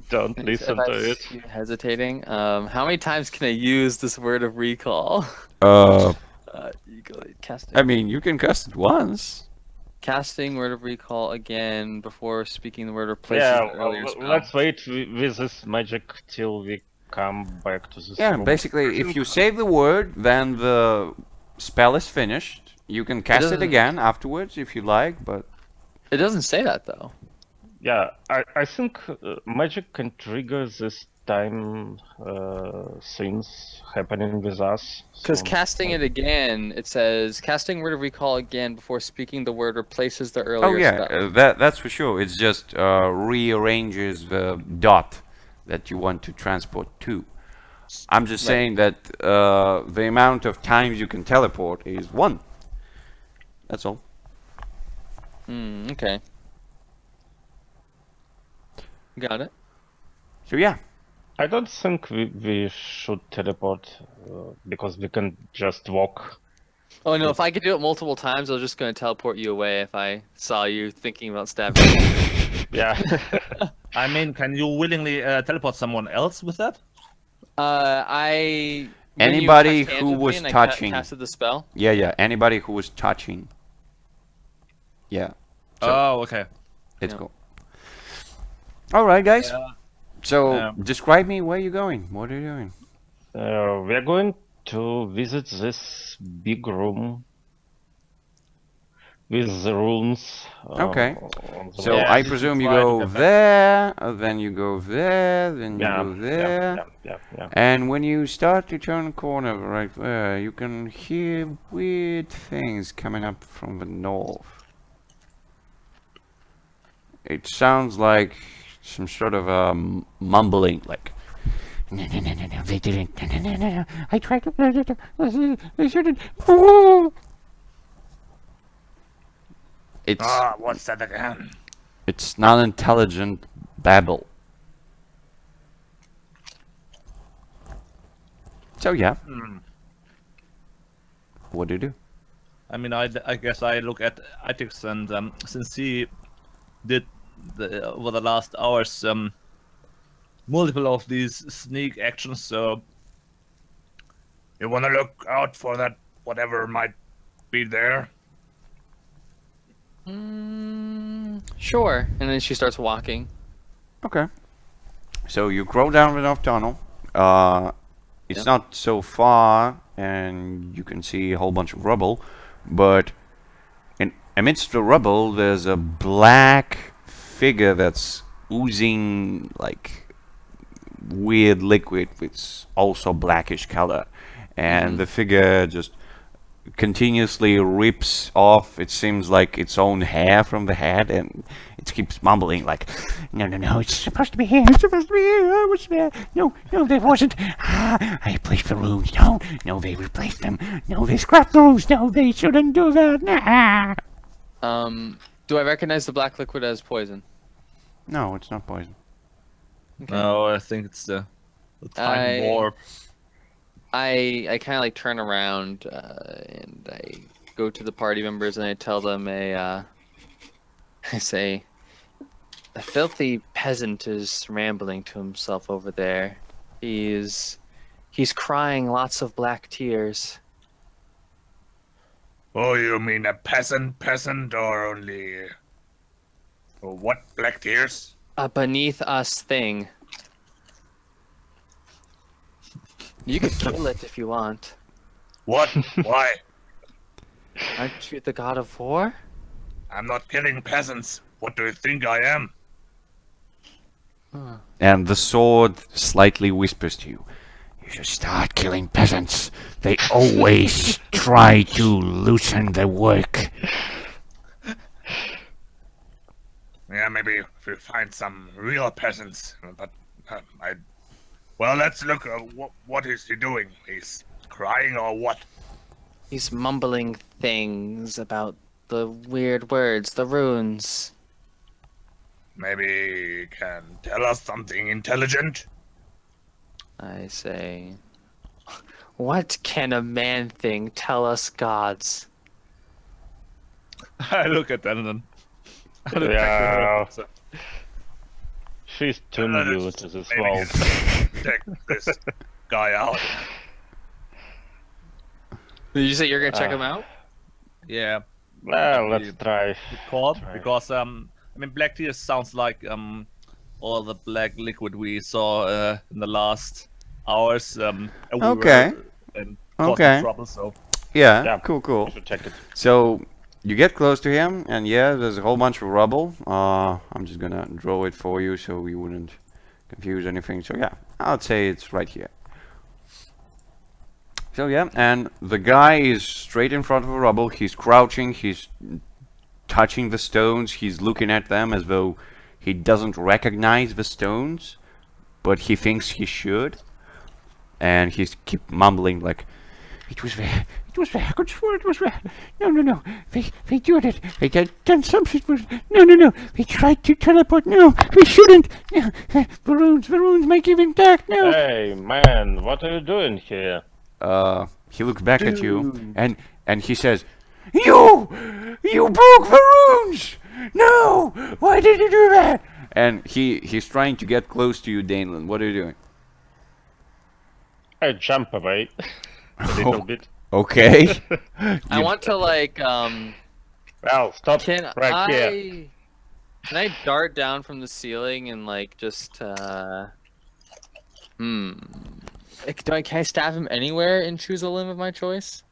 Don't listen If I to it. see you hesitating. How many times can I use this word of recall? You go casting. I mean, you can cast it once. Casting word of recall again before speaking the word replaces Yeah, the earlier spell. let's wait with this magic till we come back to this Yeah, room. basically, if you say the word, then the spell is finished. You can cast it doesn't- again afterwards if you like, but It doesn't say that though. Yeah, I think magic can trigger this time things happening with us. Because so- casting it again, it says casting word of recall again before speaking the word replaces the earlier oh yeah, spell. that's for sure. It's just rearranges the dot that you want to transport to. I'm just Right. saying that the amount of times you can teleport is 1. That's all. Okay. Got it. So yeah, I don't think we should teleport because we can just walk. Oh no, if I could do it multiple times, I was just going to teleport you away if I saw you thinking about stabbing me. Yeah. I mean, can you willingly teleport someone else with that? When you Anybody touched hands who with me was and I touching- casted the spell. yeah. Anybody who was touching, yeah, So- oh, okay. it's Yeah. cool. All right, guys. Yeah. So Yeah. describe me where you're going. What are you doing? We're going to visit this big room with the runes. Okay. On the So wall. Yeah, I you should presume you try to go get back. there, then you go there, then you Yeah, go there. yeah. And when you start to turn a corner right there, you can hear weird things coming up from the north. It sounds like some sort of mumbling, like. No, they didn't. No. I tried to. They shouldn't. It's What's that again? it's non-intelligent babble. So yeah. What do you do? I mean, I guess I look at Ytix, and since he did over the last hours multiple of these sneak actions, so You wanna look out for that whatever might be there? Sure. And then she starts walking. Okay. So you crawl down the north tunnel. It's Yeah. not so far, and you can see a whole bunch of rubble, but amidst the rubble, there's a black figure that's oozing like weird liquid with also blackish color, and the figure just continuously rips off, it seems like, its own hair from the head, and it keeps mumbling like, no, it's supposed to be here, it's supposed to be here, I was there, no, that wasn't, I placed the runes, no, they replaced them, no, they scrapped the runes, no, they shouldn't do that, nah. Do I recognize the black liquid as poison? No, it's not poison. Okay. no, I think it's the time warp. I kind of like turn around and I go to the party members and I tell them I say, a filthy peasant is rambling to himself over there. He's crying lots of black tears. Oh, you mean a peasant, or only... Oh, what? Black tears? A beneath us thing. You could kill it if you want. What? Why? Aren't you the god of war? I'm not killing peasants. What do you think I am? And the sword slightly whispers to you. You should start killing peasants. They always try to loosen the work. Yeah, maybe if we find some real peasants. But well, let's look. What is he doing? He's crying or what? He's mumbling things about the weird words, the runes. Maybe he can tell us something intelligent. I say, what can a man thing tell us gods? I look at Dannon. I look back Yeah. to her. She's too new to this Maybe world. take this guy out. Did you say you're gonna check him out? Yeah, Well, let's try. called Try. because I mean, black tea sounds like all the black liquid we saw in the last hours. And we Okay. were in causing Okay. trouble, so Yeah, Yeah. cool. We should check it. So you get close to him, and yeah, there's a whole bunch of rubble. I'm just gonna draw it for you so we wouldn't confuse anything. So yeah, I'd say it's right here. So yeah, and the guy is straight in front of the rubble. He's crouching. He's touching the stones. He's looking at them as though he doesn't recognize the stones, but he thinks he should. And he's keep mumbling like, "It was there. It was there. I could swear it was there. No. They did it. They done something. No. They tried to teleport. No, we shouldn't. No. The runes make him intact. No." Hey, man, what are you doing here? He looks back at you and he says, You broke the runes. No, why did you do that? And he's trying to get close to you, Daneland. What are you doing? I jump away a little bit. Okay. I want to like Well, stop can right here. can I dart down from the ceiling and like just can I stab him anywhere and choose a limb of my choice?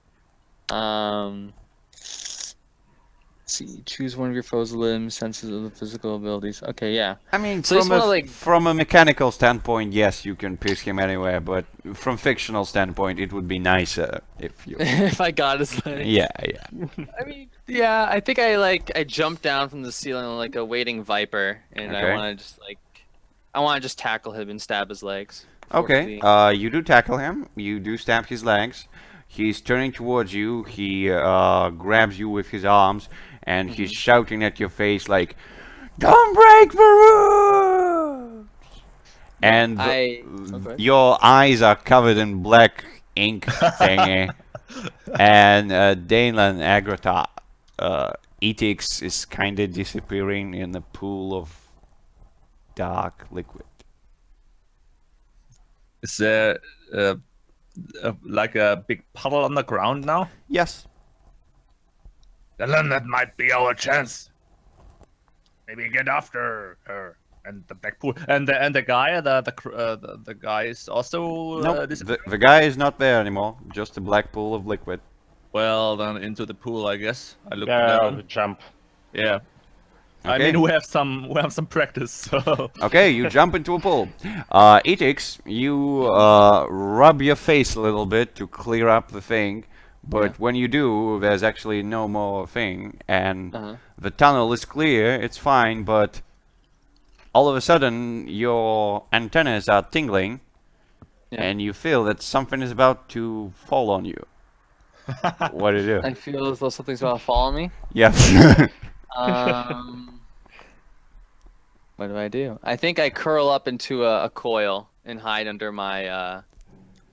See, choose one of your foe's limbs, senses of the physical abilities. Okay, yeah. I mean, So you just wanna, like- from a mechanical standpoint, yes, you can pierce him anywhere, but from fictional standpoint, it would be nicer if you... If I got his leg. yeah. I mean, yeah, I think I jumped down from the ceiling like a waiting viper, and Okay. I want to just tackle him and stab his legs. Okay, you do tackle him, you do stab his legs, he's turning towards you, he grabs you with his arms, and he's shouting at your face like, "Don't break the rules!" And your eyes are covered in black ink thingy, and Daneland Agrata, Ytix is kinda disappearing in a pool of dark liquid. is there like a big puddle on the ground now? Yes. Then that might be our chance. Maybe get after her. And the back pool, and the guy, the guy is also Nope, disappearing? the guy is not there anymore, just a black pool of liquid. Well, then into the pool, I guess. I look Yeah, down. jump. Yeah. I Okay. mean, we have some practice, so. Okay, you jump into a pool. Ytix, you rub your face a little bit to clear up the thing, but when you do, there's actually no more thing, and the tunnel is clear, it's fine, but all of a sudden your antennas are tingling, and you feel that something is about to fall on you. What do you do? I feel as though something's about to fall on me. Yes. What do? I think I curl up into a coil and hide under my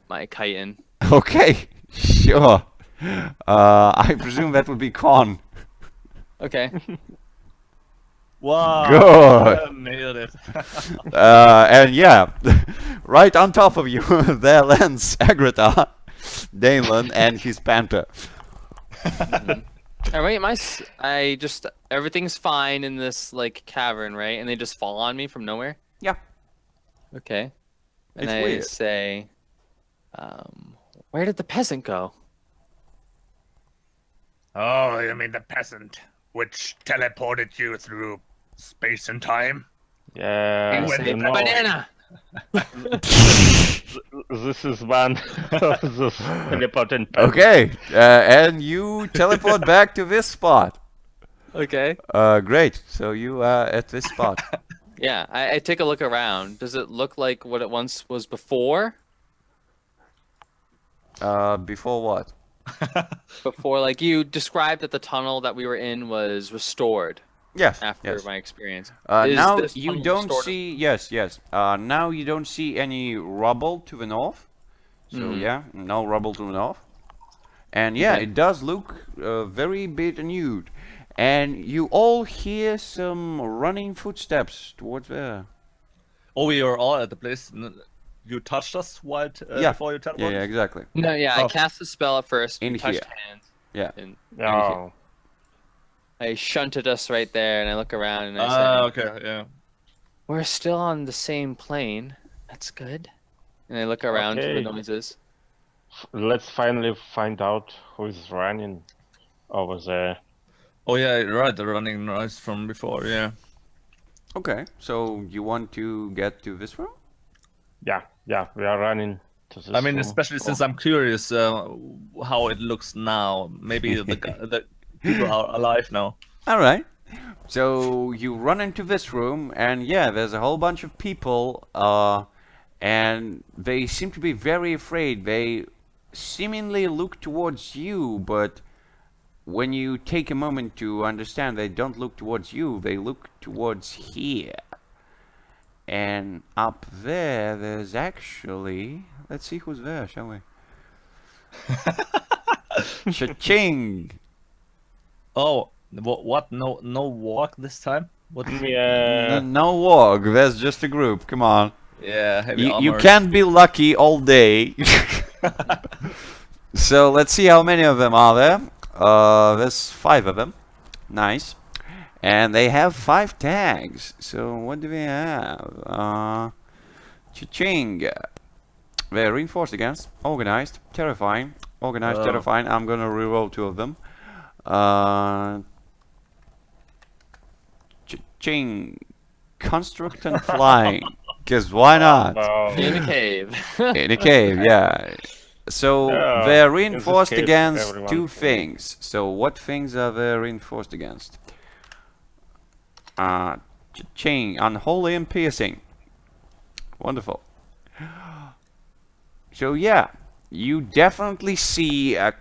my chitin. Okay, sure. I presume that would be Con. Okay. Wow. Good. Nailed it. And yeah, right on top of you, there lands Agrata, Daneland, and his panther. Alright, everything's fine in this like cavern, right? And they just fall on me from nowhere? Yeah. Okay. And It's I weird. say, where did the peasant go? Oh, you mean the peasant, which teleported you through space and time? Yeah, When Say, you know, banana. this is one of those teleporting peasants. Okay, and you teleport back to this spot. Okay. Great. So you are at this spot. Yeah, I take a look around. Does it look like what it once was before? Before what? Before, like you described that the tunnel that we were in was restored Yes. after Yes. my experience. Is Now this you tunnel don't restored? see. Yes. Yes. Now you don't see any rubble to the north. So yeah, no rubble to the north. And yeah, Okay. it does look very bit nude. And you all hear some running footsteps towards there. Oh, we are all at the place. You touched us while Yeah. before you Yeah, teleported? yeah, exactly. No, yeah, I Oh. cast the spell at first. In We touched here. hands. Yeah. And Oh, I shunted us right there, and I look around and I say, Okay, yeah. "We're still on the same plane. That's good." And I look around to the Okay. noises. let's finally find out who is running over there. Oh yeah, right. The running noise from before. Yeah. Okay, so you want to get to this room? Yeah, we are running to this I mean, room. especially since I'm curious how it looks now. Maybe the people are alive now. All right. So you run into this room, and yeah, there's a whole bunch of people, and they seem to be very afraid. They seemingly look towards you, but when you take a moment to understand, they don't look towards you, they look towards here. And up there, there's actually... Let's see who's there, shall we? Cha-ching! Oh, what? No walk this time? What? Yeah, No walk, there's just a group, come on. Yeah, heavy You armor. can't be lucky all day. So let's see how many of them are there. There's 5 of them. Nice. And they have 5 tags. So what do we have? Cha-ching. They're reinforced against. Organized. Terrifying. Organized, Oh. terrifying. I'm gonna reroll 2 of them. Cha-ching. Construct and flying. Because why not? well, In a cave. In a cave, yeah. So Yeah, they're in this reinforced cave, against everyone 2 can- things. So what things are they reinforced against? Chain, unholy and piercing. Wonderful. So yeah, you definitely see a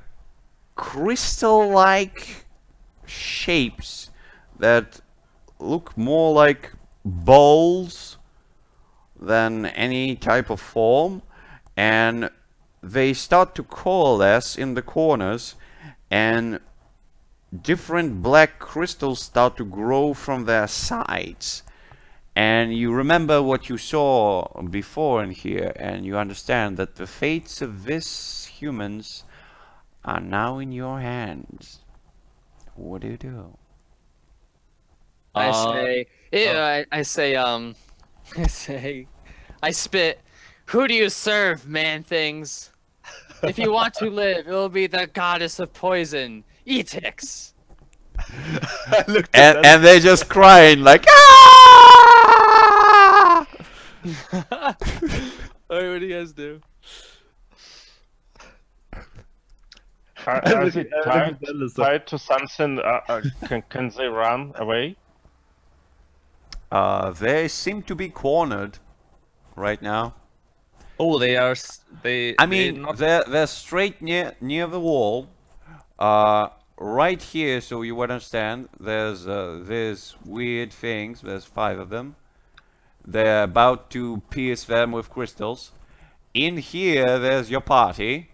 crystal-like shapes that look more like bowls than any type of form, and they start to coalesce in the corners, and different black crystals start to grow from their sides. And you remember what you saw before in here, and you understand that the fates of these humans are now in your hands. What do you do? I say, I spit. Who do you serve, man things? If you want to live, it will be the goddess of poison, Ytix. And they're just crying like, ah! Alright, what do you guys do? Are they tied to something? Can they run away? They seem to be cornered right now. Oh, they are. I mean, they're straight near the wall. Right here, so you understand. There's weird things. There's 5 of them. They're about to pierce them with crystals. In here, there's your party,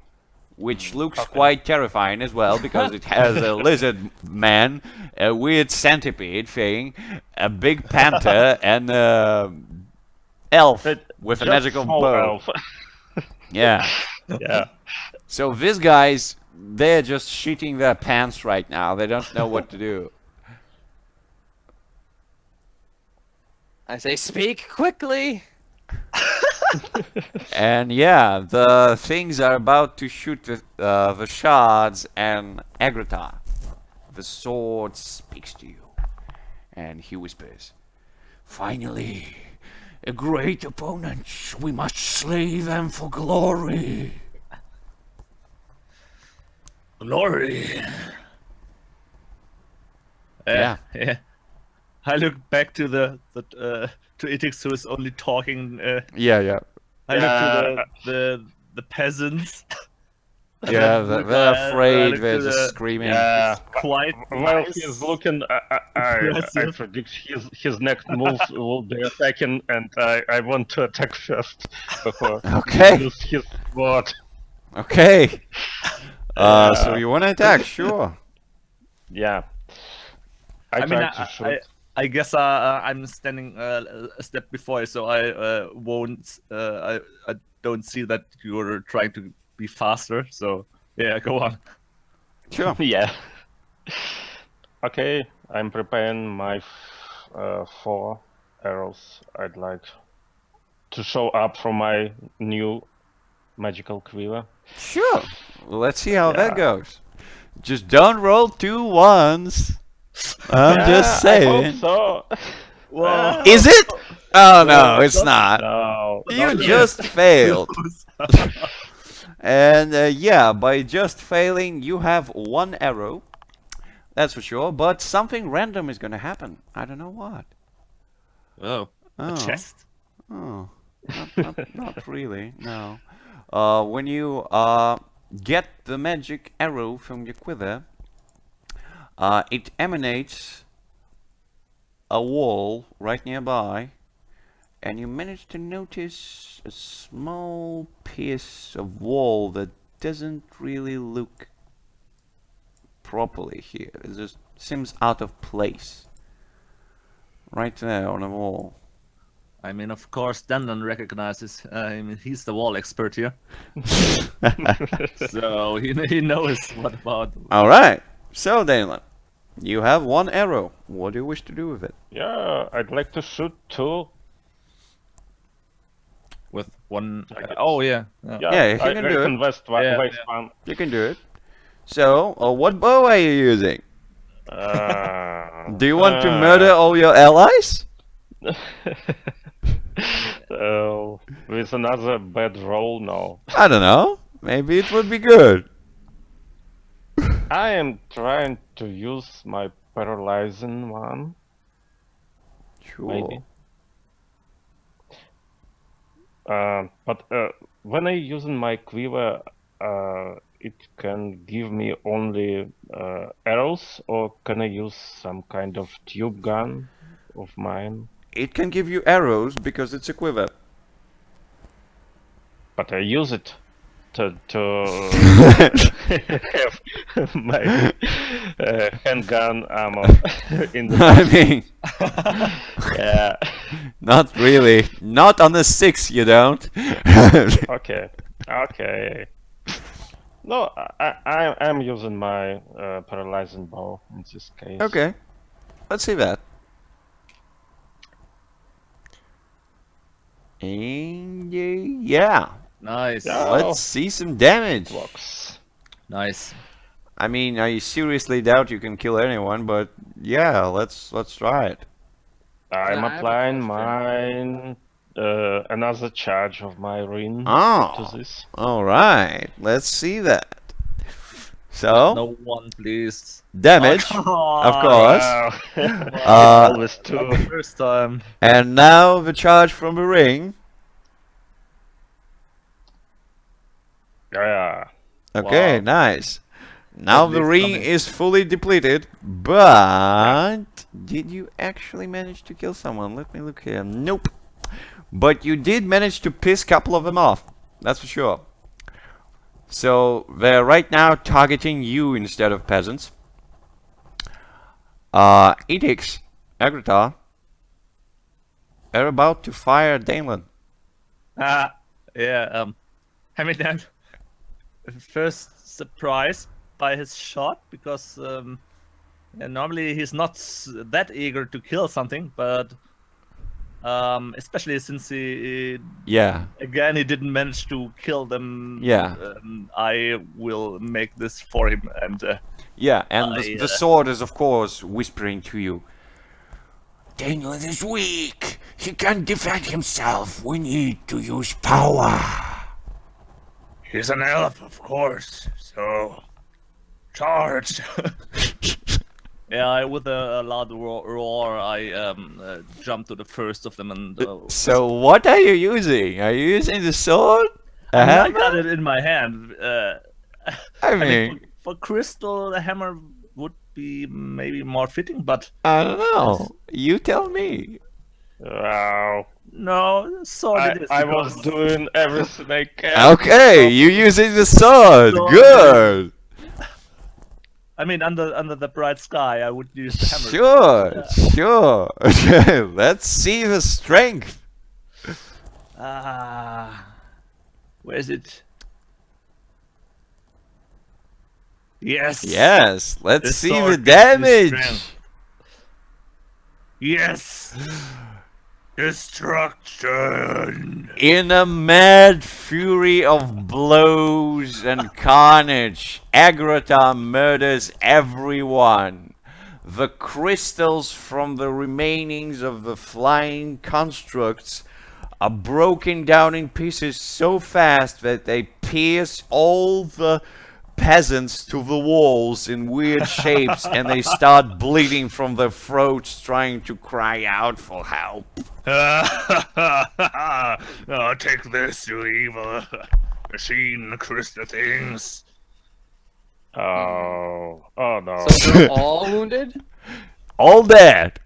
which looks quite terrifying as well, because it has a lizard man, a weird centipede thing, a big panther, and elf with a Just magical small bow. elf. Yeah. Yeah. So these guys, they're just shitting their pants right now. They don't know what to do. I say, speak quickly. And yeah, the things are about to shoot the shards and Agrita. the sword speaks to you, and he whispers, "Finally, a great opponent. We must slay them for glory." Glory. Yeah. Yeah. I look back to to Ytix, who is only talking. Yeah. I look to the peasants. Yeah, Look, they're afraid, look they're to just the- screaming. Yeah. Quite While nice. he's looking, I Impressive. predict his next move will be attacking, and I want to attack first before Okay. he uses his sword. Okay. So Yeah. you want to attack? Sure. Yeah. I mean, tried to shoot. I guess I'm standing a step before, so I won't. I don't see that you're trying to be faster. So yeah, go on. Sure. Yeah. Okay, I'm preparing my 4 arrows. I'd like to show up from my new magical quiver. Sure. Let's see how that Yeah. goes. Just don't roll 2 ones. I'm Yeah, just I hope saying. so. Whoa. Is it? Oh no, it's not. No. You not yet. just failed. And yeah, by just failing, you have 1 arrow. That's for sure. But something random is going to happen. I don't know what. Oh, Oh. a chest. Oh, not really. No. When you get the magic arrow from your quiver, it emanates a wall right nearby, and you manage to notice a small piece of wall that doesn't really look properly here. It just seems out of place. Right there on the wall. I mean, of course, Dandan recognizes. I mean, he's the wall expert here, so he knows what about. Alright, so Dalen, you have 1 arrow. What do you wish to do with it? Yeah, I'd like to shoot 2. With one. I guess. Oh yeah. Yeah, you can do it. Invest Yeah, waste one. You can do it. So, what bow are you using? Do you want to murder all your allies? With another bad roll, no. I don't know. Maybe it would be good. I am trying to use my paralyzing one, Sure. maybe. But when I using my quiver, it can give me only arrows, or can I use some kind of tube gun of mine? It can give you arrows because it's a quiver. But I use it to have my handgun ammo in the I mean, yeah. not really. Not on the 6, you don't. Okay. No, I'm using my paralyzing bow in this case. Okay. Let's see that. And yeah. Nice. Yeah. Let's see some damage. Blocks. Nice. I mean, I seriously doubt you can kill anyone, but yeah, let's try it. I'm I have a applying question. mine another charge of my ring Oh, to this. all right. Let's see that. So, No one, please. damage, Oh, of course. Wow. Always Not two. the first time. And now the charge from the ring. Yeah. Okay, Wow. nice. Now At the least ring something. is fully depleted, but did you actually manage to kill someone? Let me look here. Nope. But you did manage to piss a couple of them off. That's for sure. So they're right now targeting you instead of peasants. Ytix, Agritar, are about to fire Danelan. Yeah. I mean, I'm first surprised by his shot because normally he's not that eager to kill something, but Especially since he Yeah. again he didn't manage to kill them. Yeah. I will make this for him, and Yeah, and I, the sword is of course whispering to you. Daniel is weak. He can't defend himself. We need to use power. He's an elf, of course. So, charge. yeah, with a loud roar, I jump to the first of them, and So what are you using? Are you using the sword? A I hammer? got it in my hand. I I mean, mean, for Crystal, the hammer would be maybe more fitting, but I don't know. You tell me. Wow. no, sword it is. I was because- doing everything I can. Okay, you using the sword. Sword. Good. I mean, under the bright sky, I would use the hammer. Sure. Okay, let's see the strength. Where is it? Yes. Yes, let's The see sword the gives you damage. strength. Yes. Destruction. In a mad fury of blows and carnage, Agrota murders everyone. The crystals from the remainings of the flying constructs are broken down in pieces so fast that they pierce all the peasants to the walls in weird shapes, and they start bleeding from their throats trying to cry out for help. Oh, take this, you evil machine crystal things. Oh no. So they're all wounded? All dead.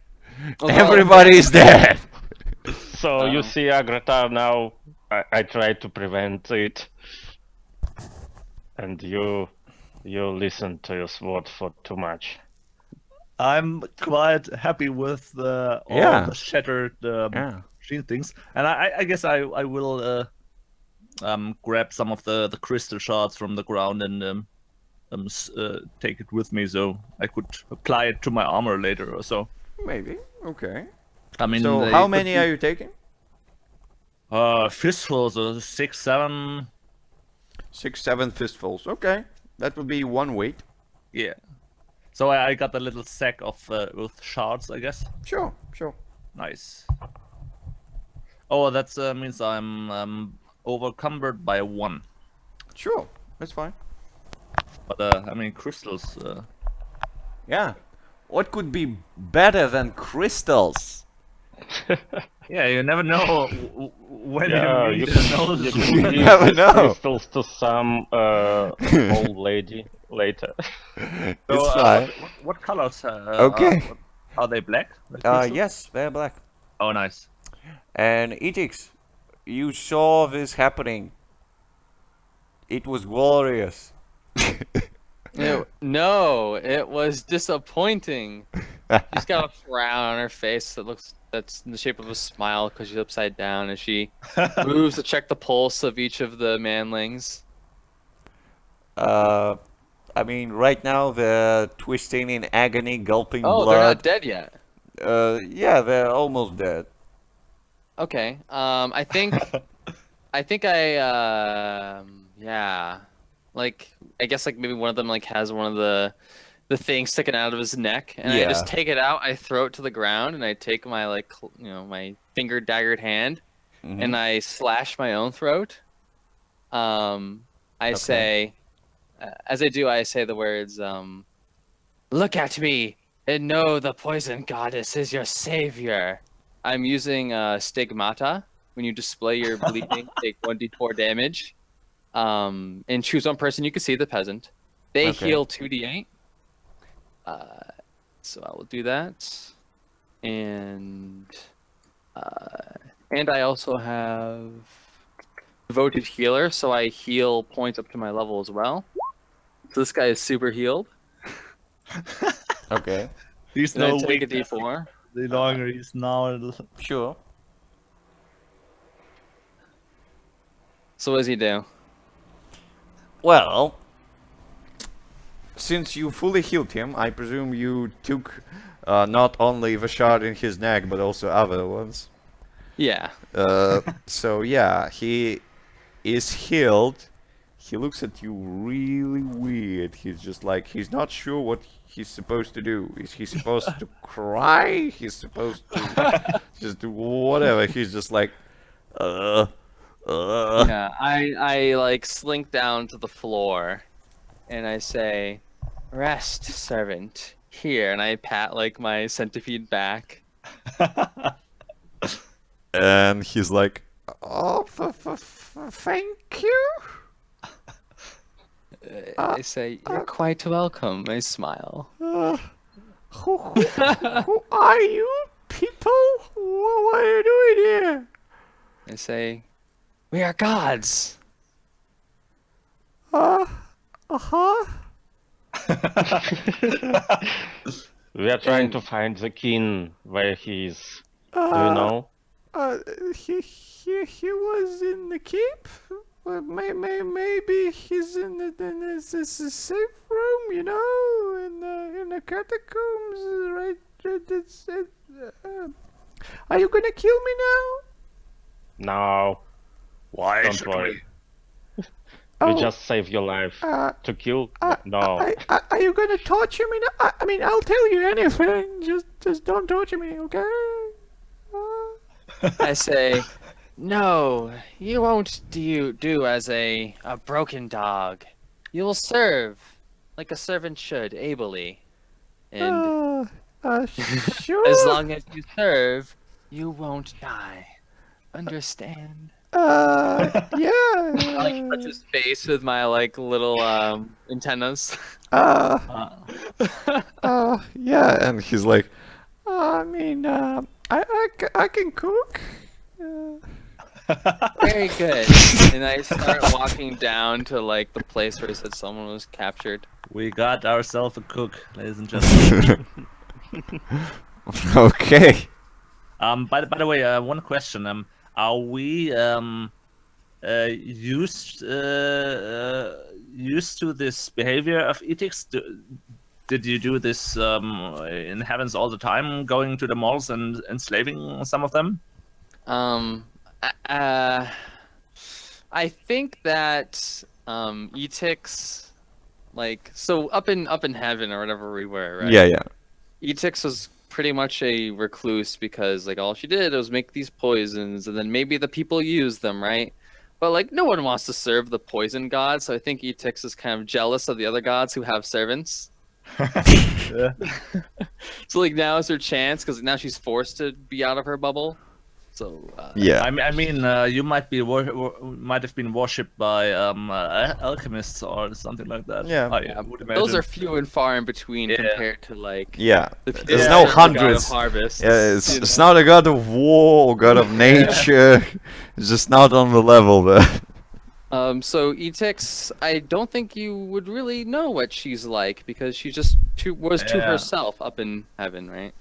Oh, Everybody's dead. So you see, Agrata, now I try to prevent it, and you listen to your sword for too much. I'm quite happy with all Yeah. the shattered Yeah. machine things, and I guess I will grab some of the crystal shards from the ground and take it with me, so I could apply it to my armor later or so. Maybe. Okay. I mean, So they how could many be, are you taking? fistfuls, 6, 7. 6, 7 fistfuls. Okay. That would be one weight. Yeah. So I got a little sack of with shards, I guess. Sure. Nice. Oh, that means I'm overcumbered by 1. Sure. That's fine. But I mean, crystals. Yeah. What could be better than crystals? Yeah, you never know when Yeah, you you need can, those. you can You give never these know. crystals to some old lady later. It's fine. What colors? Okay. Are they black? the crystals? Yes, they're black. Oh, nice. And Ytix, you saw this happening. It was glorious. No, it was disappointing. She's got a frown on her face that's in the shape of a smile because she's upside down as she moves to check the pulse of each of the manlings. I mean, right now they're twisting in agony, gulping Oh, they're not blood. dead yet. Yeah, they're almost dead. Okay. I think yeah. Like, I guess like maybe one of them like has one of the things sticking out of his neck, and I just Yeah. take it out. I throw it to the ground, and I take my my finger daggered hand, Mhm. and I slash my own throat. I say, as I do, I say the words, "Look at me and know the poison goddess is your savior." I'm using stigmata. When you display your bleeding, take 1d4 damage. And choose one person. You can see the peasant. They Okay. heal 2d8. So I will do that. And I also have devoted healer, so I heal points up to my level as well. So this guy is super healed. Okay, He's And I no take a weakness. d4. The longer he's now. sure. So what does he do? Well, since you fully healed him, I presume you took not only the shard in his neck, but also other ones. Yeah. So yeah, he is healed. He looks at you really weird. He's just like, he's not sure what he's supposed to do. Is he supposed to cry? He's supposed to just do whatever. He's just like, Yeah, I like slink down to the floor and I say, "Rest, servant. Here," and I pat like my centipede back. And he's like, oh, thank you. I say, "You're quite welcome." I smile. Who are you people? What are you doing here? I say, "We are gods." Uh-huh. We are trying to find the king where he is. Do you know? He was in the keep. Well, maybe he's in this safe room, you know, in the catacombs, right? Are you gonna kill me now? No, Why don't should worry. we? We Oh, just saved your life. To kill? No. Are you gonna torture me now? I mean, I'll tell you anything. Just don't torture me, okay? I say, "No, you won't do as a broken dog. You will serve like a servant should, ably. And Sure. as long as you serve, you won't die. Understand?" Yeah. I like touch his face with my like little antennas. Yeah, and he's like, I mean, I can cook. Very good. And I start walking down to like the place where he said someone was captured. We got ourselves a cook, ladies and gentlemen. Okay. By the way, one question. Are we used to this behavior of Ytix? Did you do this in Heavens all the time, going to the malls and enslaving some of them? I think that Ytix, like, so up in heaven or whatever we were, right? Yeah. Ytix was pretty much a recluse because like all she did was make these poisons and then maybe the people used them, right? But like no one wants to serve the poison god, so I think Ytix is kind of jealous of the other gods who have servants. Yeah. So like now is her chance because now she's forced to be out of her bubble. So Yeah. I mean, you might might have been worshipped by alchemists or something like that. Yeah. I would imagine. those are few and far in between Yeah. compared to like Yeah. the people There's who no serve the god of hundreds. harvest. Yeah, it's, you it's know? not a god of war or god of nature. It's just not on the level there. So Ytix, I don't think you would really know what she's like because she just was to Yeah. herself up in heaven, right?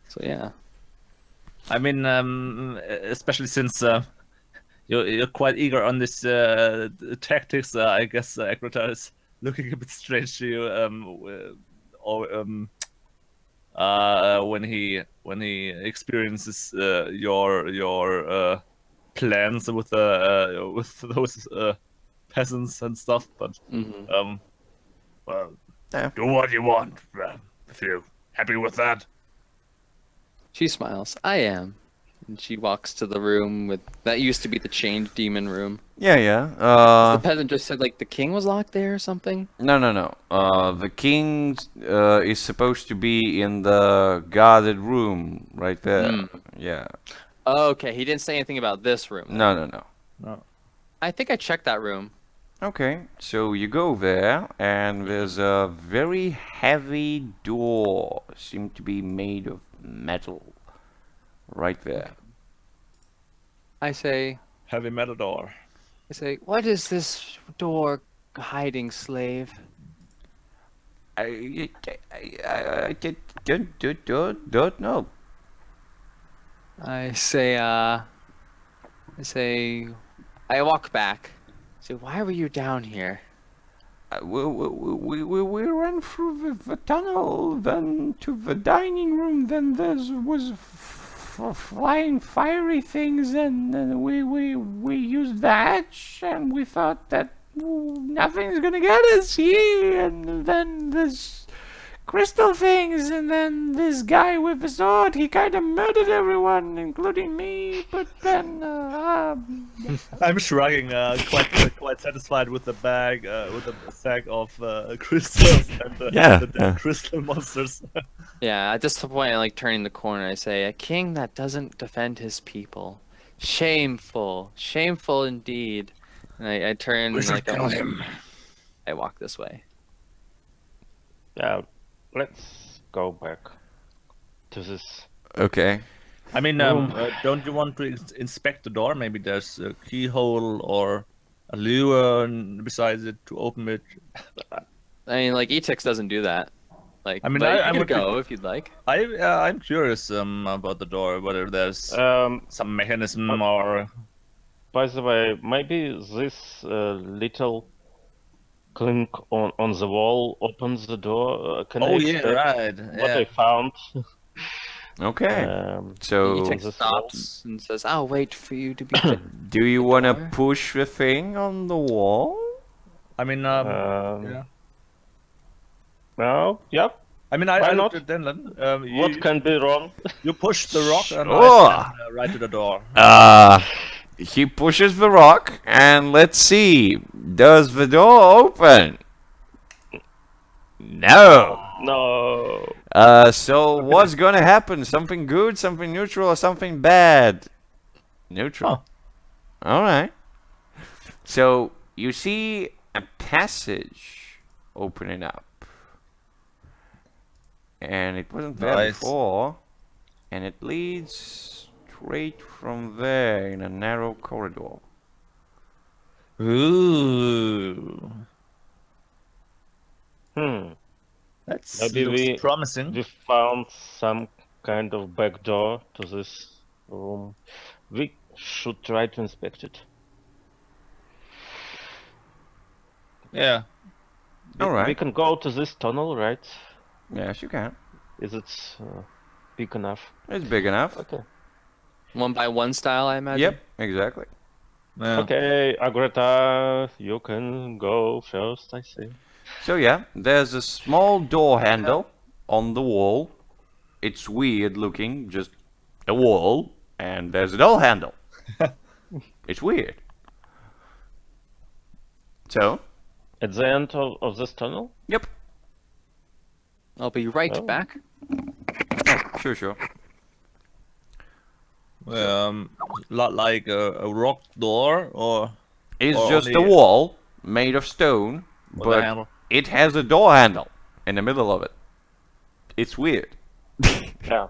So yeah. I mean, especially since you're quite eager on this tactics, I guess Agrotar is looking a bit strange to you, when he experiences your plans with those peasants and stuff. But Well, Yeah. do what you want. If you're happy with that. She smiles. I am. And she walks to the room with that used to be the chained demon room. Yeah. The peasant just said like the king was locked there or something. No. The king is supposed to be in the guarded room right there. Yeah. Okay, he didn't say anything about this room. No. I think I checked that room. Okay, so you go there, and there's a very heavy door, seemed to be made of metal, right there. I say, heavy metal door. what is this door hiding, slave? I don't know. I I walk back. I say, why were you down here? We ran through the tunnel, then to the dining room, then there was flying fiery things, and we used that, and we thought that nothing's gonna get us here, and then this crystal things, and then this guy with the sword, he kind of murdered everyone, including me, but then, I'm shrugging, quite satisfied with the bag, with the sack of crystals and the crystal monsters. Yeah, at this point, I like turning the corner. I say, "A king that doesn't defend his people, shameful, shameful indeed." And I turn like I walk this way. Yeah, let's go back to this. okay. I mean, don't you want to inspect the door? Maybe there's a keyhole or a lever besides it to open it. I mean, like Ytix doesn't do that. Like, I mean, but I you could would go if you'd like. I'm curious about the door, whether there's some mechanism or. By the way, maybe this little clink on the wall opens the door. Can I Oh yeah, extract right. what I Yeah. found? Okay. So Ytix this stops and says, "I'll wait for you to be fit." Do you want to door? push the thing on the wall? I mean, yeah. No, yep. I mean, Why I not? looked at Denland. What can be wrong? You push the rock and Sure. I stand, right to the door. He pushes the rock, and let's see. Does the door open? No. No. So what's gonna happen? Something good, something neutral, or something bad? Neutral. Alright. So you see a passage opening up. And it wasn't there Nice. before. And it leads straight from there in a narrow corridor. Ooh, that's Maybe looks promising. we found some kind of back door to this room. We should try to inspect it. Yeah. We Alright. can go to this tunnel, right? Yes, you can. Is it big enough? It's big enough. Okay. 1x1 style, I imagine. Yep, exactly. Yeah. Okay, Agreta, you can go first, I see. So yeah, there's a small door handle on the wall. It's weird looking, just a wall, and there's a door handle. It's weird. So, At the end of this tunnel? yep, I'll be right Oh. back. sure. Like a rock door or It's Or just a only- wall made of stone, with a but handle. it has a door handle in the middle of it. It's weird. Yeah.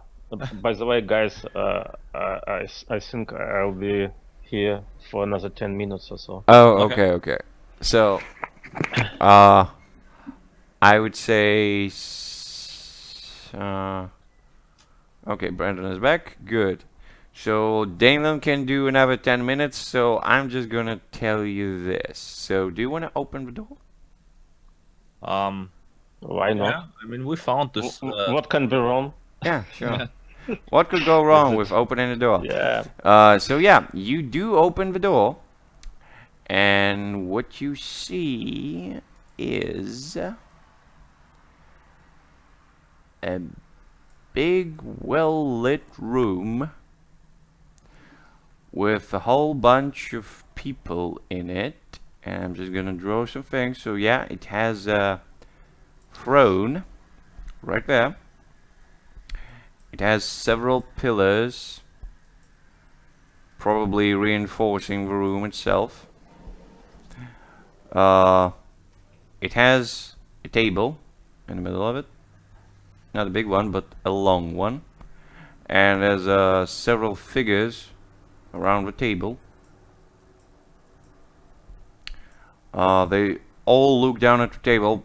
By the way, guys, I think I'll be here for another 10 minutes or so. Oh, Okay. okay. So, I would say, okay, Brandon is back. Good. So, Dalen can do another 10 minutes, so I'm just gonna tell you this. So, do you want to open the door? Why not? Yeah. I mean, we found this. What can be wrong? Yeah, sure. What could go wrong with opening the door? Yeah. So yeah, you do open the door, and what you see is a big, well-lit room with a whole bunch of people in it. And I'm just gonna draw some things. So yeah, it has a throne right there. It has several pillars, probably reinforcing the room itself. It has a table in the middle of it. Not a big one, but a long one. And there's several figures around the table. They all look down at the table.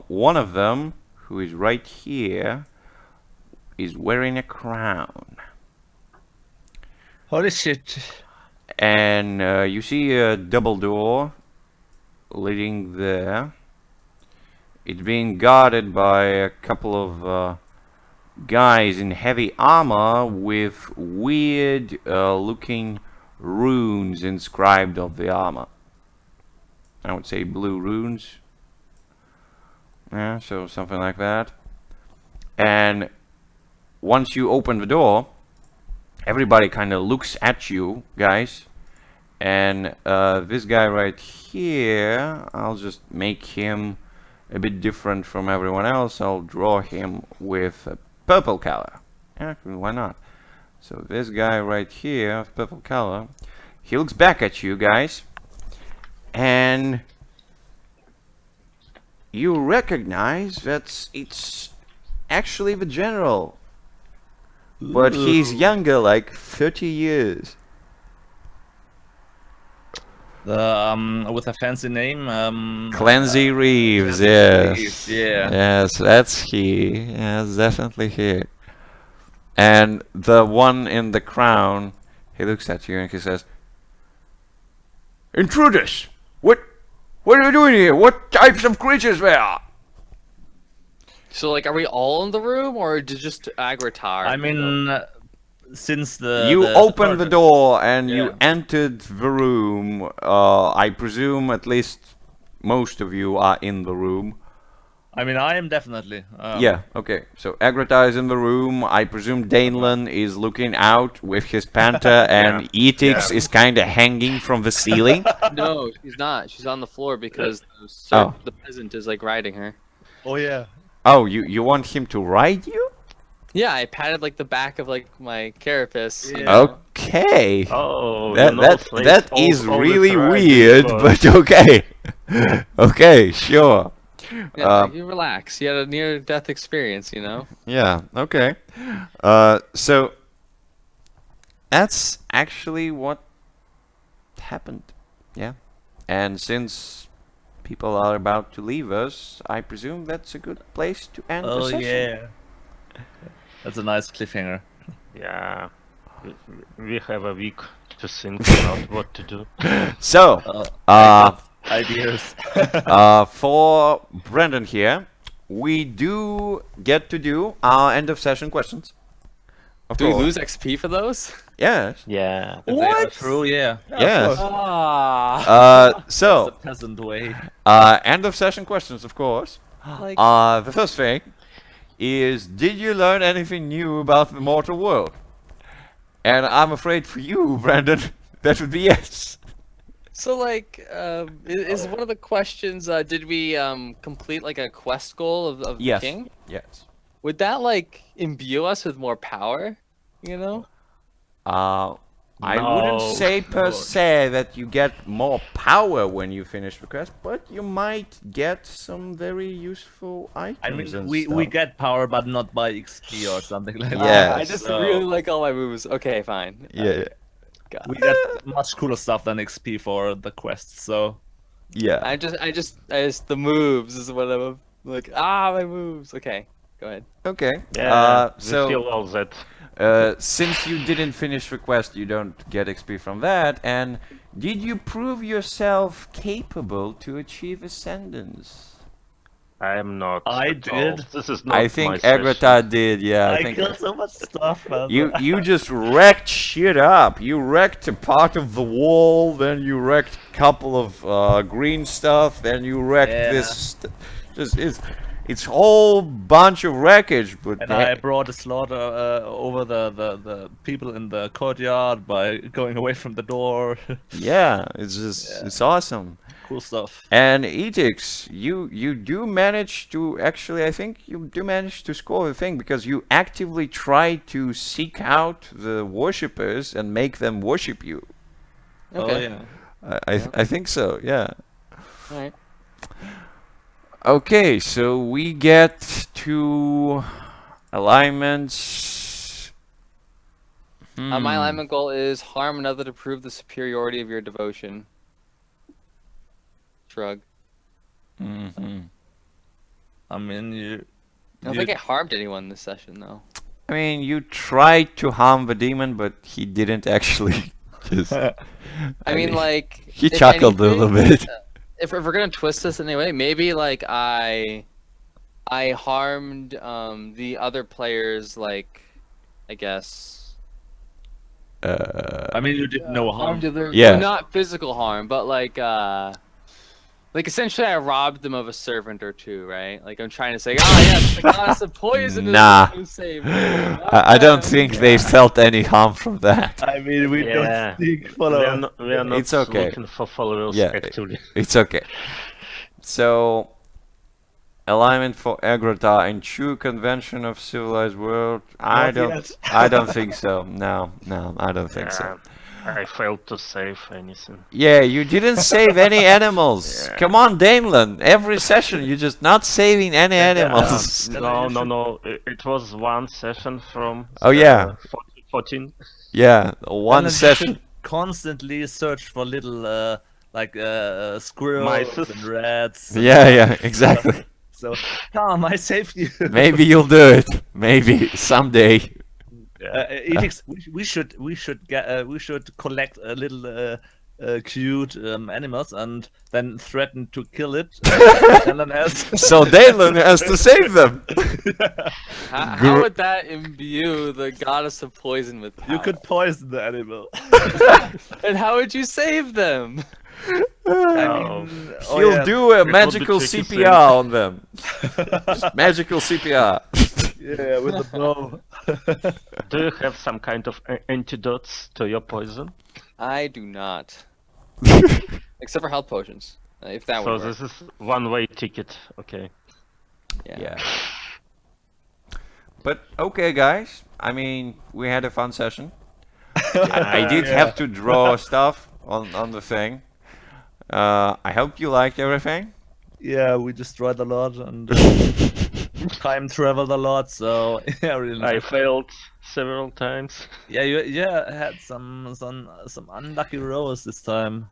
One of them, who is right here, is wearing a crown. Holy shit. And you see a double door leading there. It's being guarded by a couple of guys in heavy armor with weird looking runes inscribed on the armor. I would say blue runes. Yeah, so something like that. And once you open the door, everybody kind of looks at you guys. And this guy right here, I'll just make him a bit different from everyone else. I'll draw him with a purple color. Actually, why not? So this guy right here, purple color, he looks back at you guys, and you recognize that it's actually the general, but he's younger, like 30 years. With a fancy name. Clancy Reeves, Clancy yes. Reeves, yeah. Yes, that's he. Yes, definitely he. And the one in the crown, he looks at you and he says, "Intruders! What are you doing here? What types of creatures they are?" So like, are we all in the room or just Agritar? I mean, since You opened the door and you Yeah. entered the room. I presume at least most of you are in the room. I mean, I am definitely. Yeah, okay. So Agrata is in the room. I presume Danelan is looking out with his panther, and Ytix is kind of hanging from the ceiling. No, she's not. She's on the floor because Oh. the peasant is like riding her. Oh yeah. Oh, you want him to ride you? Yeah, I patted like the back of like my carapace. you Yeah. know. Okay. Oh, That is really weird, but okay. Okay, sure. Yeah, you relax. You had a near-death experience, you know. Yeah, okay. So that's actually what happened. Yeah. And since people are about to leave us, I presume that's a good place to end the Oh session. yeah. That's a nice cliffhanger. Yeah. We have a week to think about what to do. So, I got ideas. for Brendan here, we do get to do our end of session questions. Of Do we course. lose XP for those? Yes. Yeah. They are true, yeah. Yes. Ah. That's the So, peasant way. end of session questions, of course. Like, The first thing is, did you learn anything new about the mortal world? And I'm afraid for you, Brandon, that would be yes. so like, is one of the questions, did we complete like a quest goal of the Yes. king? Yes. Would that like imbue us with more power? You know? I wouldn't No. say per se that you get more power when you finish the quest, but you might get some very useful items. I mean, and we stuff. get power, but not by XP or something like that. Yes. I just So, really like all my moves. Okay, fine. Yeah. God. we get much cooler stuff than XP for the quests. So Yeah. I just the moves is what I'm like. My moves. Okay, go ahead. Okay. Yeah. We So feel all that. since you didn't finish the quest, you don't get XP from that. And did you prove yourself capable to achieve ascendance? I am not. I at all. did. This is not I think my session. Agrata did. Yeah, I think killed so much stuff. Man. you just wrecked shit up. You wrecked a part of the wall, then you wrecked a couple of green stuff, then you wrecked Yeah. this. Just it's whole bunch of wreckage. But And I brought a slaughter over the people in the courtyard by going away from the door. yeah, it's just it's awesome. Cool stuff. And Ytix, you do manage to actually, I think you do manage to score the thing because you actively try to seek out the worshippers and make them worship you. Okay. Oh yeah. I think so. Yeah. All right. Okay, so we get to alignments. My alignment goal is harm another to prove the superiority of your devotion. Shrug. Mhm. I mean, I don't think I harmed anyone this session though. I mean, you tried to harm the demon, but he didn't actually. Just, I mean, like he if chuckled a anything, little bit. If we're gonna twist this anyway, maybe like I I harmed the other players, like, I guess. I mean, you did no harm. Harmed other, Yeah. no, not physical harm, but like essentially I robbed them of a servant or two, right? Like I'm trying to say, oh yes, the goddess of poison Nah. is going to save me. Not I don't them. think they felt any harm from that. I mean, we Yeah. don't seek We are followers. not, we are not It's okay. looking for followers Yeah, actually. It's okay. So, alignment for Agrota in true convention of civilized world. I Not don't. yet. I don't think so. No, I don't think so. I failed to save anything. Yeah, you didn't save any animals. Yeah. Come on, Danelan. Every session you're just not saving any animals. No. It was one session from. Oh, yeah. 14. Yeah, And one then you session. should constantly search for little squirrels Mice. and rats. Yeah, exactly. So, come, I saved you. Maybe you'll do it. Maybe someday. Ytix, we should collect a little cute animals and then threaten to kill it. And then So Danelan has to save them. How would that imbue the goddess of poison with power? You could poison the animal. And how would you save them? Oh. He'll do a would be magical tricky CPR on them. Just magical CPR. Yeah, with the bow. Do you have some kind of antidotes to your poison? I do not. Except for health potions. If that So would work. this is one-way ticket. Okay. Yeah. But okay, guys. I mean, we had a fun session. I did have to draw stuff on the thing. I hope you liked everything. Yeah, we destroyed a lot and time traveled a lot. So yeah, really. I failed several times. Yeah, you had some unlucky rolls this time,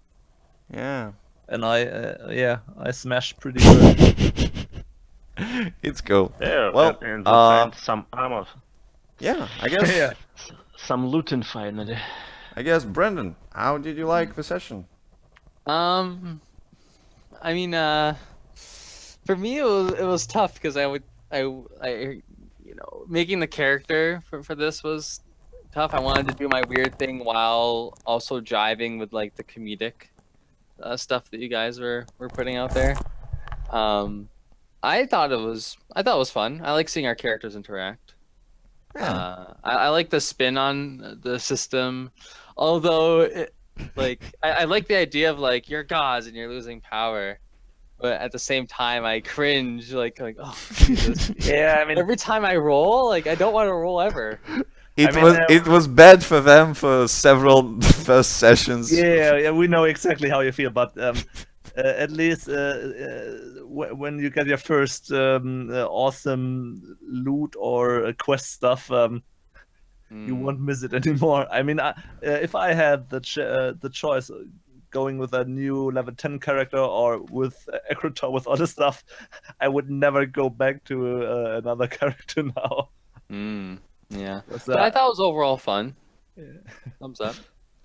Yeah. and I smashed pretty good. It's cool. Yeah. Well, and we find some armor, Yeah, I guess. Yeah. some looting finally. I guess, Brendan, how did you like the session? I mean, for me it was tough because making the character for this was tough. I wanted to do my weird thing while also jiving with like the comedic stuff that you guys were putting out there. I thought it was fun. I like seeing our characters interact. I like the spin on the system, although I like the idea of like you're gods and you're losing power, but at the same time I cringe like oh Jesus. Yeah, I mean, Every time I roll, like I don't want to roll ever. It was bad for them for several first sessions. yeah, we know exactly how you feel, but at least when you get your first awesome loot or quest stuff, you won't miss it anymore. I mean, if I had the choice going with a new level 10 character or with Ecritor with all the stuff, I would never go back to another character now. Yeah, What's but I that? thought it was overall fun. Thumbs up.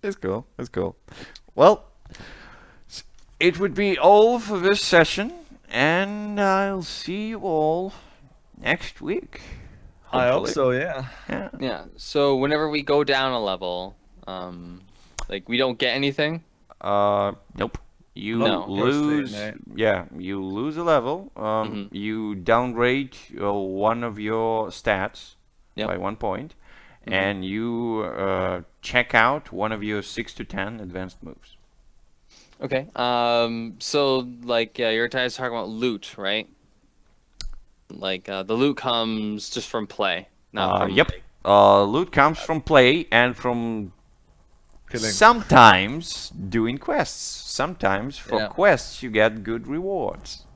It's cool. It's cool. Well, it would be all for this session, and I'll see you all next week. I hope hopefully. so, yeah. Yeah. Yeah. So whenever we go down a level, like we don't get anything. Nope. You No. lose. First thing, Yeah, you lose a level. You downgrade one of your stats Yep. by 1 point, and you check out one of your 6 to 10 advanced moves. Okay. So like your guys talking about loot, right? Like the loot comes just from play, not from Yep. Loot comes from play and from Killing. sometimes doing quests. Sometimes for Yeah. quests you get good rewards.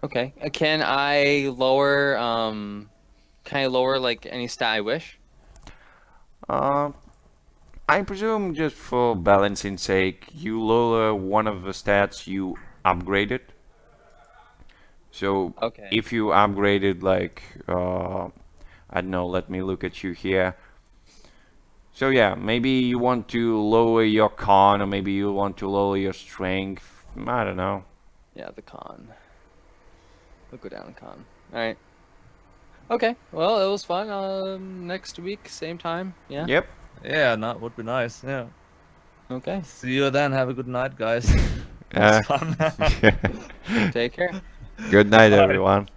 Okay. Can I lower like any stat I wish? I presume just for balancing sake, you lower one of the stats you upgraded. So Okay. if you upgraded like I don't know, let me look at you here. So yeah, maybe you want to lower your con, or maybe you want to lower your strength. I don't know. Yeah, the con. We'll go down con. All right. Okay. Well, it was fun. Next week, same time. Yeah. Yep. Yeah, that would be nice. Yeah. Okay. See you then. Have a good night, guys. Uh, Fun. Take care. Good night, Bye. everyone.